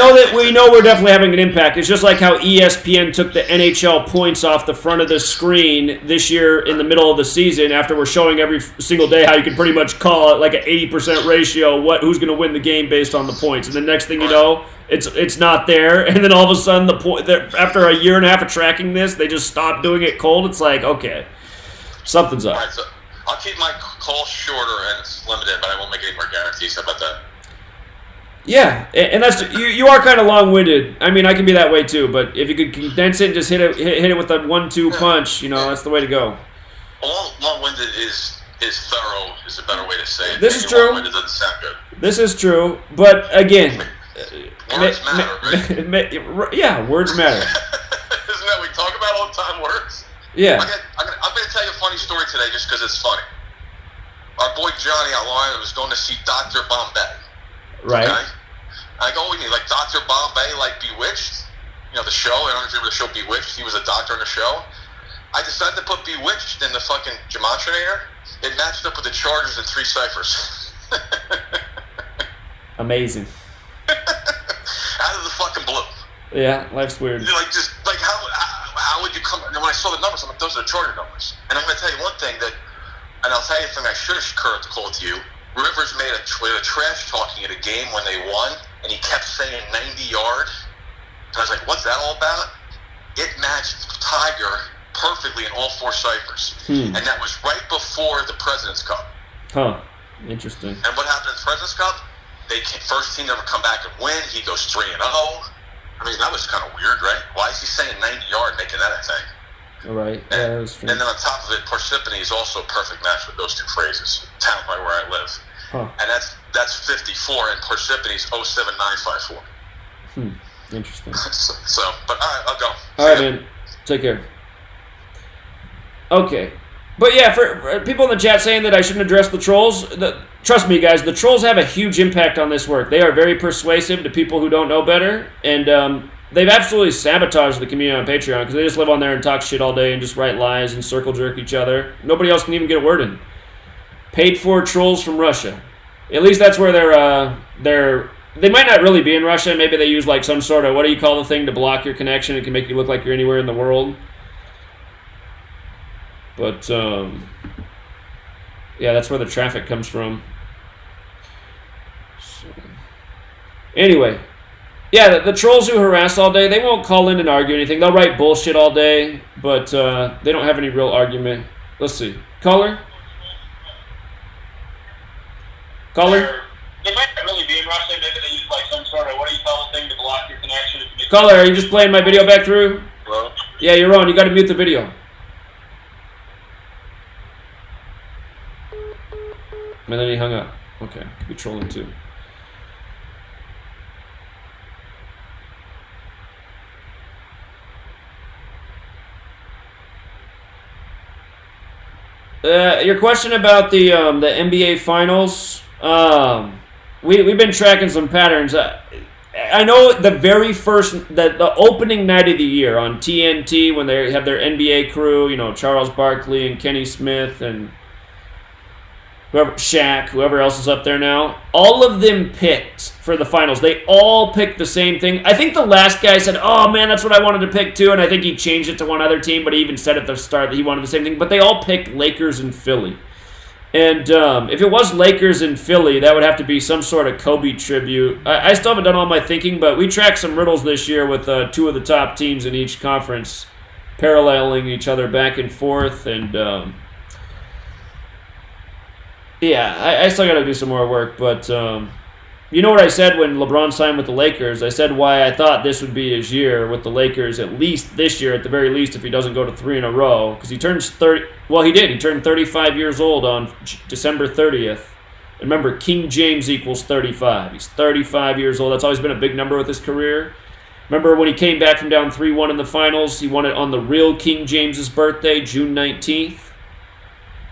know we're definitely having an impact. It's just like how ESPN took the NHL points off the front of the screen this year in the middle of the season after we're showing every single day how you can pretty much call it like an 80% ratio who's going to win the game based on the points. And the next thing you know, it's not there. And then all of a sudden, after a year and a half of tracking this, they just stopped doing it cold. It's like, okay, something's up. All right, so I'll keep my call shorter and it's limited, but I won't make any more guarantees. How about that? Yeah, and that's you are kind of long-winded. I mean, I can be that way too, but if you could condense it and just hit it with a 1-2 punch, that's the way to go. Long-winded is thorough is a better way to say it. This is true. Long-winded doesn't sound good. This is true, but again, words matter, right? Yeah, words matter. Isn't that we talk about all the time? Words. Yeah. I'm going to tell you a funny story today just because it's funny. Our boy Johnny out Lyon was going to see Dr. Bombay. Right. Okay? I go, we need like Dr. Bombay, like Bewitched. The show. I don't know if you remember the show Bewitched. He was a doctor in the show. I decided to put Bewitched in the fucking Gematria. It matched up with the Chargers in 3 ciphers. Amazing. Out of the fucking blue. Yeah, life's weird. Like how would you come? And when I saw the numbers, I'm like, those are the Charger numbers. And I'm going to tell you one thing and I'll tell you something I should have called to you. Rivers made a trash talking at a game when they won, and he kept saying 90 yard. And I was like, what's that all about? It matched Tiger perfectly in all 4 ciphers. And that was right before the President's Cup. Huh. Interesting. And what happened in the President's Cup? First team to ever come back and win. He goes 3-0. I mean, that was kind of weird, right? Why is he saying 90 yard making that a thing? All right. Yeah, that was strange. And then on top of it, Parsippany is also a perfect match with those 2 phrases. Town right where I live. Huh. And that's 54, and Parsippany's 07954. Interesting. But all right, I'll go. All right, man. Take care. Okay. But yeah, for people in the chat saying that I shouldn't address the trolls, trust me, guys, the trolls have a huge impact on this work. They are very persuasive to people who don't know better, and they've absolutely sabotaged the community on Patreon because they just live on there and talk shit all day and just write lies and circle jerk each other. Nobody else can even get a word in. Paid for trolls from Russia. At least that's where they might not really be in Russia. Maybe they use like some sort of, what do you call the thing to block your connection? It can make you look like you're anywhere in the world. But, yeah, that's where the traffic comes from. So, anyway, yeah, the trolls who harass all day, they won't call in and argue anything. They'll write bullshit all day, but they don't have any real argument. Let's see. Caller? They might not really be in Russia. Maybe they use like some sort of, what do you call the thing to block your connection? Caller, are you just playing my video back through? Hello? Yeah, you're on. You got to mute the video. And then he hung up. Okay, could be trolling too. Your question about the NBA Finals. We've been tracking some patterns. I know the very first, the opening night of the year on TNT when they have their NBA crew, you know, Charles Barkley and Kenny Smith and whoever else is up there now, all of them picked for the finals. They all picked the same thing. I think the last guy said, oh man, that's what I wanted to pick too, and I think he changed it to one other team, but he even said at the start that he wanted the same thing. But they all picked Lakers and Philly. And if it was Lakers and Philly, that would have to be some sort of Kobe tribute. I still haven't done all my thinking, but we tracked some riddles this year with two of the top teams in each conference paralleling each other back and forth, and yeah, I still got to do some more work, but you know what I said when LeBron signed with the Lakers? I said why I thought this would be his year with the Lakers, at least this year, at the very least, if he doesn't go to 3 in a row, because he turns 30. Well, he did. He turned 35 years old on December 30th. Remember, King James equals 35. He's 35 years old. That's always been a big number with his career. Remember when he came back from down 3-1 in the finals? He won it on the real King James's birthday, June 19th.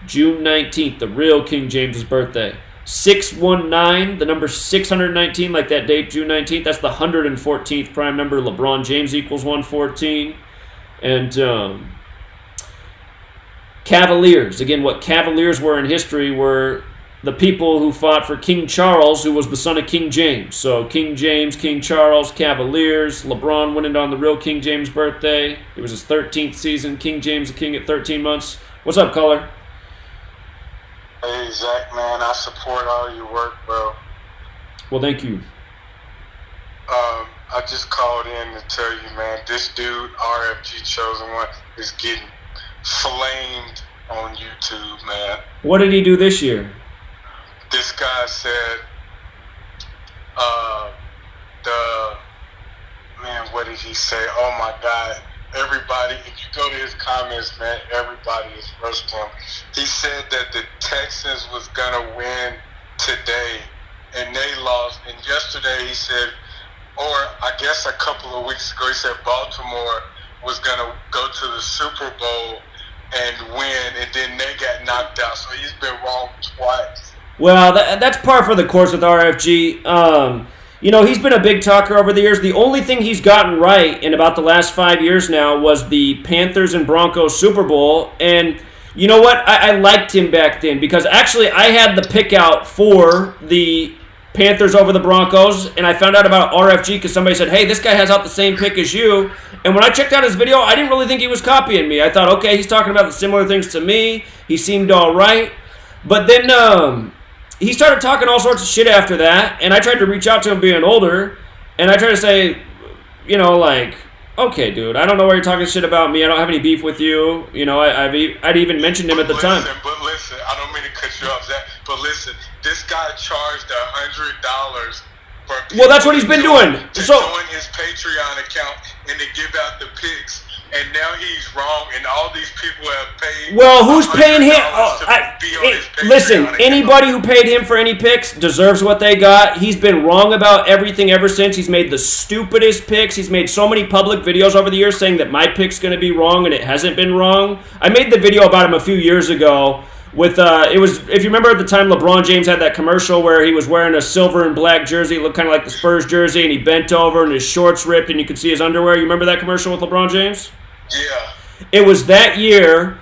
June 19th, the real King James's birthday. 619, the number 619, like that date, June 19th. That's the 114th prime number. LeBron James equals 114. And Cavaliers. Again, what Cavaliers were in history were the people who fought for King Charles, who was the son of King James. So King James, King Charles, Cavaliers. LeBron winning on the real King James birthday. It was his 13th season. King James, the king at 13 months. What's up, caller? Hey, Zach, man, I support all your work, bro. Well, thank you. I just called in to tell you, man, this dude, RFG Chosen One, is getting flamed on YouTube, man. What did he do this year? This guy said, what did he say? Oh, my God. Everybody, if you go to his comments, man, everybody is roasting him. He said that the Texans was going to win today, and they lost. And yesterday he said, or I guess a couple of weeks ago, he said Baltimore was going to go to the Super Bowl and win, and then they got knocked out. So he's been wrong twice. Well, that's par for the course with RFG. You know, he's been a big talker over the years. The only thing he's gotten right in about the last 5 years now was the Panthers and Broncos Super Bowl. And you know what? I liked him back then because actually I had the pick out for the Panthers over the Broncos, and I found out about RFG because somebody said, hey, this guy has out the same pick as you. And when I checked out his video, I didn't really think he was copying me. I thought, okay, he's talking about the similar things to me. He seemed all right. But then he started talking all sorts of shit after that, and I tried to reach out to him being older, and I tried to say, you know, like, okay, dude, I don't know why you're talking shit about me. I don't have any beef with you. You know, I'd even mentioned him at the time. But listen, I don't mean to cut you off, Zach, but listen, this guy charged $100 for people. Well, that's what he's been doing. To join his Patreon account and to give out the picks. And now he's wrong, and all these people have paid. Well, who's paying him? Listen, anybody who paid him for any picks deserves what they got. He's been wrong about everything ever since. He's made the stupidest picks. He's made so many public videos over the years saying that my pick's going to be wrong, and it hasn't been wrong. I made the video about him a few years ago. With it was, if you remember at the time, LeBron James had that commercial where he was wearing a silver and black jersey. It looked kind of like the Spurs jersey, and he bent over, and his shorts ripped, and you could see his underwear. You remember that commercial with LeBron James? Yeah. It was that year.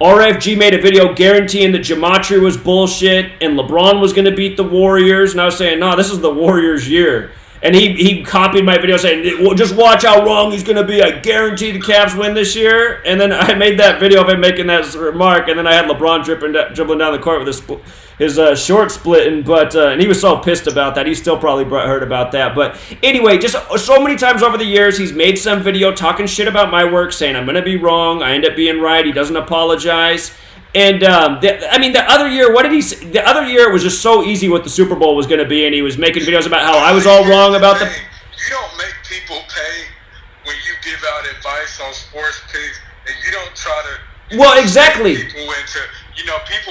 RFG made a video guaranteeing that Gematria was bullshit, and LeBron was going to beat the Warriors. And I was saying, no, this is the Warriors' year. And he copied my video saying, well, just watch how wrong he's going to be. I guarantee the Cavs win this year. And then I made that video of him making that remark. And then I had LeBron dribbling down the court with his short splitting. And he was so pissed about that. He's still probably heard about that. But anyway, just so many times over the years, he's made some video talking shit about my work, saying I'm going to be wrong. I end up being right. He doesn't apologize. And the other year, what did he say? The other year it was just so easy what the Super Bowl was going to be, and he was making videos about how I was all wrong about the. You don't make people pay when you give out advice on sports picks, and you don't try to. Well, exactly. People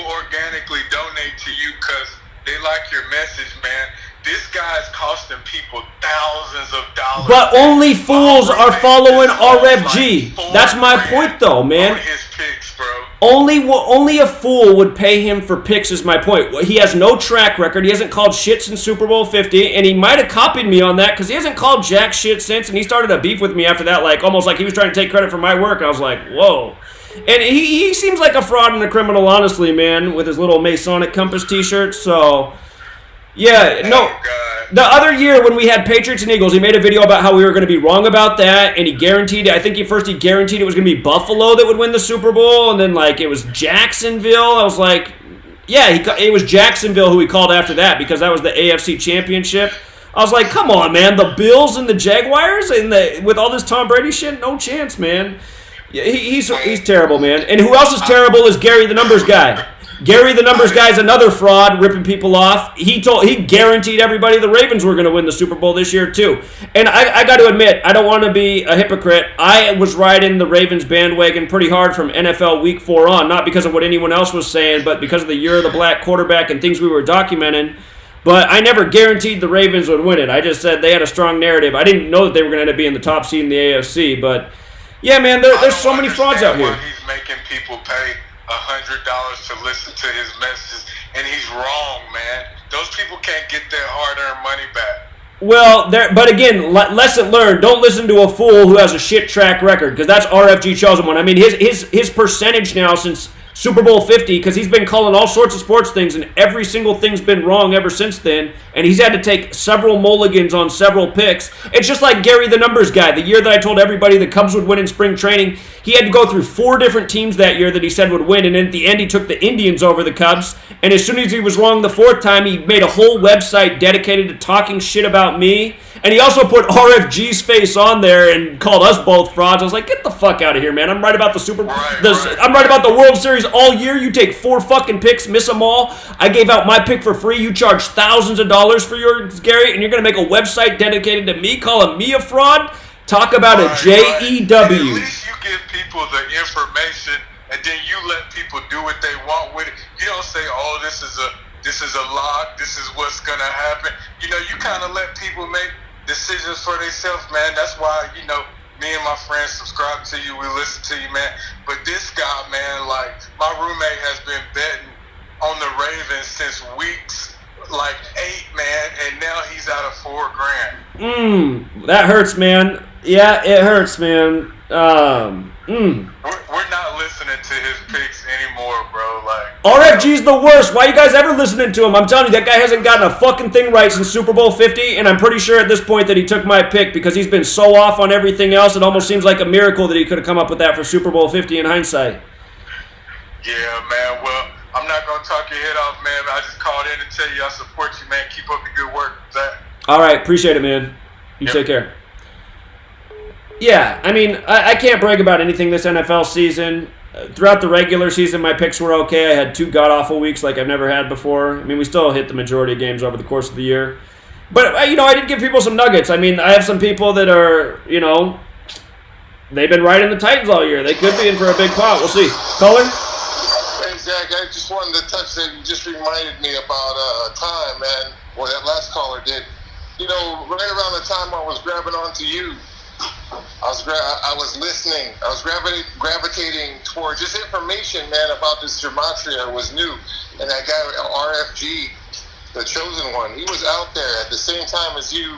organically donate to you because they like your message, man. This guy's costing people thousands of dollars. But only fools are following RFG. That's my point, though, man. On his picks, bro. Only a fool would pay him for picks is my point. He has no track record. He hasn't called shit since Super Bowl 50, and he might have copied me on that because he hasn't called jack shit since, and he started a beef with me after that, like almost like he was trying to take credit for my work. I was like, whoa. And he seems like a fraud and a criminal, honestly, man, with his little Masonic compass t-shirt, so... Yeah, no. The other year when we had Patriots and Eagles, he made a video about how we were going to be wrong about that, and he guaranteed, I think he guaranteed it was going to be Buffalo that would win the Super Bowl, and then, like, it was Jacksonville. I was like, yeah, it was Jacksonville who he called after that because that was the AFC Championship. I was like, come on, man, the Bills and the Jaguars with all this Tom Brady shit? No chance, man. Yeah, he's terrible, man. And who else is terrible is Gary the Numbers guy. Gary the Numbers guy is another fraud, ripping people off. He guaranteed everybody the Ravens were going to win the Super Bowl this year too. And I got to admit, I don't want to be a hypocrite. I was riding the Ravens bandwagon pretty hard from NFL Week 4 on, not because of what anyone else was saying, but because of the year of the black quarterback and things we were documenting. But I never guaranteed the Ravens would win it. I just said they had a strong narrative. I didn't know that they were going to end up being the top seed in the AFC. But yeah, man, there's so many frauds out here. He's making people pay $100 to listen to his messages, and he's wrong, man. Those people can't get their hard-earned money back. Well, but again, lesson learned: don't listen to a fool who has a shit track record, because that's RFG chosen one. I mean, his percentage now since Super Bowl 50, because he's been calling all sorts of sports things, and every single thing's been wrong ever since then, and he's had to take several mulligans on several picks. It's just like Gary the Numbers guy. The year that I told everybody the Cubs would win in spring training, he had to go through 4 different teams that year that he said would win, and at the end he took the Indians over the Cubs, and as soon as he was wrong the 4th time, he made a whole website dedicated to talking shit about me, and he also put RFG's face on there and called us both frauds. I was like, get the fuck out of here, man. I'm right about the Super Bowl. I'm right about the World Series all year. You take 4 fucking picks, miss them all. I gave out my pick for free. You charge thousands of dollars for yours, Gary, and you're going to make a website dedicated to me, calling me a fraud? Talk about a JEW. At least you give people the information, and then you let people do what they want with it. You don't say, oh, this is a lock. This is what's going to happen. You kind of let people make decisions for themselves, man. That's why, me and my friends subscribe to you. We listen to you, man. But this guy, man, like, my roommate has been betting on the Ravens since weeks, like 8, man, and now he's out of $4,000. That hurts, man. Yeah, it hurts, man. We're not listening to his picks anymore, bro. Like, RFG's the worst. Why are you guys ever listening to him? I'm telling you, that guy hasn't gotten a fucking thing right since Super Bowl 50, and I'm pretty sure at this point that he took my pick because he's been so off on everything else. It almost seems like a miracle that he could have come up with that for Super Bowl 50 in hindsight. Yeah, man. Well, I'm not going to talk your head off, man. I just called in to tell you I support you, man. Keep up the good work, Zach. All right. Appreciate it, man. You take care. Yeah, I mean, I can't brag about anything this NFL season. Throughout the regular season, my picks were okay. I had 2 god-awful weeks like I've never had before. I mean, we still hit the majority of games over the course of the year. But, I did give people some nuggets. I mean, I have some people that are, they've been riding the Titans all year. They could be in for a big pot. We'll see. Caller? Hey, Zach, I just wanted to touch that. You just reminded me about time, man. Well, that last caller did. Right around the time I was grabbing onto you, I was listening. I was gravitating toward just information, man, about this Gematria. Was new, and that guy RFG, the chosen one, he was out there at the same time as you.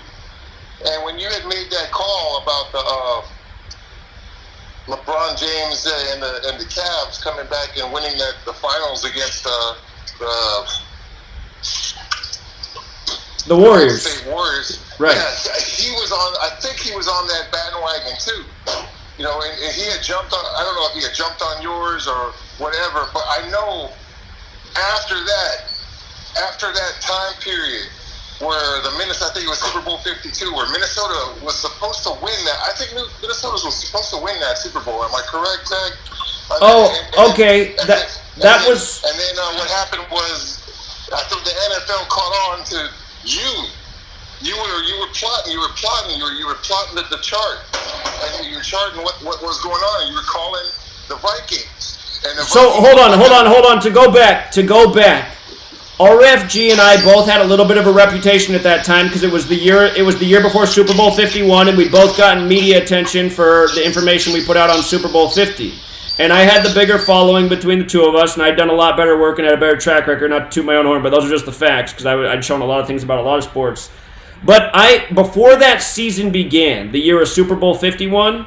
And when you had made that call about the LeBron James and the Cavs coming back and winning the finals against the Warriors. State Warriors. Right. Yeah, I think he was on that bandwagon too. And he had jumped on, I don't know if he had jumped on yours or whatever, but I know after that time period where I think it was Super Bowl 52, where Minnesota was supposed to win that. I think Minnesota was supposed to win that Super Bowl. Am I correct, Zach? Okay. That was... And then what happened was, I think the NFL caught on to you. You were plotting the chart, and you were charting what was going on, and you were calling the Vikings. And hold on. To go back. RFG and I both had a little bit of a reputation at that time because it was the year before Super Bowl 51, and we'd both gotten media attention for the information we put out on Super Bowl 50. And I had the bigger following between the two of us, and I'd done a lot better work and had a better track record, not to toot my own horn, but those are just the facts because I'd shown a lot of things about a lot of sports. But before that season began, the year of Super Bowl 51,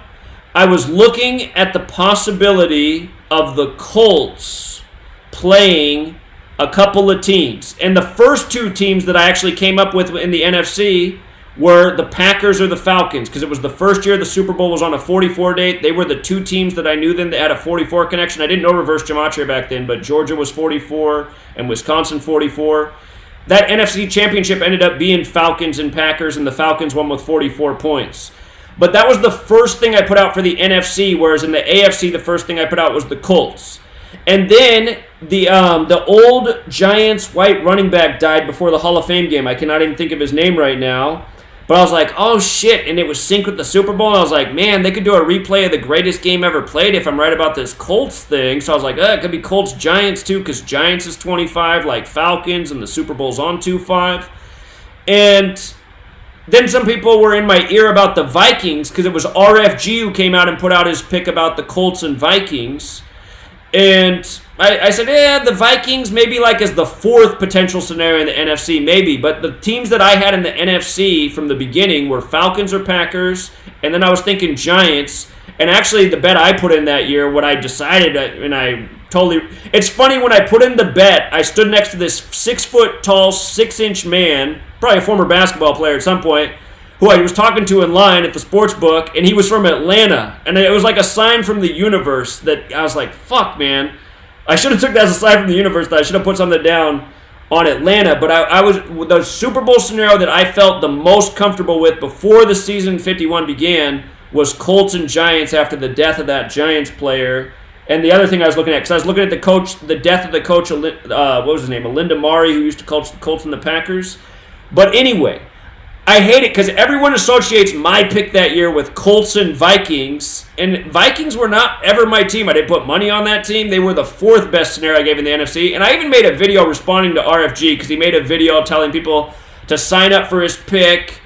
I was looking at the possibility of the Colts playing a couple of teams. And the first two teams that I actually came up with in the NFC were the Packers or the Falcons, because it was the first year the Super Bowl was on a 44 date. They were the two teams that I knew then that had a 44 connection. I didn't know reverse gematria back then, but Georgia was 44 and Wisconsin 44. That NFC championship ended up being Falcons and Packers, and the Falcons won with 44 points. But that was the first thing I put out for the NFC, whereas in the AFC, the first thing I put out was the Colts. And then the old Giants white running back died before the Hall of Fame game. I cannot even think of his name right now. But I was like, oh shit, and it was synced with the Super Bowl, and I was like, man, they could do a replay of the greatest game ever played if I'm right about this Colts thing. So I was like, it could be Colts-Giants too, because Giants is 25 like Falcons, and the Super Bowl's on 2-5. And then some people were in my ear about the Vikings, because it was RFG who came out and put out his pick about the Colts and Vikings. And I said, the Vikings maybe like as the fourth potential scenario in the NFC, maybe. But the teams that I had in the NFC from the beginning were Falcons or Packers, and then I was thinking Giants. And actually, the bet I put in that year, what I decided, and I totally... It's funny, when I put in the bet, I stood next to this 6-foot-tall, 6-inch man, probably a former basketball player at some point, who I was talking to in line at the sports book, and he was from Atlanta. And it was like a sign from the universe that I was like, fuck, man. I should have took that as a sign from the universe that I should have put something down on Atlanta. But I was the Super Bowl scenario that I felt the most comfortable with before the season 51 began was Colts and Giants after the death of that Giants player. And the other thing I was looking at, because I was looking at the death of the coach, what was his name? Alinda Mari, who used to coach the Colts and the Packers. But anyway, I hate it because everyone associates my pick that year with Colts and Vikings, and Vikings were not ever my team. I didn't put money on that team. They were the fourth best scenario I gave in the NFC, and I even made a video responding to RFG because he made a video telling people to sign up for his pick.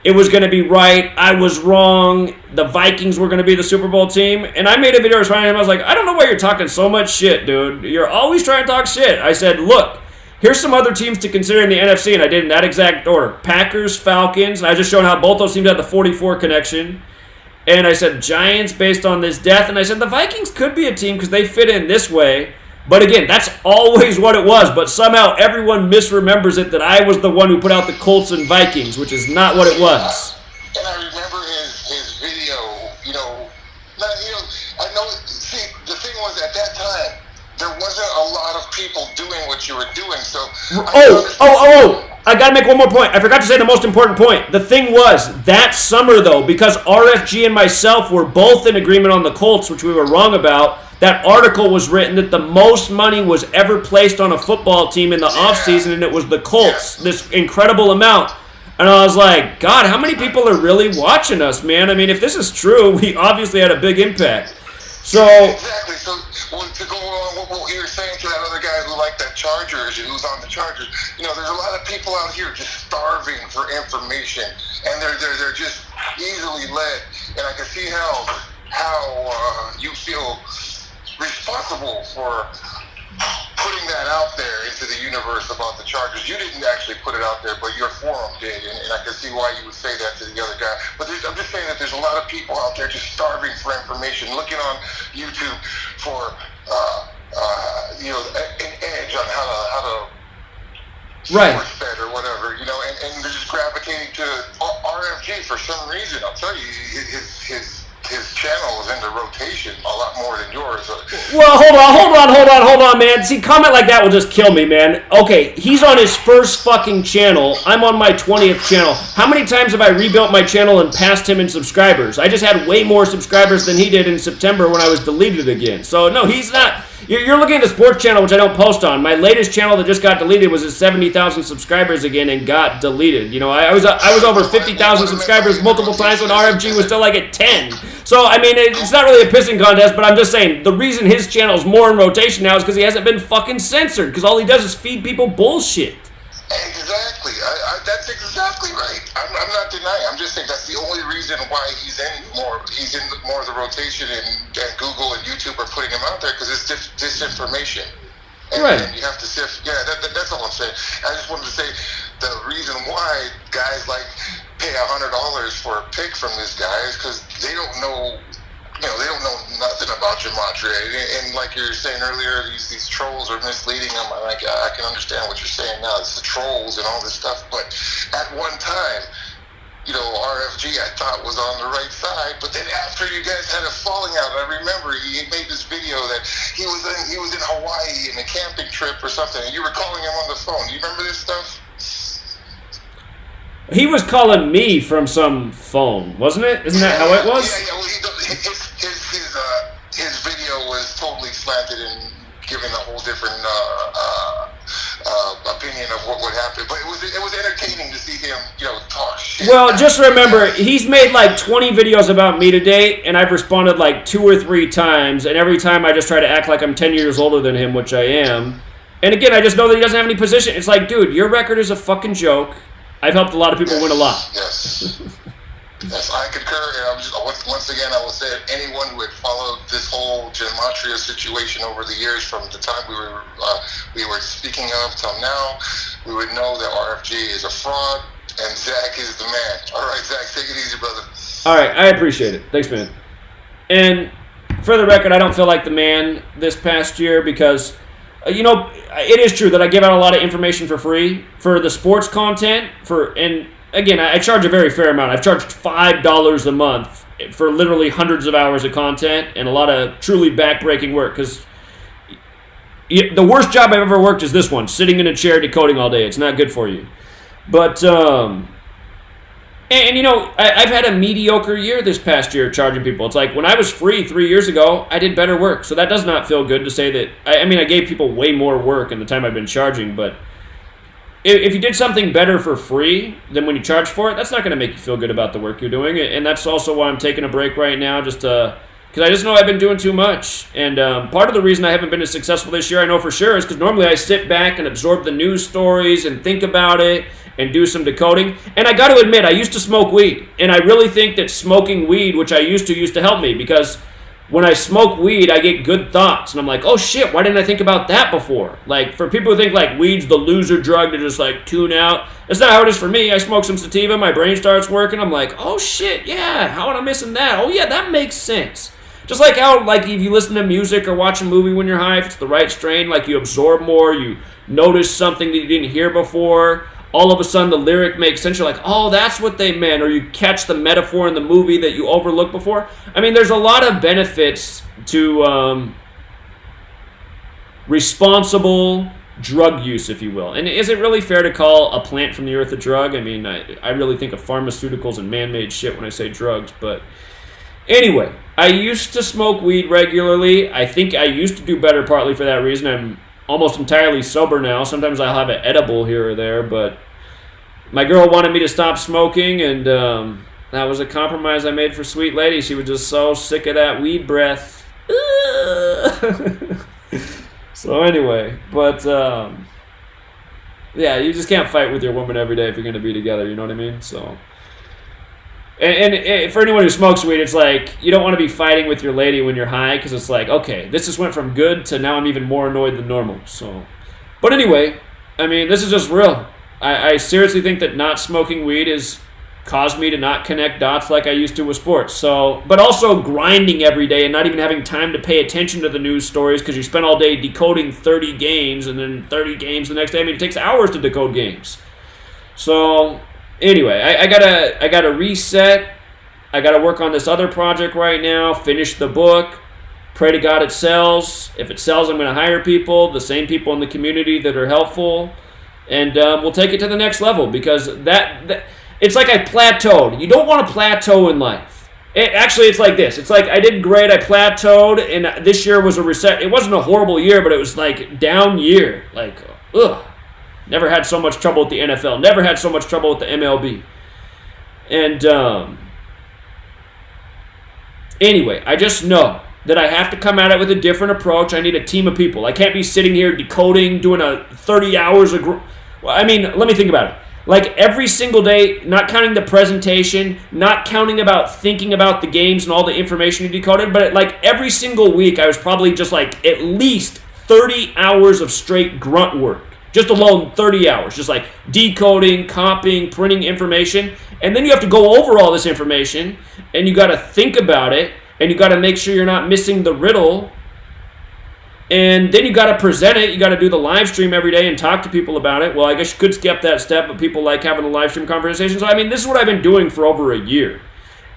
It was going to be right. I was wrong. The Vikings were going to be the Super Bowl team, and I made a video responding to him. I was like, I don't know why you're talking so much shit, dude. You're always trying to talk shit. I said, look, here's some other teams to consider in the NFC, and I did in that exact order. Packers, Falcons, and I just showed how both those teams had the 44 connection. And I said Giants based on this death, and I said the Vikings could be a team because they fit in this way. But again, that's always what it was, but somehow everyone misremembers it that I was the one who put out the Colts and Vikings, which is not what it was. And I remember his video, I know, see, the thing was at that time, there wasn't a lot of people doing what you were doing, so... I gotta make one more point. I forgot to say the most important point. The thing was, that summer though, because RFG and myself were both in agreement on the Colts, which we were wrong about, that article was written that the most money was ever placed on a football team in the offseason, and it was the Colts, this incredible amount. And I was like, God, how many people are really watching us, man? I mean, if this is true, we obviously had a big impact. So... Exactly. So, to go on what you were saying to that other guy who liked that Chargers, who's on the Chargers, there's a lot of people out here just starving for information, and they're just easily led. And I can see how you feel responsible for putting that out there into the universe about the Chargers. You didn't actually put it out there, but your forum did, and I can see why you would say that to the other guy. But I'm just saying that there's a lot of people out there just starving for information, looking on YouTube for an edge on how to source that or whatever, and they're just gravitating to RFG for some reason. I'll tell you, his channel is into rotation a lot more than yours. Well, hold on, man. See, comment like that will just kill me, man. Okay, he's on his first fucking channel. I'm on my 20th channel. How many times have I rebuilt my channel and passed him in subscribers? I just had way more subscribers than he did in September when I was deleted again. So, no, he's not... You're looking at the sports channel, which I don't post on. My latest channel that just got deleted was at 70,000 subscribers again and got deleted. You know, I was over 50,000 subscribers multiple times when RFG was still like at 10. So, I mean, it's not really a pissing contest, but I'm just saying, the reason his channel's more in rotation now is because he hasn't been fucking censored, because all he does is feed people bullshit. Exactly. That's exactly right. I'm not denying. I'm just saying that's the only reason why he's in more of the rotation, and Google and YouTube are putting him out there, because it's disinformation. And, right. And you have to sift. Yeah, that's all I'm saying. I just wanted to say the reason why guys like pay $100 for a pick from this guy is because they don't know. You know, they don't know nothing about Gematria, and like you were saying earlier, these trolls are misleading them. I can understand what you're saying now. It's the trolls and all this stuff, but at one time, you know, RFG I thought was on the right side, but then after you guys had a falling out, I remember he made this video that he was in Hawaii in a camping trip or something, and you were calling him on the phone. Do you remember this stuff? He was calling me from some phone, wasn't it? Isn't that how it was? Yeah. Well, his video was totally slanted and giving a whole different opinion of what would happen. But it was entertaining to see him, you know, talk shit. Well, just remember, he's made like 20 videos about me to date, and I've responded like 2 or 3 times, and every time I just try to act like I'm 10 years older than him, which I am. And again, I just know that he doesn't have any position. It's like, dude, your record is a fucking joke. I've helped a lot of people win a lot. Yes. Yes, I concur. And once again, I will say it, anyone who had followed this whole Gematria situation over the years, from the time we were speaking of till now, we would know that RFG is a fraud and Zach is the man. All right, Zach, take it easy, brother. All right, I appreciate it. Thanks, man. And for the record, I don't feel like the man this past year because, you know, it is true that I give out a lot of information for free for the sports content. And again, I charge a very fair amount. I've charged $5 a month for literally hundreds of hours of content and a lot of truly backbreaking work. Because the worst job I've ever worked is this one, sitting in a chair decoding all day. It's not good for you. But and you know, I've had a mediocre year this past year charging people. It's like when I was free 3 years ago, I did better work. So that does not feel good to say that. I mean, I gave people way more work in the time I've been charging, but if you did something better for free than when you charge for it, that's not going to make you feel good about the work you're doing. And that's also why I'm taking a break right now, just because I just know I've been doing too much. And part of the reason I haven't been as successful this year, I know for sure, is because normally I sit back and absorb the news stories and think about it and do some decoding. And I got to admit, I used to smoke weed. And I really think that smoking weed, which I used to help me, because when I smoke weed, I get good thoughts. And I'm like, oh shit, why didn't I think about that before? Like, for people who think like weed's the loser drug to just like tune out, that's not how it is for me. I smoke some sativa, my brain starts working. I'm like, oh shit, yeah, how am I missing that? Oh yeah, that makes sense. Just like how, like, if you listen to music or watch a movie when you're high, if it's the right strain, like you absorb more, you notice something that you didn't hear before. All of a sudden the lyric makes sense. You're like, oh, that's what they meant. Or you catch the metaphor in the movie that you overlooked before. I mean, there's a lot of benefits to responsible drug use, if you will. And is it really fair to call a plant from the earth a drug? I mean, I really think of pharmaceuticals and man-made shit when I say drugs. But anyway, I used to smoke weed regularly. I think I used to do better partly for that reason. I'm almost entirely sober now. Sometimes I'll have an edible here or there, but my girl wanted me to stop smoking, and that was a compromise I made for Sweet Lady. She was just so sick of that weed breath. So anyway, but yeah, you just can't fight with your woman every day if you're going to be together, you know what I mean? So, and for anyone who smokes weed, it's like you don't want to be fighting with your lady when you're high, because it's like, okay, this just went from good to now I'm even more annoyed than normal. So, but anyway, I mean, this is just real. I seriously think that not smoking weed has caused me to not connect dots like I used to with sports. So, but also grinding every day and not even having time to pay attention to the news stories because you spend all day decoding 30 games and then 30 games the next day. I mean, it takes hours to decode games. So anyway, I gotta reset. I gotta work on this other project right now, finish the book, pray to God it sells. If it sells, I'm going to hire people, the same people in the community that are helpful, and we'll take it to the next level, because that it's like I plateaued. You don't want to plateau in life. It's like this. It's like I did great. I plateaued, and this year was a reset. It wasn't a horrible year, but it was like down year. Like, ugh. Never had so much trouble with the NFL. Never had so much trouble with the MLB. And anyway, I just know that I have to come at it with a different approach. I need a team of people. I can't be sitting here decoding, doing a 30 hours of... let me think about it. Like every single day, not counting the presentation, not counting about thinking about the games and all the information you decoded, but like every single week, I was probably just like at least 30 hours of straight grunt work. Just alone 30 hours. Just like decoding, copying, printing information. And then you have to go over all this information, and you got to think about it, and you got to make sure you're not missing the riddle. And then you got to present it. You got to do the live stream every day and talk to people about it. Well, I guess you could skip that step, but people like having the live stream conversations. So, this is what I've been doing for over a year.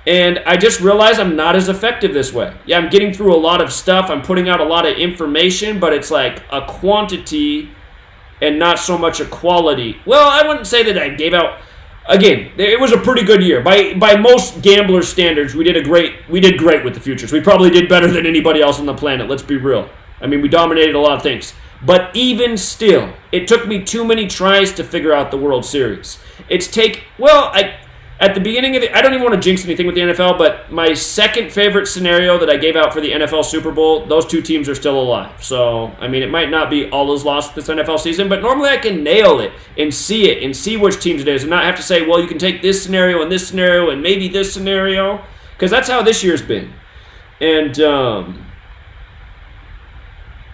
And I just realized I'm not as effective this way. Yeah, I'm getting through a lot of stuff. I'm putting out a lot of information, but it's like a quantity and not so much a quality. Well, I wouldn't say that I gave out... Again, it was a pretty good year. By most gambler standards, we did great with the futures. We probably did better than anybody else on the planet, let's be real. We dominated a lot of things. But even still, it took me too many tries to figure out the World Series. At the beginning of I don't even want to jinx anything with the NFL, but my second favorite scenario that I gave out for the NFL Super Bowl, those two teams are still alive. So, it might not be all is lost this NFL season, but normally I can nail it and see which teams it is and not have to say, well, you can take this scenario and maybe this scenario, because that's how this year's been. And,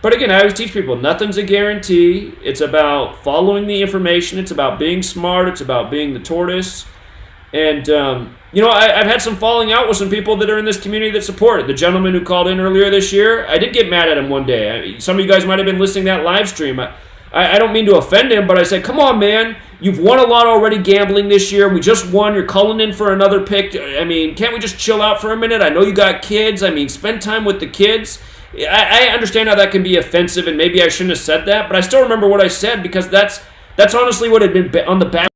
but again, I always teach people, nothing's a guarantee. It's about following the information. It's about being smart. It's about being the tortoise. And, I've had some falling out with some people that are in this community that support it. The gentleman who called in earlier this year, I did get mad at him one day. Some of you guys might have been listening to that live stream. I don't mean to offend him, but I said, come on, man. You've won a lot already gambling this year. We just won. You're calling in for another pick. Can't we just chill out for a minute? I know you got kids. spend time with the kids. I understand how that can be offensive, and maybe I shouldn't have said that, but I still remember what I said because that's honestly what had been on the back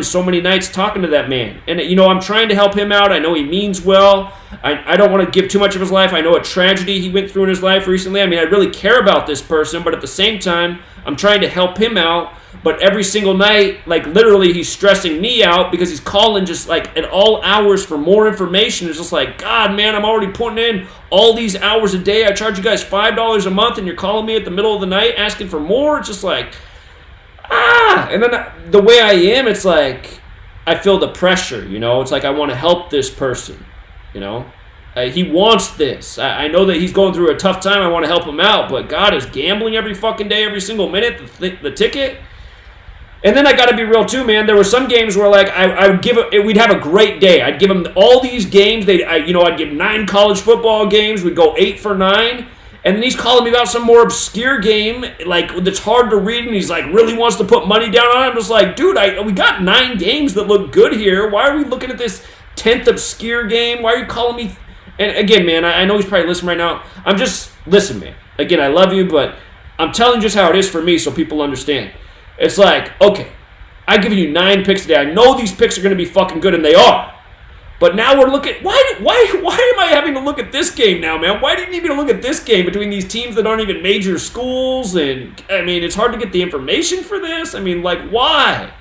so many nights talking to that man. And, I'm trying to help him out. I know he means well. I don't want to give too much of his life. I know a tragedy he went through in his life recently. I really care about this person, but at the same time, I'm trying to help him out. But every single night, literally, he's stressing me out because he's calling just, at all hours for more information. It's just like, God, man, I'm already putting in all these hours a day. I charge you guys $5 a month, and you're calling me at the middle of the night asking for more. It's just like... And then the way I am, it's like I feel the pressure, It's like I want to help this person, He wants this. I know that he's going through a tough time. I want to help him out, but God, is gambling every fucking day, every single minute, the ticket? And then I got to be real too, man. There were some games where I would we'd have a great day. I'd give him all these games. I'd give 9 college football games. We'd go 8 for 9. And then he's calling me about some more obscure game, that's hard to read, and he's really wants to put money down on it. I'm just like, dude, we got 9 games that look good here. Why are we looking at this 10th obscure game? Why are you calling me? And again, man, I know he's probably listening right now. Listen, man. Again, I love you, but I'm telling you just how it is for me so people understand. It's like, okay, I've given you 9 picks today. I know these picks are going to be fucking good, and they are. But now we're looking... Why am I having to look at this game now, man? Why do you need me to look at this game between these teams that aren't even major schools? And, it's hard to get the information for this. Why?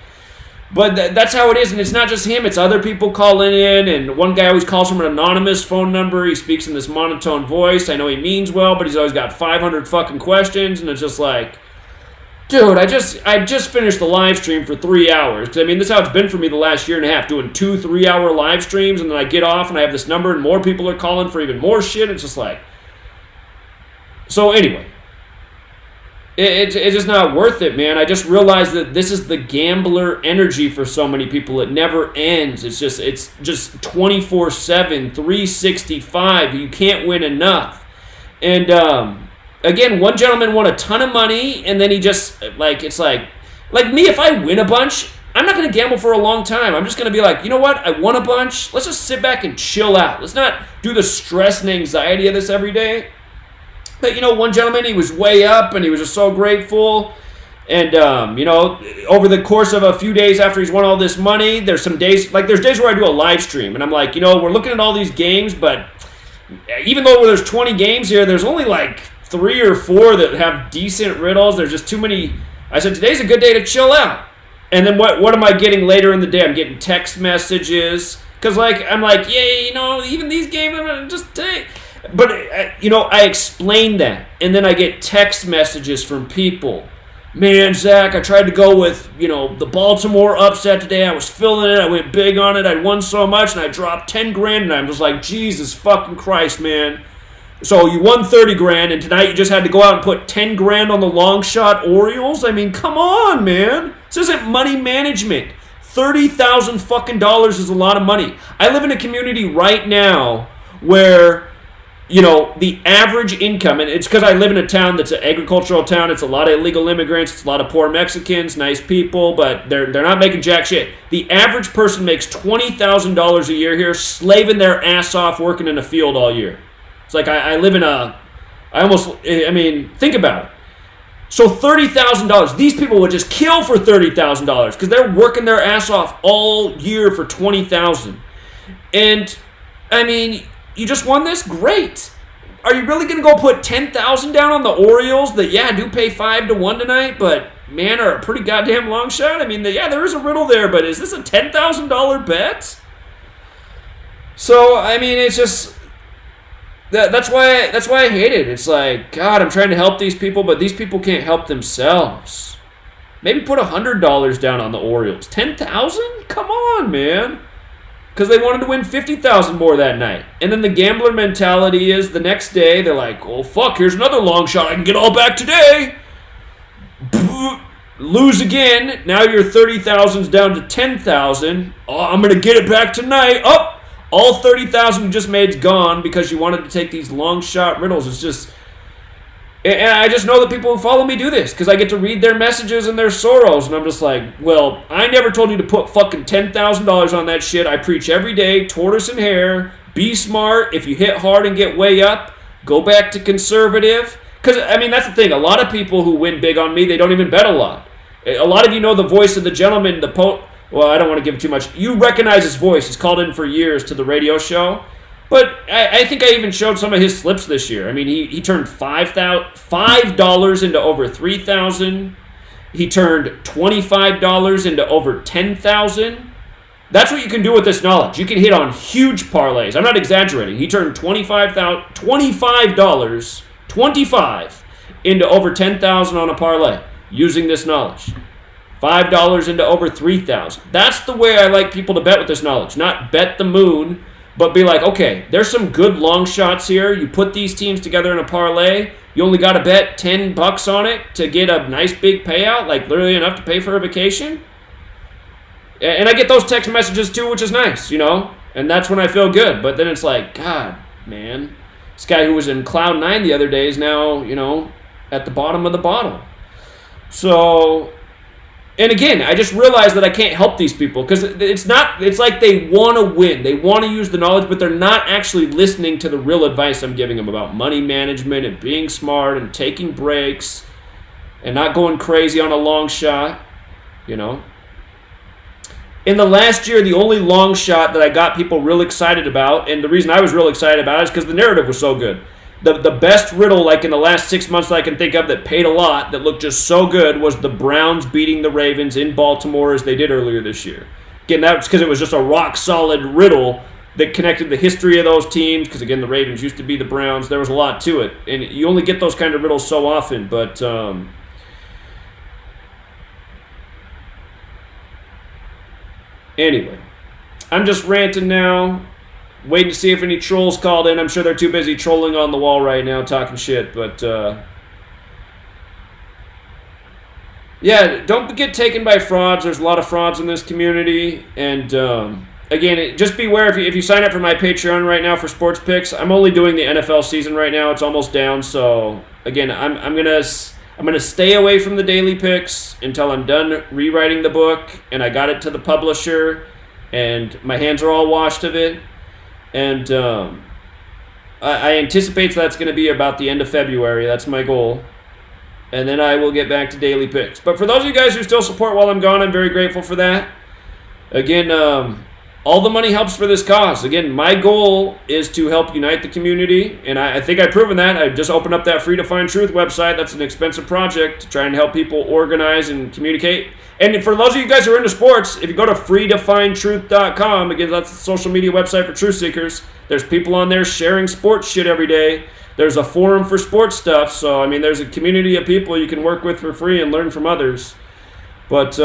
But that's how it is, and it's not just him. It's other people calling in, and one guy always calls from an anonymous phone number. He speaks in this monotone voice. I know he means well, but he's always got 500 fucking questions, and it's just like... Dude, I just finished the live stream for 3 hours. This is how it's been for me the last year and a half, doing 2 3-hour live streams, and then I get off and I have this number and more people are calling for even more shit. It's just like... So anyway, it's just not worth it, man. I just realized that this is the gambler energy for so many people. It never ends. It's just 24/7, 365. You can't win enough. And, again, one gentleman won a ton of money, and then he just, it's like me, if I win a bunch, I'm not going to gamble for a long time. I'm just going to be like, you know what? I won a bunch. Let's just sit back and chill out. Let's not do the stress and anxiety of this every day. But, one gentleman, he was way up, and he was just so grateful. And, over the course of a few days after he's won all this money, there's days where I do a live stream. And I'm like, we're looking at all these games, but even though there's 20 games here, there's only like 3 or 4 that have decent riddles. There's just too many. I said, today's a good day to chill out. And then what am I getting later in the day? I'm getting text messages. Because, I'm like, yeah, even these games, I'm going to just take. But, I explain that. And then I get text messages from people. Man, Zach, I tried to go with, the Baltimore upset today. I was feeling it. I went big on it. I won so much, and I dropped 10 grand. And I'm just like, Jesus fucking Christ, man. So you won 30 grand, and tonight you just had to go out and put 10 grand on the long shot Orioles? I mean, come on, man. This isn't money management. $30,000 fucking dollars is a lot of money. I live in a community right now where, the average income, and it's because I live in a town that's an agricultural town. It's a lot of illegal immigrants. It's a lot of poor Mexicans, nice people, but they're not making jack shit. The average person makes $20,000 a year here, slaving their ass off working in a field all year. It's like I live in think about it. So $30,000, these people would just kill for $30,000 because they're working their ass off all year for $20,000. And, you just won this? Great. Are you really going to go put $10,000 down on the Orioles that, do pay 5-1 tonight, but, man, are a pretty goddamn long shot? There is a riddle there, but is this a $10,000 bet? So, it's just... That's why I hate it. It's like, God, I'm trying to help these people, but these people can't help themselves. Maybe put $100 down on the Orioles. $10,000? Come on, man. Because they wanted to win $50,000 more that night. And then the gambler mentality is the next day, they're like, oh, fuck, here's another long shot. I can get all back today. Lose again. Now your $30,000's down to $10,000. Oh, I'm going to get it back tonight. Oh! All $30,000 you just made's gone because you wanted to take these long shot riddles. It's just, and I just know that people who follow me do this because I get to read their messages and their sorrows, and I'm just like, well, I never told you to put fucking $10,000 on that shit. I preach every day, tortoise and hare. Be smart. If you hit hard and get way up, go back to conservative. Because that's the thing. A lot of people who win big on me, they don't even bet a lot. A lot of you know the voice of the gentleman, well, I don't want to give it too much. You recognize his voice. He's called in for years to the radio show. But I think I even showed some of his slips this year. He turned $5 into over $3,000. He turned $25 into over $10,000. That's what you can do with this knowledge. You can hit on huge parlays. I'm not exaggerating. He turned $25 into over $10,000 on a parlay using this knowledge. $5 into over $3,000. That's the way I like people to bet with this knowledge. Not bet the moon, but be like, okay, there's some good long shots here. You put these teams together in a parlay. You only got to bet $10 on it to get a nice big payout, like literally enough to pay for a vacation. And I get those text messages too, which is nice, And that's when I feel good. But then it's like, God, man, this guy who was in Cloud 9 the other day is now, at the bottom of the bottle. So... And again, I just realized that I can't help these people because it's like they want to win. They want to use the knowledge, but they're not actually listening to the real advice I'm giving them about money management and being smart and taking breaks and not going crazy on a long shot, In the last year, the only long shot that I got people real excited about, and the reason I was real excited about it is because the narrative was so good. The best riddle, in the last 6 months that I can think of that paid a lot, that looked just so good, was the Browns beating the Ravens in Baltimore as they did earlier this year. Again, that's because it was just a rock-solid riddle that connected the history of those teams, because, again, the Ravens used to be the Browns. There was a lot to it. And you only get those kind of riddles so often, but... Anyway, I'm just ranting now. Waiting to see if any trolls called in. I'm sure they're too busy trolling on the wall right now, talking shit. But, don't get taken by frauds. There's a lot of frauds in this community. And, again, just beware if you sign up for my Patreon right now for sports picks. I'm only doing the NFL season right now. It's almost down. So, again, I'm gonna stay away from the daily picks until I'm done rewriting the book. And I got it to the publisher. And my hands are all washed of it. And I anticipate that's going to be about the end of February. That's my goal. and then I will get back to daily picks. But for those of you guys who still support while I'm gone, I'm very grateful for that. Again, all the money helps for this cause. Again, my goal is to help unite the community, and I think I've proven that. I just opened up that Free to Find Truth website. That's an expensive project to try and help people organize and communicate. And for those of you guys who are into sports, if you go to freetofindtruth.com, again, that's the social media website for truth seekers. There's people on there sharing sports shit every day. There's a forum for sports stuff. So, I mean, there's a community of people you can work with for free and learn from others. But,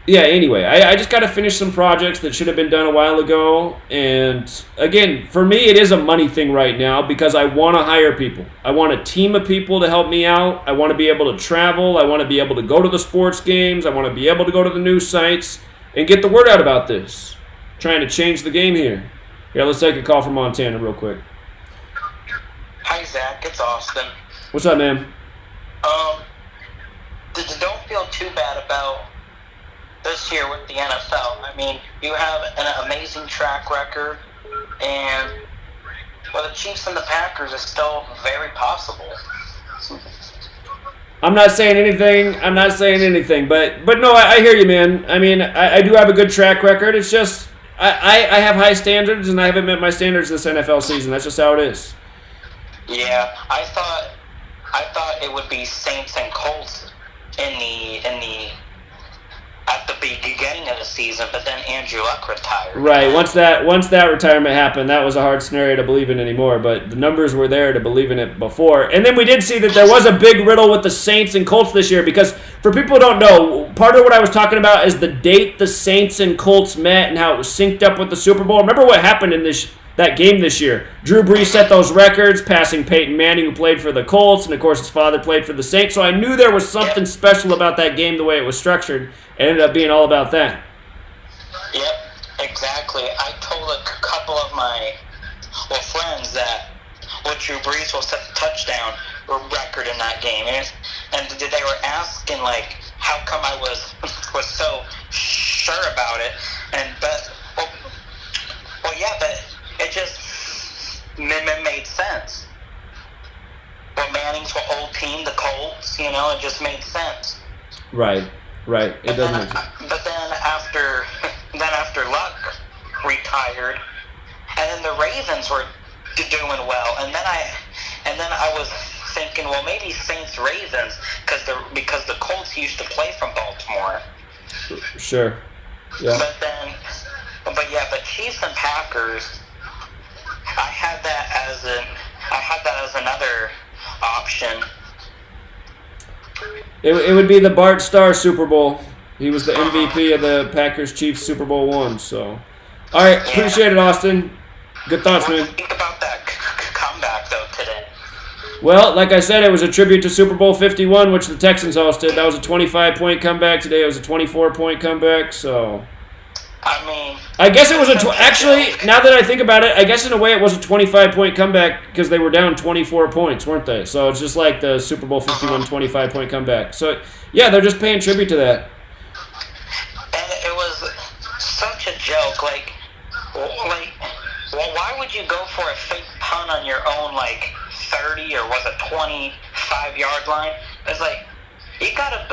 yeah, anyway, I just got to finish some projects that should have been done a while ago. And again, for me, it is a money thing right now because I want to hire people. I want a team of people to help me out. I want to be able to travel. I want to be able to go to the sports games. I want to be able to go to the news sites and get the word out about this. Trying to change the game here. Yeah, let's take a call from Montana real quick. Hi, Zach. It's Austin. What's up, man? Don't feel too bad about this year with the NFL. I mean, you have an amazing track record, and the Chiefs and the Packers is still very possible. I'm not saying anything, but no, I hear you, man. I mean, I do have a good track record. It's just I have high standards, and I haven't met my standards this NFL season. That's just how it is. Yeah, I thought it would be Saints and Colts at the beginning of the season, but then Andrew Luck retired. Right. Once that retirement happened, that was a hard scenario to believe in anymore. But the numbers were there to believe in it before. And then we did see that there was a big riddle with the Saints and Colts this year because for people who don't know, part of what I was talking about is the date the Saints and Colts met and how it was synced up with the Super Bowl. Remember what happened in that game this year? Drew Brees set those records, passing Peyton Manning, who played for the Colts, and of course his father played for the Saints. So I knew there was something special about that game, the way it was structured. It ended up being all about that. Yep, exactly. I told a couple of my friends that Drew Brees will set the touchdown record in that game, and they were asking how come I was so sure about it, but it just made sense. Well, Manning's old team, the Colts, it just made sense. Right. It doesn't. But then after Luck retired, and then the Ravens were doing well, and then I was thinking, well, maybe Saints Ravens because the Colts used to play from Baltimore. Sure. Yeah. But Chiefs and Packers, I had that as another option. It would be the Bart Starr Super Bowl. He was the MVP of the Packers-Chiefs Super Bowl I. So, all right, appreciate it, Austin. Good thoughts, man. What do you think about that comeback though today? Well, like I said, it was a tribute to Super Bowl 51, which the Texans hosted. That was a 25-point comeback. Today it was a 24-point comeback. So, I guess it was actually, now that I think about it, I guess in a way it was a 25-point comeback because they were down 24 points, weren't they? So it's just like the Super Bowl 51 25-point comeback. So, yeah, they're just paying tribute to that. And it was such a joke. Why would you go for a fake punt on your own, 30 or was it 25-yard line? It's you gotta,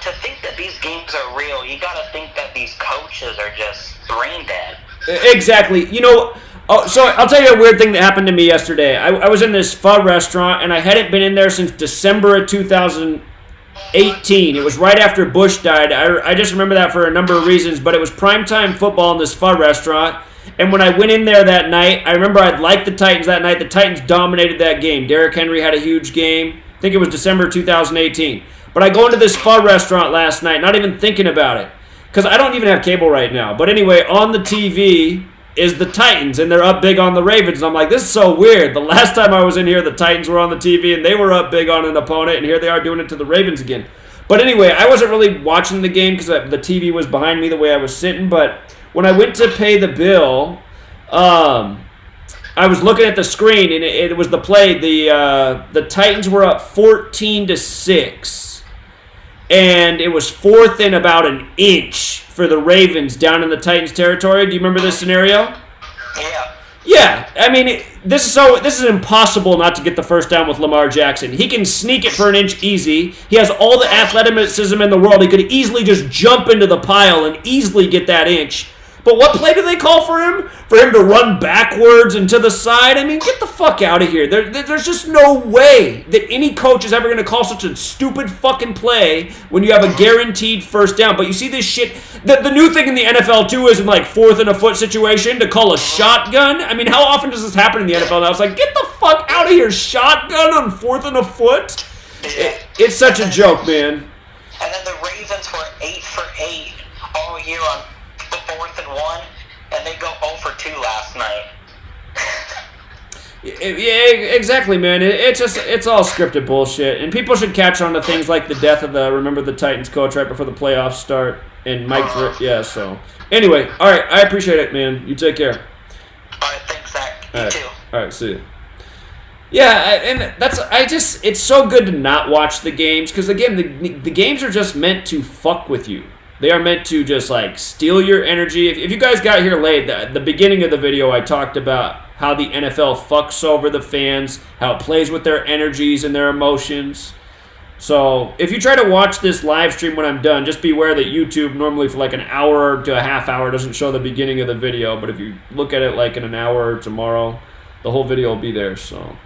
to think that these games are real, you gotta think that these coaches are just brain dead. Exactly. So I'll tell you a weird thing that happened to me yesterday. I was in this pho restaurant, and I hadn't been in there since December of 2018. It was right after Bush died. I just remember that for a number of reasons, but it was primetime football in this pho restaurant, and when I went in there that night, I remember I'd liked the Titans that night. The Titans dominated that game. Derrick Henry had a huge game. I think it was December 2018. But I go into this pho restaurant last night, not even thinking about it, because I don't even have cable right now. But anyway, on the TV is the Titans, and they're up big on the Ravens. And I'm like, this is so weird. The last time I was in here, the Titans were on the TV, and they were up big on an opponent, and here they are doing it to the Ravens again. But anyway, I wasn't really watching the game because the TV was behind me the way I was sitting. But when I went to pay the bill, I was looking at the screen, and it was the play. The Titans were up 14-6. And it was 4th and about an inch for the Ravens down in the Titans' territory. Do you remember this scenario? Yeah. Yeah, I mean, this is impossible not to get the first down with Lamar Jackson. He can sneak it for an inch easy. He has all the athleticism in the world. He could easily just jump into the pile and easily get that inch. But what play do they call for him? For him to run backwards and to the side? I mean, get the fuck out of here. There's just no way that any coach is ever going to call such a stupid fucking play when you have a guaranteed first down. But you see this shit. The new thing in the NFL, too, is in like 4th and a foot situation to call a shotgun. I mean, how often does this happen in the NFL now? It's like, get the fuck out of here. Shotgun on 4th and a foot? It's such a joke, man. And then the Ravens were 8 for 8 all year on 4th and 1, and they go 0 for 2 last night. Yeah, exactly, man. It's all scripted bullshit, and people should catch on to things like the death of the Titans coach right before the playoffs start, and Mike. So anyway, all right, I appreciate it, man. You take care. All right, thanks, Zach. You too. All right, see you. Yeah, and it's so good to not watch the games because again, the games are just meant to fuck with you. They are meant to just like steal your energy. If you guys got here late, the beginning of the video I talked about how the NFL fucks over the fans, how it plays with their energies and their emotions. So if you try to watch this live stream when I'm done, just beware that YouTube normally for like an hour to a half hour doesn't show the beginning of the video. But if you look at it like in an hour tomorrow, the whole video will be there. So.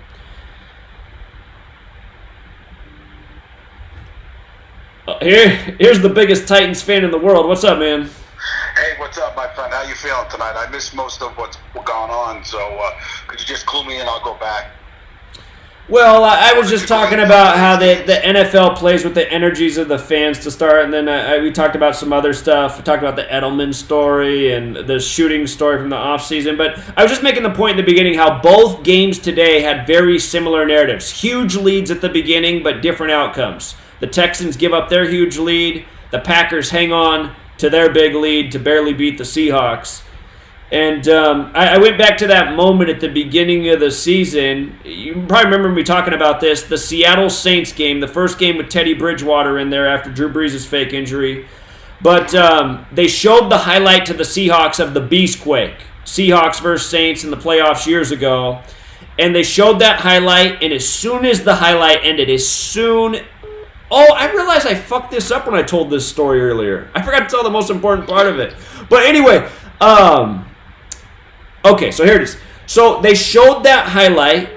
Here's the biggest Titans fan in the world. What's up, man? Hey, what's up, my friend? How you feeling tonight? I missed most of what's gone on, so could you just clue me in? I'll go back. Well, I was just talking about how the NFL plays with the energies of the fans to start, and then we talked about some other stuff. We talked about the Edelman story and the shooting story from the offseason. But I was just making the point in the beginning how both games today had very similar narratives. Huge leads at the beginning, but different outcomes. The Texans give up their huge lead. The Packers hang on to their big lead to barely beat the Seahawks. And I went back to that moment at the beginning of the season. You probably remember me talking about this. The Seattle Saints game, the first game with Teddy Bridgewater in there after Drew Brees' fake injury. But they showed the highlight to the Seahawks of the Beastquake. Seahawks versus Saints in the playoffs years ago. And they showed that highlight, and as soon as the highlight ended, Oh, I realized I fucked this up when I told this story earlier. I forgot to tell the most important part of it. But anyway, okay, so here it is. So they showed that highlight,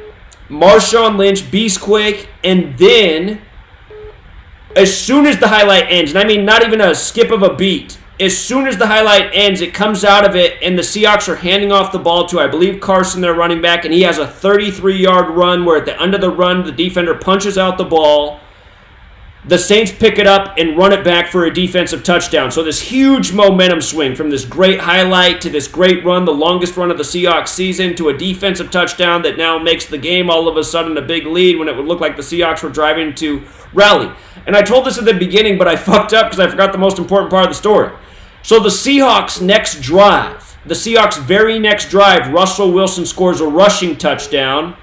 Marshawn Lynch, Beastquake, and then as soon as the highlight ends, and I mean not even a skip of a beat, as soon as the highlight ends, it comes out of it, and the Seahawks are handing off the ball to, I believe, Carson, their running back, and he has a 33-yard run where at the end of the run, the defender punches out the ball. The Saints pick it up and run it back for a defensive touchdown. So this huge momentum swing from this great highlight to this great run, the longest run of the Seahawks season, to a defensive touchdown that now makes the game all of a sudden a big lead when it would look like the Seahawks were driving to rally. And I told this at the beginning, but I fucked up because I forgot the most important part of the story. So the Seahawks' next drive, the Seahawks' very next drive, Russell Wilson scores a rushing touchdown.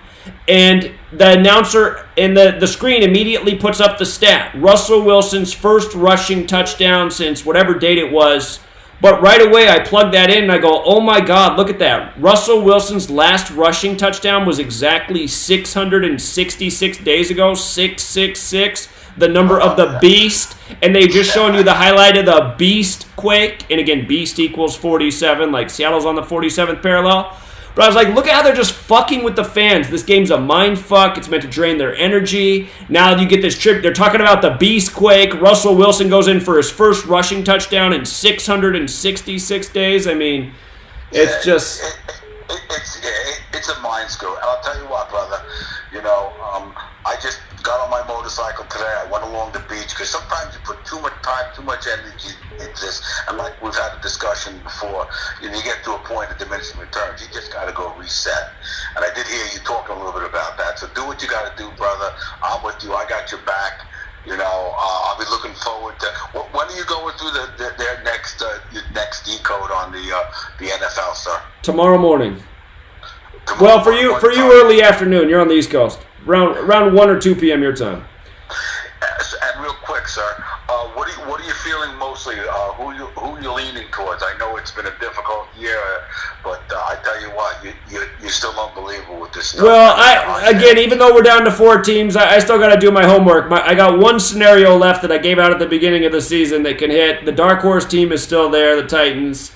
And the announcer in the screen immediately puts up the stat. Russell Wilson's first rushing touchdown since whatever date it was. But right away I plug that in and I go, oh my God, look at that. Russell Wilson's last rushing touchdown was exactly 666 days ago. 666, the number of the beast. And they just showing you the highlight of the Beastquake. And again, beast equals 47, like Seattle's on the 47th parallel. But I was like, look at how they're just fucking with the fans. This game's a mind fuck. It's meant to drain their energy. Now you get this trip. They're talking about the Beastquake. Russell Wilson goes in for his first rushing touchdown in 666 days. I mean, it's just... It's a mind screw. And I'll tell you what, brother. You know, I just got on my motorcycle today. I went along the beach because sometimes you put too much time, too much energy into this. And like we've had a discussion before, you get to a point of diminishing returns. You just got to go reset. And I did hear you talking a little bit about that. So do what you got to do, brother. I'm with you. I got your back. You know, I'll be looking forward to. When are you going through their next decode on the NFL, sir? Tomorrow morning. Well, for you early afternoon. You're on the East Coast. Around 1 or 2 p.m. your time. And real quick, sir, what are you feeling most closely. Who you leaning towards? I know it's been a difficult year, but I tell you what, you're still unbelievable with this stuff. Well, even though we're down to 4 teams, I still got to do my homework. I got one scenario left that I gave out at the beginning of the season that can hit. The dark horse team is still there, the Titans.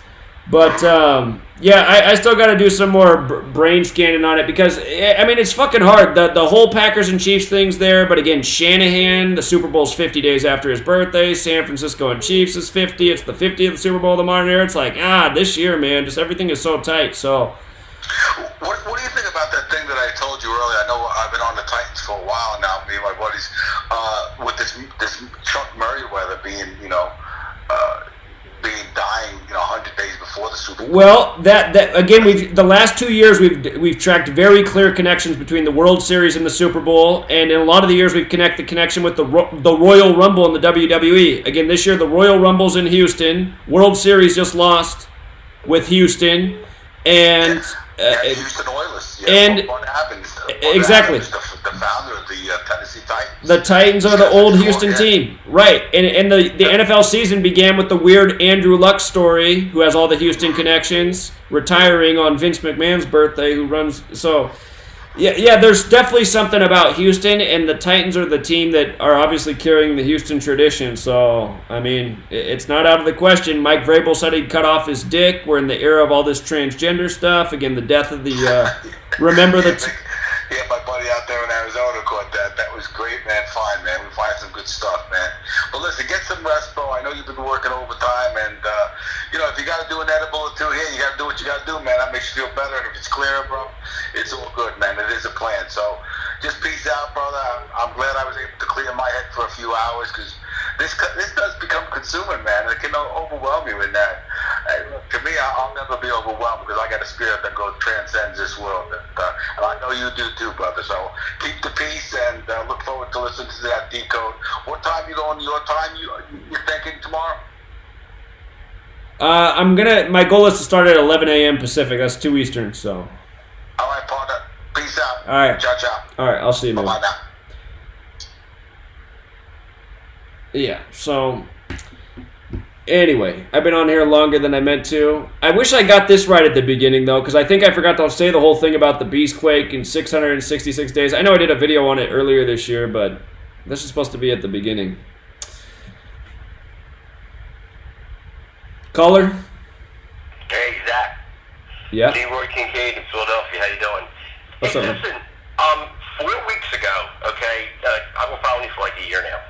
But, I still got to do some more brain scanning on it because, I mean, it's fucking hard. The whole Packers and Chiefs thing's there, but again, Shanahan, the Super Bowl's 50 days after his birthday. San Francisco and Chiefs is 50. It's the 50th Super Bowl of the modern era. It's like, this year, man, just everything is so tight, so... What do you think about that thing that I told you earlier? I know I've been on the Titans for a while now, me and my buddies, with this Chuck Merriweather being, dying, 100 days before the Super Bowl. Well, that again, the last 2 years we've tracked very clear connections between the World Series and the Super Bowl, and in a lot of the years we've connected the connection with the Royal Rumble in the WWE. Again, this year the Royal Rumble's in Houston. World Series just lost with Houston, and Houston Oilers. And what happens? Exactly. The founder of the Tennessee Titans. The Titans are the old Houston team. Right. And the NFL season began with the weird Andrew Luck story, who has all the Houston connections, retiring on Vince McMahon's birthday, who runs... So, yeah, there's definitely something about Houston, and the Titans are the team that are obviously carrying the Houston tradition. So, I mean, it's not out of the question. Mike Vrabel said he'd cut off his dick. We're in the era of all this transgender stuff. Again, the death of the... remember the... Yeah, my buddy out there in Arizona caught that. That was great, man. Fine, man. We find some good stuff, man. But listen, get some rest, bro. I know you've been working overtime, and, if you got to do an edible or two here, you got to do what you got to do, man. That makes you feel better. And if it's clearer, bro, it's all good, man. It is a plan. So just peace out, brother. I'm glad I was able to clear my head for a few hours because this does become consuming, man. It can overwhelm you in that. To me, I'll never be overwhelmed because I got a spirit that transcends this world. And I know you do too, brother. So keep the peace and look forward to listening to that decode. What time you going? Your time? You're thinking tomorrow? My goal is to start at 11 a.m. Pacific. That's 2 Eastern, so. All right, partner. Peace out. All right. Ciao, ciao. All right, I'll see you, man. Bye-bye now. Yeah, so anyway, I've been on here longer than I meant to. I wish I got this right at the beginning, though, because I think I forgot to say the whole thing about the Beastquake in 666 days. I know I did a video on it earlier this year, but this is supposed to be at the beginning. Caller? Hey, Zach. Yeah? Leroy Kincaid in Philadelphia. How you doing? What's up, man? Listen, 4 weeks ago, okay, I've been following you for like a year now.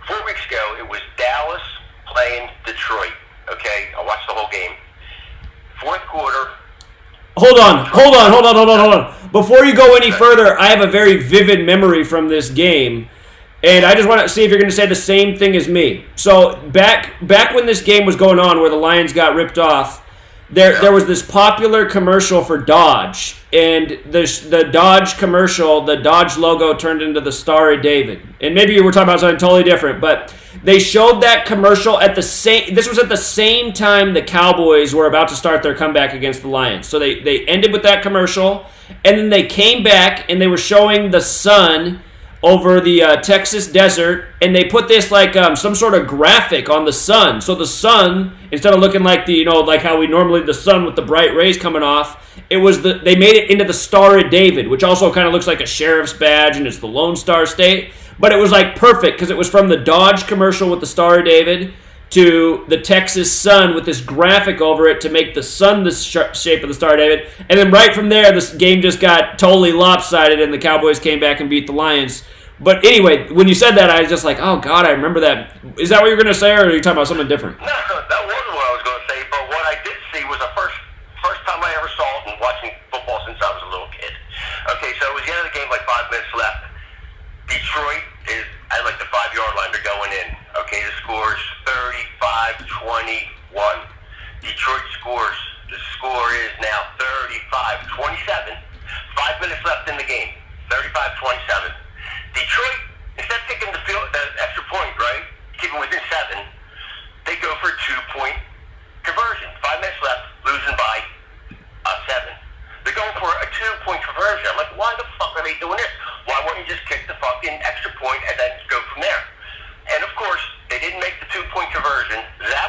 4 weeks ago, it was Dallas playing Detroit, okay? I watched the whole game. Fourth quarter. Hold on. Before you go any further, I have a very vivid memory from this game. And I just want to see if you're going to say the same thing as me. So back when this game was going on, where the Lions got ripped off, there was this popular commercial for Dodge, and the Dodge commercial, the Dodge logo turned into the Star of David. And maybe you were talking about something totally different, but they showed that commercial at the same. This was at the same time the Cowboys were about to start their comeback against the Lions. So they ended with that commercial, and then they came back and they were showing the sun over the Texas desert, and they put this like some sort of graphic on the sun. So the sun, instead of looking like like how we normally the sun with the bright rays coming off, they made it into the Star of David, which also kind of looks like a sheriff's badge, and it's the Lone Star State. But it was like perfect because it was from the Dodge commercial with the Star of David to the Texas sun with this graphic over it to make the sun the shape of the Star of David. And then right from there, this game just got totally lopsided, and the Cowboys came back and beat the Lions. But anyway, when you said that, I was just like, oh, God, I remember that. Is that what you're going to say, or are you talking about something different? No, that wasn't what I was going to say, but what I did see was the first time I ever saw it and watching football since I was a little kid. Okay, so it was the end of the game, like 5 minutes left. Detroit is at like the 5-yard line. They're going in. Okay, the score is 35-21. Detroit scores. The score is now 35-27. 5 minutes left in the game. 35-27. Detroit, instead of taking the extra point, right, keeping within 7, they go for a 2-point conversion. 5 minutes left, losing by 7. They're going for a 2-point conversion. I'm like, why the fuck are they doing this? Why wouldn't you just kick the fucking extra point and then go from there? And of course, they didn't make the 2-point conversion. That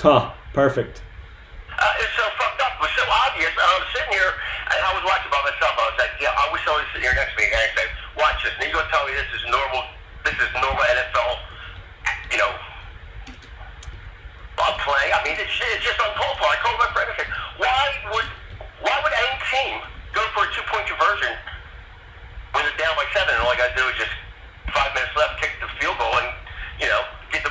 Huh. Perfect. It's so fucked up. It was so obvious. I was sitting here, and I was watching by myself. I was like, yeah, I wish I was sitting here next to me. And I said, watch this. And you're going to tell me this is normal NFL, you know, play. I mean, it's just uncalled for. I called my friend and said, why would any team go for a 2-point conversion when they're down by 7, and all I got to do is just 5 minutes left, kick the field goal, and, you know, get the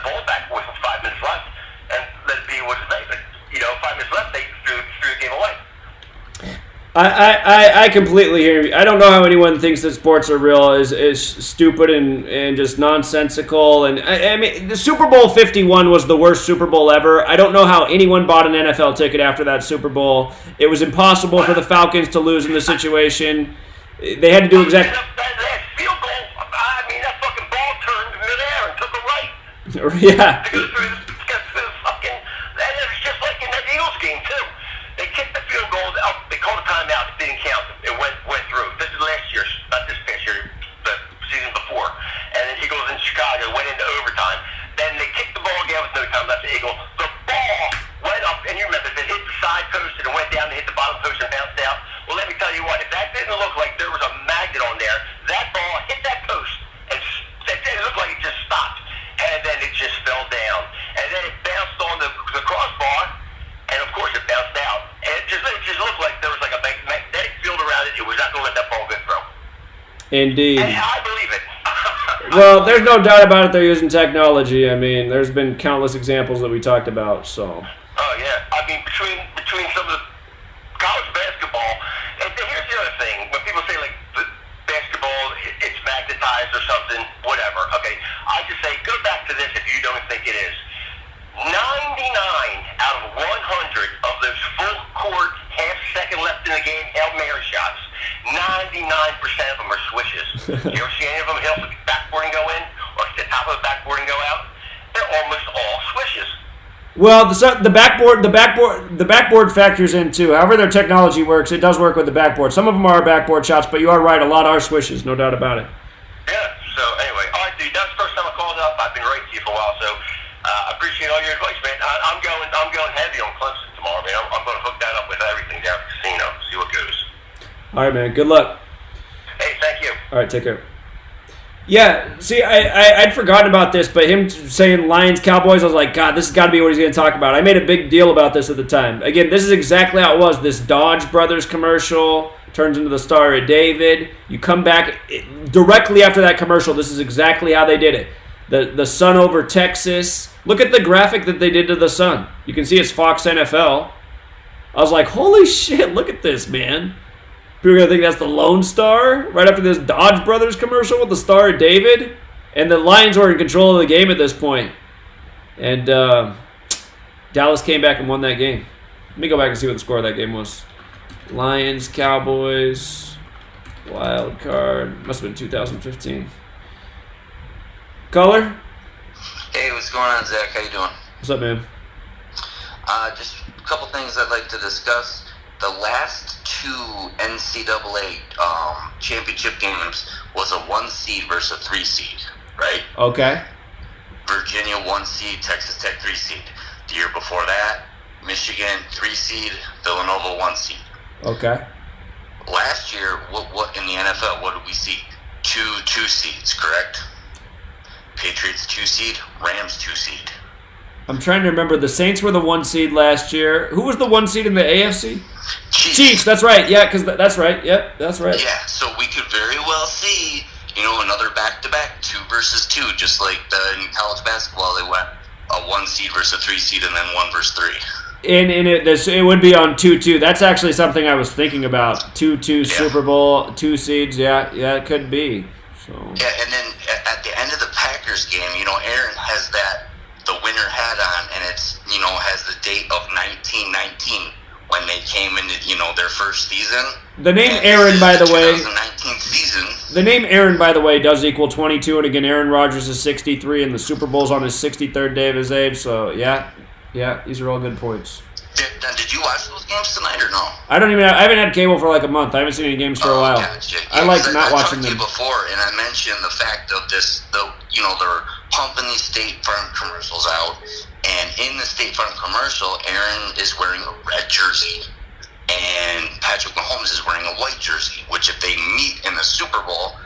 ball back with 5 minutes left, and let it be what it may. But, you know, 5 minutes left, they threw the game away. I completely hear you. I don't know how anyone thinks that sports are real is stupid and just nonsensical. And I mean, the Super Bowl 51 was the worst Super Bowl ever. I don't know how anyone bought an NFL ticket after that Super Bowl. It was impossible for the Falcons to lose in the situation. They had to do exactly. That field goal, I mean, that fucking ball turned midair and took a right. Yeah. And it was just like in that Eagles game, too. They kicked the field goal out. They called a timeout. It didn't count. It went through. This is last year, not this past year, the season before. And then Eagles in Chicago went into overtime. Then they kicked the ball again with no time left to Eagle. The ball went up, and you remember, it hit the side post and it went down and hit the bottom post and bounced out. Well, let me tell you what, if that didn't look like there was a magnet on there, that ball hit that post, and it looked like it just stopped. And then it just fell down. And then it bounced on the crossbar, and of course it bounced out. And it just looked like there was like a magnetic field around it. It was not going to let that ball go through. Indeed. And I believe it. Well, there's no doubt about it. They're using technology. I mean, there's been countless examples that we talked about. So. Oh yeah. I mean, between some of the college basketball, and here's the other thing: when people say like basketball, it's magnetized or something, whatever. Okay, I just say go back to this if you don't think it is. 99 out of 100 of those full court, half second left in the game, Hail Mary shots, 99% of them are swishes. You ever see any of them help the backboard and go in, or the top of the backboard and go out? They're almost all swishes. Well, the backboard factors in too. However their technology works, it does work with the backboard. Some of them are backboard shots, but you are right. A lot are swishes, no doubt about it. Yeah. So anyway, all right, dude. That's the first time I called up. I've been writing to you for a while, so I appreciate all your advice, man. I'm going heavy on Clemson tomorrow, man. I'm going to hook that up with everything down at the casino. See what goes. All right, man. Good luck. Hey, thank you. All right, take care. Yeah, see, I'd forgotten about this, but him saying Lions, Cowboys, I was like, God, this has got to be what he's going to talk about. I made a big deal about this at the time. Again, this is exactly how it was. This Dodge Brothers commercial turns into the Star of David. You come back directly after that commercial. This is exactly how they did it. The sun over Texas. Look at the graphic that they did to the sun. You can see it's Fox NFL. I was like, holy shit, look at this, man. People are going to think that's the Lone Star right after this Dodge Brothers commercial with the Star of David. And the Lions were in control of the game at this point. And Dallas came back and won that game. Let me go back and see what the score of that game was. Lions, Cowboys, wild card. Must have been 2015. Caller? Hey, what's going on, Zach? How you doing? What's up, man? Just a couple things I'd like to discuss. The last two NCAA championship games was a 1 seed versus a 3 seed, right? Okay. Virginia 1 seed, Texas Tech 3 seed. The year before that, Michigan 3 seed, Villanova 1 seed. Okay. Last year, what in the NFL, what did we see? Two seeds, correct? Patriots 2 seed, Rams 2 seed. I'm trying to remember. The Saints were the 1 seed last year. Who was the 1 seed in the AFC? Chiefs. That's right. Yeah, because that's right. Yep, that's right. Yeah, so we could very well see, another back-to-back 2 versus 2, just like in college basketball they went a 1 seed versus a 3 seed and then 1 versus 3. And it would be on 2-2. That's actually something I was thinking about. 2-2 Super Bowl, 2 seeds. Yeah, it could be. So. Yeah, and then at the end of the Packers game, Aaron has the winner hat on, and it's, has the date of 1919 when they came into, their first season. The name Aaron, by the way. 2019 season. The name Aaron, by the way, does equal 22, and again, Aaron Rodgers is 63, and the Super Bowl's on his 63rd day of his age. So yeah, these are all good points. Did you watch those games tonight or no? I haven't had cable for like a month. I haven't seen any games for a while. Gotcha. I like not watching them. I talked to you before, and I mentioned the fact of this, they're pumping these State Farm commercials out, and in the State Farm commercial, Aaron is wearing a red jersey, and Patrick Mahomes is wearing a white jersey, which if they meet in the Super Bowl,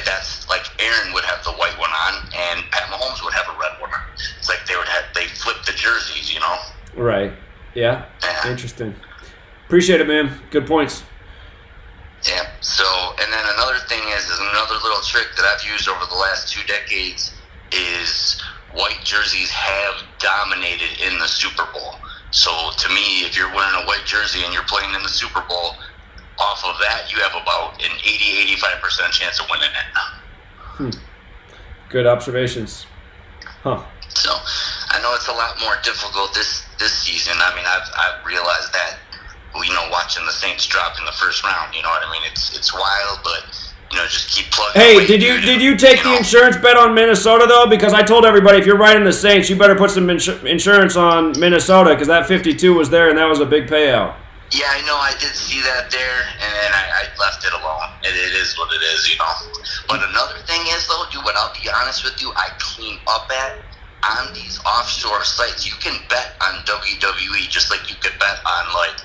that's like Aaron would have the white one on, and Pat Mahomes would have a red one on. It's like they flip the jerseys, you know? Right. Yeah. Interesting. Appreciate it, man. Good points. Yeah. So, and then another thing is another little trick that I've used over the last 2 decades is white jerseys have dominated in the Super Bowl. So to me, if you're wearing a white jersey and you're playing in the Super Bowl, off of that, you have about an 80-85% chance of winning it. Good observations. Huh. So I know it's a lot more difficult this season. I mean, I've realized that, you know, watching the Saints drop in the first round. You know what I mean? It's wild, but you know, just keep plugging. Hey, did you take the insurance bet on Minnesota though? Because I told everybody if you're riding the Saints, you better put some insurance on Minnesota because that 52 was there and that was a big payout. Yeah, I know. I did see that there, and I left it alone. It is what it is, you know. But another thing is, though, dude, what I'll be honest with you, I clean up at on these offshore sites. You can bet on WWE just like you could bet on like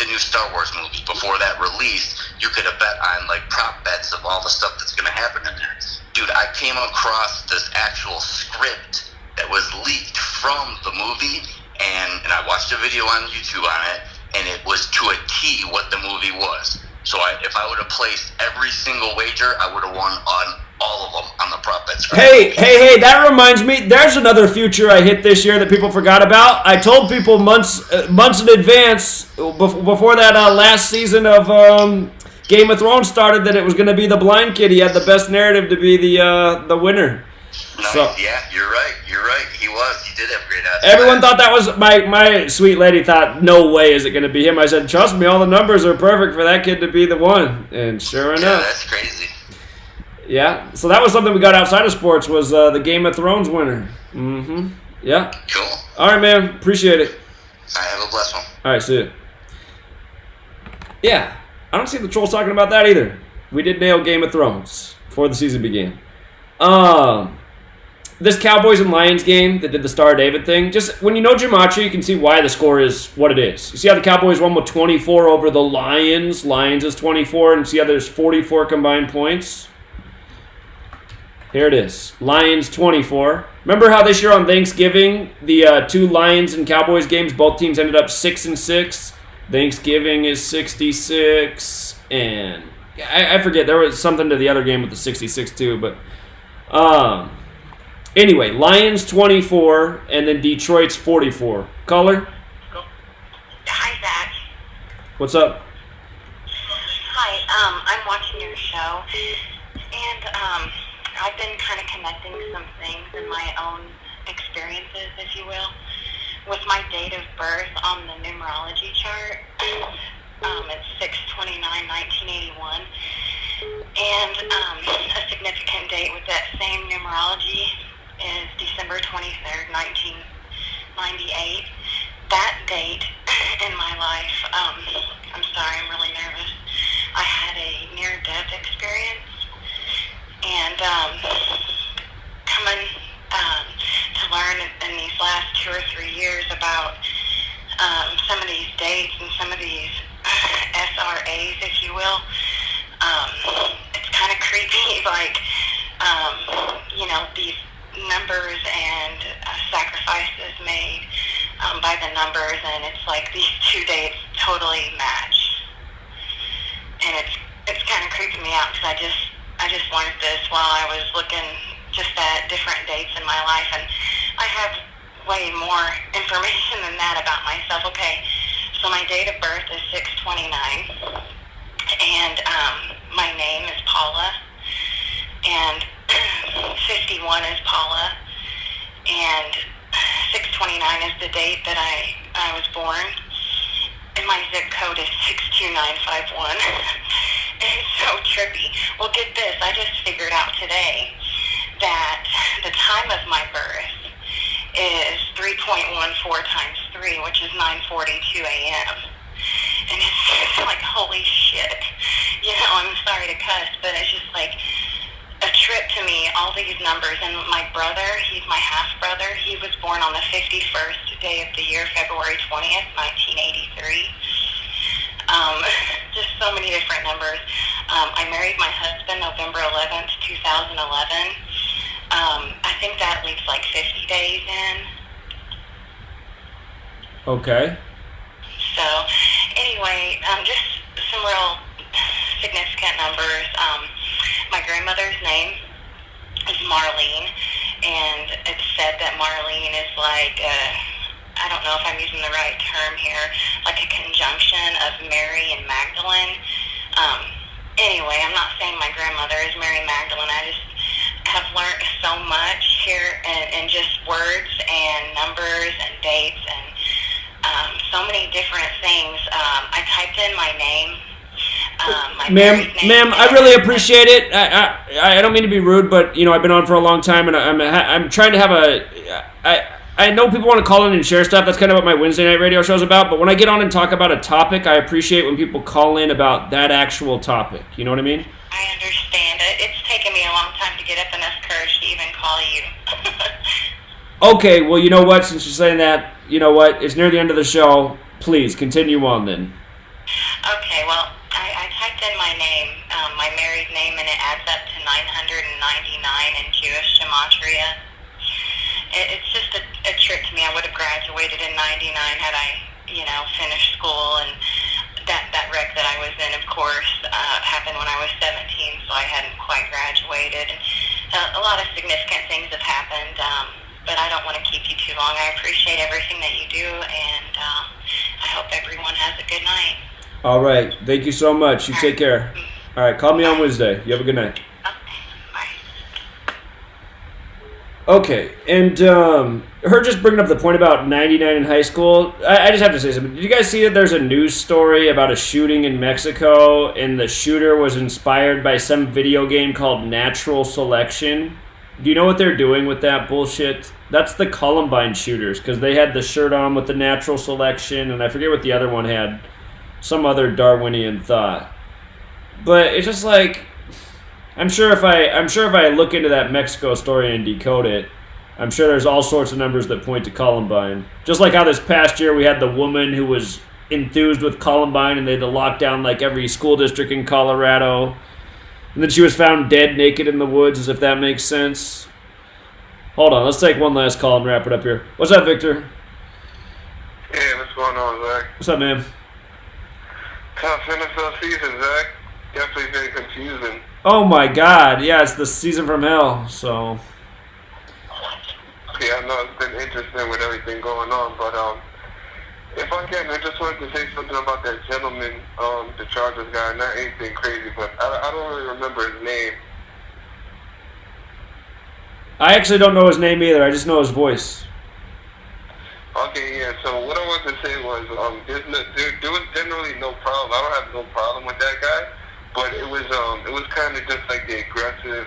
the new Star Wars movie before that release. You could have bet on like prop bets of all the stuff that's going to happen in there. Dude, I came across this actual script that was leaked from the movie, and I watched a video on YouTube on it. And it was to a T what the movie was. So if I would have placed every single wager, I would have won on all of them on the prop bets. Hey, that reminds me, there's another future I hit this year that people forgot about. I told people months in advance, before that last season of Game of Thrones started, that it was going to be the blind kid. He had the best narrative to be the winner. Nice. So, yeah, you're right. He did have great odds. Everyone thought that was my sweet lady thought, no way is it going to be him. I said, trust me, all the numbers are perfect for that kid to be the one. And sure enough. Yeah, that's crazy. Yeah, so that was something we got outside of sports was the Game of Thrones winner. Mm-hmm. Yeah. Cool. All right, man. Appreciate it. I have a blessed one. All right, see ya. Yeah, I don't see the trolls talking about that either. We did nail Game of Thrones before the season began. This Cowboys and Lions game that did the Star David thing, just when you know Gematria, you can see why the score is what it is. You see how the Cowboys won with 24 over the Lions. Lions is 24, and see how there's 44 combined points? Here it is. Lions 24. Remember how this year on Thanksgiving, the 2 Lions and Cowboys games, both teams ended up 6-6. Thanksgiving is 66, and I forget, there was something to the other game with the 66 too, but anyway, Lions 24, and then Detroit's 44. Caller? Hi, Zach. What's up? Hi, I'm watching your show, and I've been kind of connecting some things in my own experiences, if you will, with my date of birth on the numerology chart. It's 6/29/1981, and a significant date with that same numerology is December 23rd, 1998. That date in my life, I'm sorry, I'm really nervous. I had a near-death experience, and coming to learn in these last 2 or 3 years about some of these dates and some of these SRAs, if you will, it's kind of creepy, like, these numbers and sacrifices made by the numbers, and it's like these 2 dates totally match, and it's kind of creeping me out because I just learned this while I was looking just at different dates in my life, and I have way more information than that about myself. Okay, so my date of birth is 6/29, and my name is Paula, and 51 is Paula, and 6/29 is the date that I was born, and my zip code is 62951. It's so trippy. Well, get this, I just figured out today that the time of my birth is 3.14 times 3, which is 9:42 a.m. And it's just like, holy shit. I'm sorry to cuss, but it's just like a trip trip to me, all these numbers. And my brother, he's my half-brother, he was born on the 51st day of the year, February 20th, 1983. Just so many different numbers. I married my husband November 11th, 2011. I think that leaves like 50 days in. Okay. So, anyway, just some real significant numbers. My grandmother's name is Marlene, and it's said that Marlene is like, I don't know if I'm using the right term here, like a conjunction of Mary and Magdalene. Anyway, I'm not saying my grandmother is Mary Magdalene. I just have learned so much here in just words and numbers and dates and so many different things. I typed in my name. Ma'am, I really appreciate it. I don't mean to be rude, but you know I've been on for a long time, and I'm trying to have I know people want to call in and share stuff. That's kind of what my Wednesday night radio show is about. But when I get on and talk about a topic, I appreciate when people call in about that actual topic. You know what I mean? I understand it. It's taken me a long time to get up enough courage to even call you. Okay, well, you know what? Since you're saying that, you know what? It's near the end of the show. Please continue on then. Okay, well, I typed in my name, my married name, and it adds up to 999 in Jewish Gematria. It's just a trip to me. I would have graduated in 99 had I, finished school. And that wreck that I was in, of course, happened when I was 17, so I hadn't quite graduated. And a lot of significant things have happened, but I don't want to keep you too long. I appreciate everything that you do, and I hope everyone has a good night. All right. Thank you so much. You take care. All right. Call me on Wednesday. You have a good night. Okay, and her just bringing up the point about 99 in high school, I just have to say something. Did you guys see that there's a news story about a shooting in Mexico, and the shooter was inspired by some video game called Natural Selection? Do you know what they're doing with that bullshit? That's the Columbine shooters, because they had the shirt on with the Natural Selection, and I forget what the other one had. Some other Darwinian thought. But it's just like... I'm sure if I look into that Mexico story and decode it, I'm sure there's all sorts of numbers that point to Columbine. Just like how this past year we had the woman who was enthused with Columbine and they had to lock down like every school district in Colorado. And then she was found dead naked in the woods, as if that makes sense. Hold on, let's take one last call and wrap it up here. What's up, Victor? Hey, what's going on, Zach? What's up, man? Tough NFL season, Zach. Definitely very confusing. Oh my God! Yeah, it's the season from hell. So. Yeah, I know it's been interesting with everything going on, but if I can, I just wanted to say something about that gentleman, the Chargers guy. Not anything crazy, but I don't really remember his name. I actually don't know his name either. I just know his voice. Okay, yeah. So what I wanted to say was, there was generally no problem. I don't have no problem with that guy. But it was kind of just like the aggressive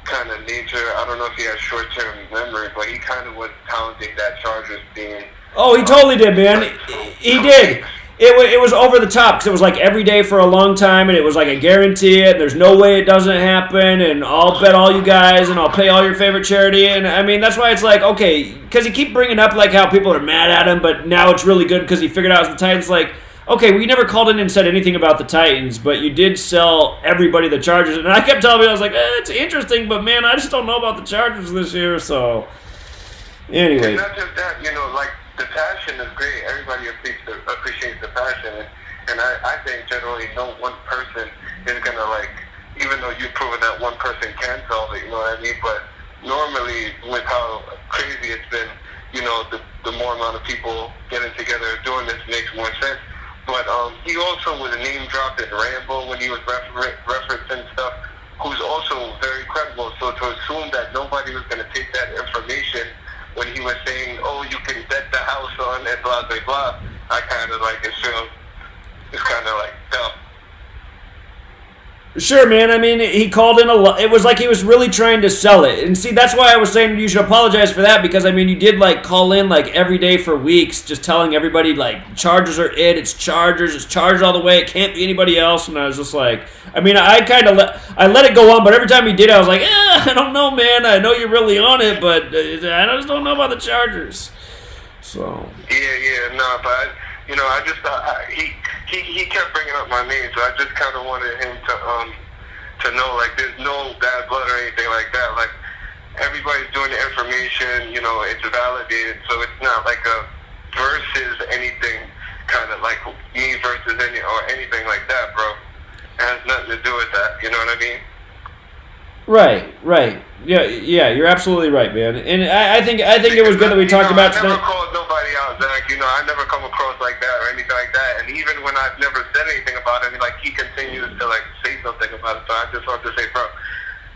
kind of nature. I don't know if he has short-term memory, but he kind of was taunting that Chargers team. Oh, he totally did, man. He did. It was over the top because it was like every day for a long time, and it was like I guarantee it. There's no way it doesn't happen, and I'll bet all you guys, and I'll pay all your favorite charity. And I mean that's why it's like okay, because he keep bringing up like how people are mad at him, but now it's really good because he figured out the Titans like. Okay, we never called in and said anything about the Titans, but you did sell everybody the Chargers. And I kept telling me, I was like, it's interesting, but man, I just don't know about the Chargers this year, so. Anyway. And not just that, like, the passion is great. Everybody appreciates the passion. And I think generally no one person is going to, like, even though you've proven that one person can solve it, you know what I mean? But normally, with how crazy it's been, the more amount of people getting together doing this makes more sense. But he also was name-dropped in Rambo when he was referencing stuff, who's also very credible. So to assume that nobody was going to take that information when he was saying, oh, you can bet the house on and blah, blah, blah, I kind of like assume it's kind of like dumb. Sure, man. I mean, he called in a lot. It was like he was really trying to sell it. And see, that's why I was saying you should apologize for that, because, I mean, you did, like, call in, like, every day for weeks just telling everybody, like, Chargers are it. It's Chargers all the way. It can't be anybody else. And I was just like, I mean, I kind of let it go on, but every time he did, I was like, I don't know, man. I know you're really on it, but I just don't know about the Chargers. So. Yeah, no, but, you know, I just thought he kept bringing up my name, so I just kind of wanted him to know, like, there's no bad blood or anything like that. Like, everybody's doing the information, you know, it's validated, so it's not like a versus anything, kind of like me versus anything like that, bro. It has nothing to do with that, you know what I mean? Right. Yeah, you're absolutely right, man. And I think it was good that we talked about I never tonight. called nobody out, Zach. You know, I never come across like that or anything like that. And even when I've never said anything about it, like, he continues to, like, say something about it. So I just want to say, bro,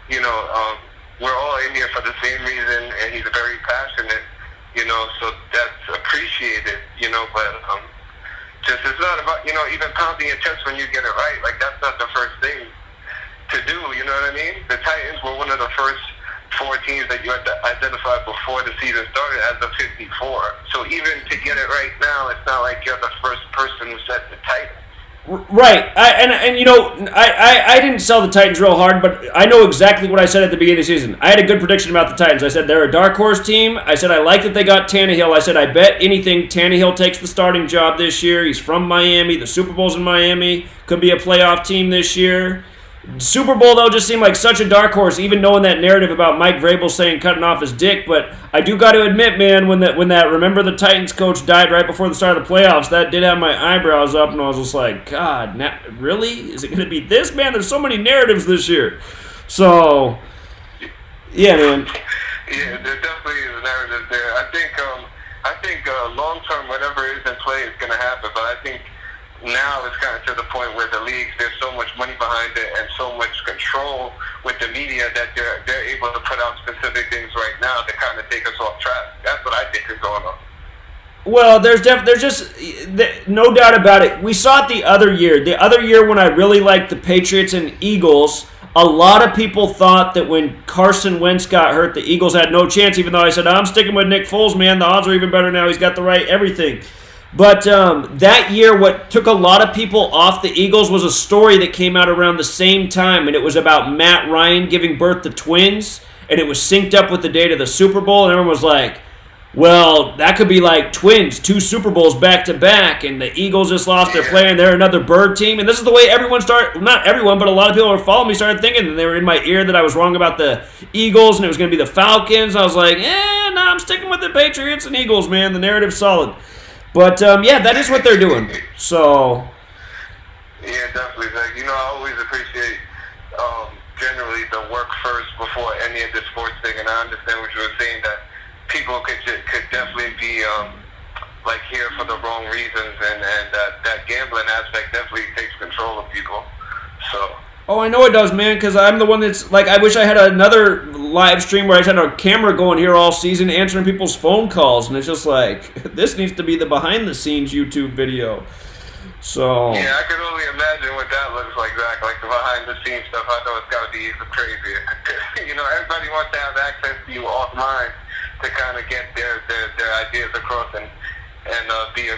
you know, we're all in here for the same reason, and he's very passionate, you know, so that's appreciated, you know, but just it's not about, you know, even pounding your chest when you get it right. Like, that's not the first thing to do, you know what I mean? The Titans were one of the first 4 teams that you had to identify before the season started as of 54. So even to get it right now, it's not like you're the first person who said the Titans. Right. And you know, I didn't sell the Titans real hard, but I know exactly what I said at the beginning of the season. I had a good prediction about the Titans. I said they're a dark horse team. I said I like that they got Tannehill. I said I bet anything Tannehill takes the starting job this year. He's from Miami. The Super Bowl's in Miami. Could be a playoff team this year. Super Bowl, though, just seemed like such a dark horse, even knowing that narrative about Mike Vrabel saying cutting off his dick. But I do got to admit, man, when that Remember the Titans coach died right before the start of the playoffs, that did have my eyebrows up, and I was just like, God, really? Is it going to be this, man? There's so many narratives this year. So, yeah, man. Yeah, there definitely is a narrative there. I think long term, whatever is in play is going to happen, but I think now it's kind of to the point where the leagues, there's so much money behind it and so much control with the media that they're able to put out specific things right now to kind of take us off track. That's what I think is going on. Well, there's just no doubt about it. We saw it the other year. The other year when I really liked the Patriots and Eagles, a lot of people thought that when Carson Wentz got hurt, the Eagles had no chance, even though I said, I'm sticking with Nick Foles, man. The odds are even better now. He's got the right everything. But that year, what took a lot of people off the Eagles was a story that came out around the same time, and it was about Matt Ryan giving birth to twins, and it was synced up with the date of the Super Bowl, and everyone was like, well, that could be like twins, 2 Super Bowls back-to-back, and the Eagles just lost their player, and they're another bird team. And this is the way everyone started, not everyone, but a lot of people who were following me started thinking, and they were in my ear that I was wrong about the Eagles, and it was going to be the Falcons. I was like, I'm sticking with the Patriots and Eagles, man. The narrative's solid. But, yeah, that is what they're doing. So. Yeah, definitely. Like, you know, I always appreciate generally the work first before any of the sports thing, and I understand what you were saying, that people could definitely be like here for the wrong reasons, and that gambling aspect definitely takes control of people. So. Oh, I know it does, man, because I'm the one that's, like, I wish I had another live stream where I had a camera going here all season answering people's phone calls, and it's just like, this needs to be the behind-the-scenes YouTube video. So. Yeah, I can only imagine what that looks like, Zach, like the behind-the-scenes stuff. I know it's got to be even crazy. You know, everybody wants to have access to you offline to kind of get their ideas across and be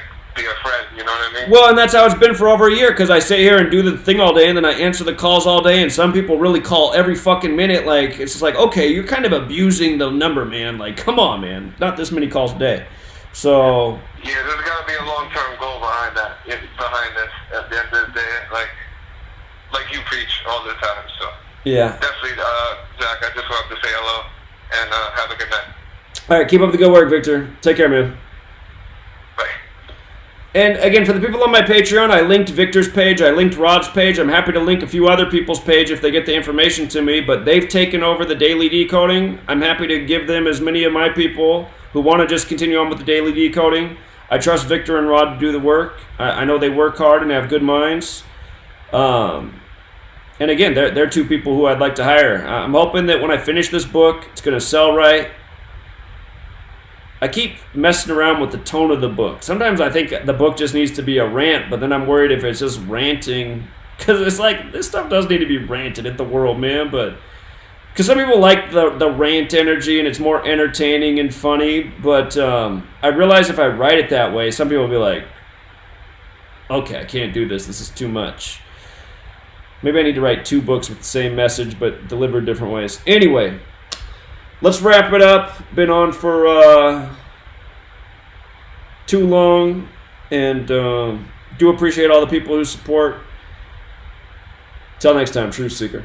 a friend, you know what I mean? Well, and that's how it's been for over a year, because I sit here and do the thing all day, and then I answer the calls all day, and some people really call every fucking minute. Like, it's just like, okay, you're kind of abusing the number, man. Like, come on, man. Not this many calls a day. So. Yeah, there's got to be a long-term goal behind that, behind this, at the end of the day, like you preach all the time, so. Yeah. Definitely, Zach, I just wanted to say hello, and have a good night. All right, keep up the good work, Victor. Take care, man. Bye. And again, for the people on my Patreon, I linked Victor's page, I linked Rod's page. I'm happy to link a few other people's page if they get the information to me, but they've taken over the daily decoding. I'm happy to give them as many of my people who want to just continue on with the daily decoding. I trust Victor and Rod to do the work. I know they work hard and have good minds. And again, they're 2 people who I'd like to hire. I'm hoping that when I finish this book, it's going to sell right. I keep messing around with the tone of the book. Sometimes I think the book just needs to be a rant, but then I'm worried if it's just ranting Because it's like, this stuff does need to be ranted at the world, man. But because some people like the rant energy and it's more entertaining and funny. But I realize if I write it that way, some people will be like, okay, I can't do this. This is too much. Maybe I need to write 2 books with the same message but delivered different ways. Anyway, let's wrap it up. Been on for too long. And do appreciate all the people who support. Till next time, Truth Seeker.